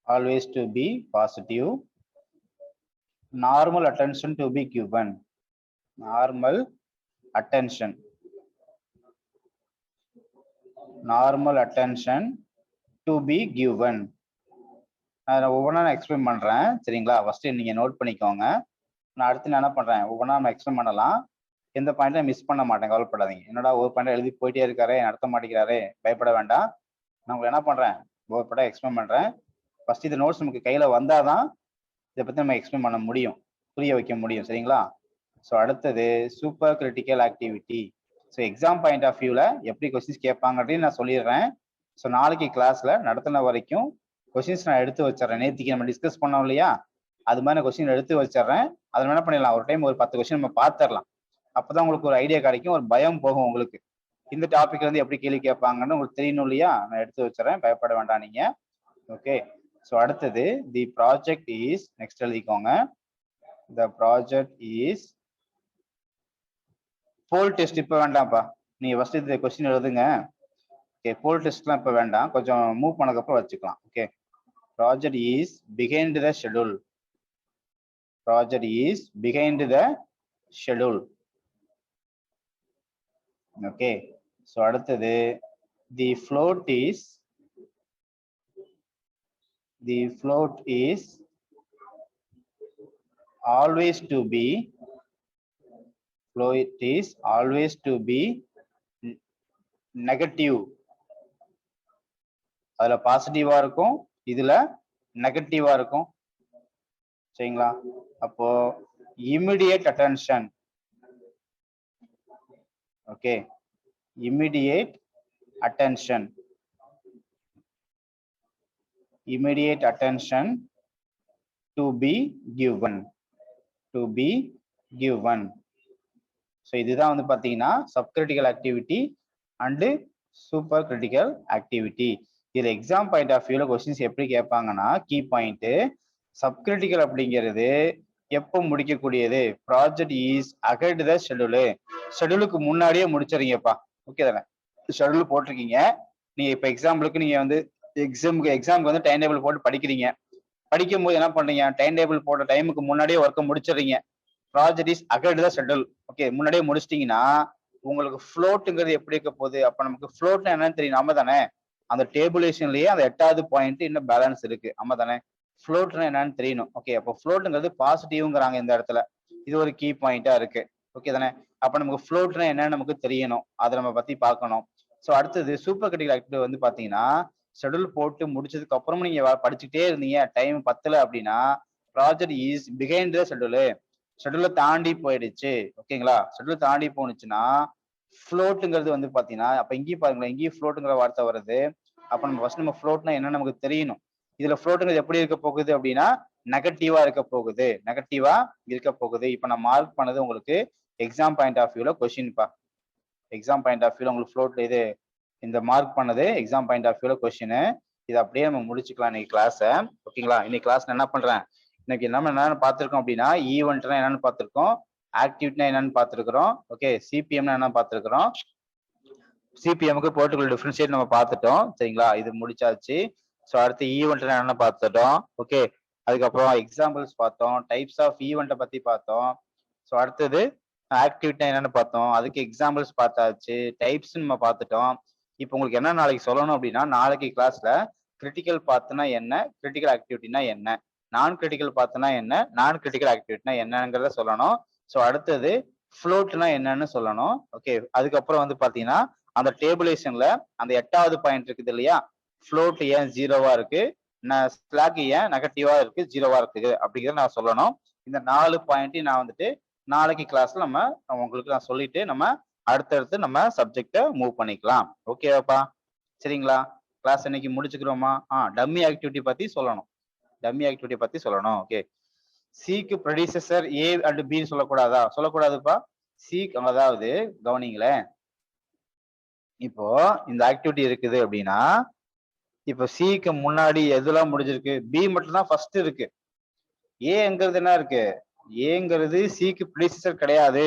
Always to be positive. Normal attention to be given. Normal attention. Normal attention to be given. நான் ஒவ்வொன்றா explain பண்றேன். சரிங்களா? First நீங்க note பண்ணிக்கோங்க. நான் அடுத்து என்ன பண்றேன், ஒவ்வொன்றா நம்ம எக்ஸ்பிளைன் பண்ணலாம். எந்த பாயிண்ட்டை மிஸ் பண்ண மாட்டேன், கவலைப்படாதீங்க. என்னடா ஒரு பாயிண்ட் எழுதி போயிட்டே இருக்காரு, நடத்த மாட்டேங்கிறாரு, பயப்பட வேண்டாம். நான் உங்களுக்கு என்ன பண்றேன், ஒவ்வொரு பாயிண்டா எக்ஸ்பிளைன் பண்றேன். ஃபர்ஸ்ட் இந்த நோட்ஸ் நமக்கு கையில வந்தாதான் இதை பத்தி நம்ம எக்ஸ்பிளைன் பண்ண முடியும், புரிய வைக்க முடியும். சரிங்களா? ஸோ அடுத்தது super critical activity. So exam point of வியூல எப்படி கொஸ்டின்ஸ் கேட்பாங்கன்னு நான் சொல்லிடுறேன். ஸோ நாளைக்கு கிளாஸ்ல நடத்தின வரைக்கும் கொஸ்டின்ஸ் நான் எடுத்து வச்சிடறேன். நேற்றுக்கு நம்ம டிஸ்கஸ் பண்ணோம் இல்லையா, அது மாதிரி நான் கொஸ்டின் எடுத்து வச்சிடறேன். அதில் என்ன பண்ணிடலாம், ஒரு டைம் ஒரு 10 கொஸ்டின் நம்ம பார்த்துடலாம். அப்பதான் உங்களுக்கு ஒரு ஐடியா கிடைக்கும், ஒரு பயம் போகும் உங்களுக்கு. இந்த டாபிக்ல இருந்து எப்படி கேள்வி கேட்பாங்கன்னு உங்களுக்கு தெரியணும் இல்லையா? நான் எடுத்து வச்சிடறேன், பயப்பட வேண்டாம் நீங்க. ஓகே, ஸோ அடுத்தது தி ப்ராஜெக்ட் இஸ், நெக்ஸ்ட் எழுதிக்கோங்க. The project is pole test. இப்போ வேண்டாம்ப்பா, நீங்க ஃபர்ஸ்ட் இந்த கொஸ்டின் எழுதுங்க. ஓகே, போல் டெஸ்ட்லாம் இப்போ வேண்டாம், கொஞ்சம் மூவ் பண்ணதுக்கப்புறம் வச்சுக்கலாம். Okay, project is behind the schedule. Project is behind the schedule. Okay, so அடுத்தது the float is always to be negative. அதுல பாசிட்டிவா இருக்கும், இதுல நெகட்டிவா இருக்கும். சரிங்களா? அப்போ immediate attention. Okay, immediate attention to be given. So இதுதான் வந்து பார்த்தீங்கன்னா subcritical activity and super critical activity. இதில் எக்ஸாம் பாயிண்ட் ஆஃப் வியூவில் கொஸ்டின்ஸ் எப்படி கேட்பாங்கன்னா, கீ பாயிண்ட் சப்கிரிட்டிக்கல் அப்படிங்கிறது எப்போ முடிக்கக்கூடியது? Project is ahead the schedule. ஷெட்யூலுக்கு முன்னாடியே முடிச்சிருங்கப்பா. ஓகே தானே? ஷெட்யூல் போட்டிருக்கீங்க, நீங்க இப்போ எக்ஸாம்பிளுக்கு நீங்க வந்து எக்ஸாமுக்கு வந்து டைம் டேபிள் போட்டு படிக்கிறீங்க. படிக்கும் போது என்ன பண்றீங்க? டைம் டேபிள் போட்ட டைமுக்கு முன்னாடியே ஒர்க்கை முடிச்சிடுறீங்க. Project is ahead the schedule. Okay, முன்னாடியே முடிச்சிட்டீங்கன்னா உங்களுக்கு ஃப்ளோட்டுங்கிறது எப்படி இருக்க போகுது? அப்ப நமக்கு ஃப்ளோட்னா என்னன்னு தெரியும், நம்ம தானே? அந்த டேபுலேஷன்லயே அந்த 8வது பாயிண்ட் இன்னும் பேலன்ஸ் இருக்கு, நம்ம தானே? ஃப்ளோட்னா என்னன்னு தெரியணும். ஓகே, அப்போ ஃப்ளோட்டுங்கிறது பாசிட்டிவ்ங்கிறாங்க இந்த இடத்துல. இது ஒரு கீ பாயிண்டா இருக்கு. ஓகே தானே? அப்ப நமக்கு ஃப்ளோட்னா என்னன்னு நமக்கு தெரியணும், அதை நம்ம பத்தி பார்க்கணும். ஸோ அடுத்தது சூப்பர் கிரிட்டிக்கல் ஆக்டிவிட்டி வந்து பாத்தீங்கன்னா, ஷெட்யூல் போட்டு முடிச்சதுக்கு அப்புறமும் நீங்க படிச்சுட்டே இருந்தீங்க, டைம் பத்தல அப்படின்னா project is behind the schedule. ஷெட்யூல தாண்டி போயிடுச்சு. ஓகேங்களா? ஷெட்யூல் தாண்டி போனுச்சுன்னா ஃப்ளோட்டுங்கிறது வந்து பாத்தீங்கன்னா, அப்ப இங்கேயும் பாருங்களேன், இங்கேயும் ஃப்ளோட்டுங்கிற வார்த்தை வருது. அப்ப நம்ம ஃபர்ஸ்ட் நம்ம ஃப்ளோட்னா என்னன்னு நமக்கு தெரியணும். இதுல ஃப்ளோட்டுங்கிறது எப்படி இருக்க போகுது அப்படின்னா நெகட்டிவா இருக்க போகுது. இப்ப நான் மார்க் பண்ணது உங்களுக்கு எக்ஸாம் பாயிண்ட் ஆஃப் வியூல கொஸ்டின்ப்பா. எக்ஸாம் பாயிண்ட் ஆஃப் வியூல உங்களுக்கு ஃப்ளோட் இது இந்த மார்க் பண்ணது எக்ஸாம் பாயிண்ட் ஆஃப் வியூல கொஸ்டின். இது அப்படியே நம்ம முடிச்சுக்கலாம் இன்னைக்கு கிளாஸ. ஓகேங்களா? இன்னைக்கு கிளாஸ்ல என்ன பண்றேன், இன்னைக்கு நம்ம என்னன்னு பார்த்திருக்கோம் அப்படின்னா, ஈவெண்ட்னா என்னன்னு பார்த்திருக்கோம், ஆக்டிவிட்டினா என்னன்னு பார்த்திருக்கிறோம். ஓகே, சிபிஎம்னா என்ன பார்த்திருக்கிறோம், சிபிஎம்க்கு போர்ட்டுகல் டிஃபரன்ஷியேட் நம்ம பார்த்துட்டோம். சரிங்களா? இது முடிச்சாச்சு. ஸோ அடுத்து ஈவெண்ட்னா என்னன்னு பார்த்துட்டோம். ஓகே, அதுக்கப்புறம் எக்ஸாம்பிள்ஸ் பார்த்தோம், டைப்ஸ் ஆஃப் ஈவெண்ட்டை பத்தி பார்த்தோம். ஸோ அடுத்தது ஆக்டிவிட்டினா என்னன்னு பார்த்தோம், அதுக்கு எக்ஸாம்பிள்ஸ் பார்த்தாச்சு, டைப்ஸ் நம்ம பார்த்துட்டோம். இப்போ உங்களுக்கு என்ன நாளைக்கு சொல்லணும் அப்படின்னா, நாளைக்கு கிளாஸ்ல கிரிட்டிக்கல் பாத்னா என்ன, கிரிட்டிக்கல் ஆக்டிவிட்டினா என்ன, நான் கிரிட்டிக்கல் பாத்னா என்ன, நான் கிரிட்டிக்கல் ஆக்டிவிட்டினா என்னங்கிறத சொல்லணும். ஸோ அடுத்தது ஃப்ளோட்னா என்னன்னு சொல்லணும். ஓகே, அதுக்கப்புறம் வந்து பாத்தீங்கன்னா அந்த டேபுலேஷன்ல அந்த 8வது பாயிண்ட் இருக்குது இல்லையா, ஃப்ளோட் ஏன் ஜீரோவா இருக்கு, ஸ்லாக் ஏன் நெகட்டிவா இருக்கு, ஜீரோவா இருக்கு அப்படிங்கிறத நான் சொல்லணும். இந்த 4 பாயிண்ட்டையும் நான் வந்துட்டு நாளைக்கு கிளாஸ்ல நம்ம உங்களுக்கு நான் சொல்லிட்டு நம்ம அடுத்தடுத்து நம்ம சப்ஜெக்டை மூவ் பண்ணிக்கலாம். ஓகேவாப்பா? சரிங்களா? கிளாஸ் இன்னைக்கு முடிச்சுக்கிறோமா? டம்மி ஆக்டிவிட்டி பத்தி சொல்லணும். ஓகே, சிக்கு ப்ரெடிசெசர் ஏ அண்ட் பி சொல்லக்கூடாதா? சொல்லக்கூடாதுப்பா. சி, அதாவது கவனிங்களேன், இப்போ இந்த ஆக்டிவிட்டி இருக்குது அப்படின்னா, இப்போ சிக்கு முன்னாடி எதெல்லாம் முடிஞ்சிருக்கு? பி மட்டும் தான் ஃபர்ஸ்ட் இருக்கு. ஏங்கிறது என்ன இருக்கு? ஏங்கிறது சிக்கு ப்ரெடிசெசர் கிடையாது.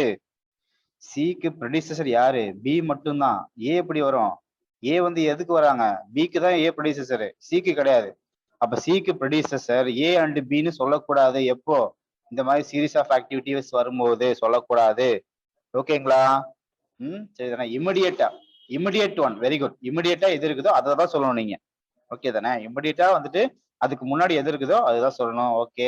சிக்கு ப்ரெடிசெசர் யாரு? பி மட்டும்தான். ஏ எப்படி வரும்? ஏ வந்து எதுக்கு வராங்க? பிக்கு தான் ஏ ப்ரெடிசெசர், சிக்கு கிடையாது. அப்ப சிக்கு ப்ரெடிசெசர் ஏ அண்ட் பின்னு சொல்லக்கூடாது. எப்போ? இந்த மாதிரி சீரீஸ் ஆஃப் ஆக்டிவிட்டிஸ் வரும்போது சொல்லக்கூடாது. ஓகேங்களா? சரி தானே? Immediate one, very good. இமிடியேட்டா எது இருக்குதோ அதை தான் சொல்லணும் நீங்க. ஓகே தானே? இமிடியேட்டா வந்துட்டு அதுக்கு முன்னாடி எது இருக்குதோ அதுதான் சொல்லணும். ஓகே.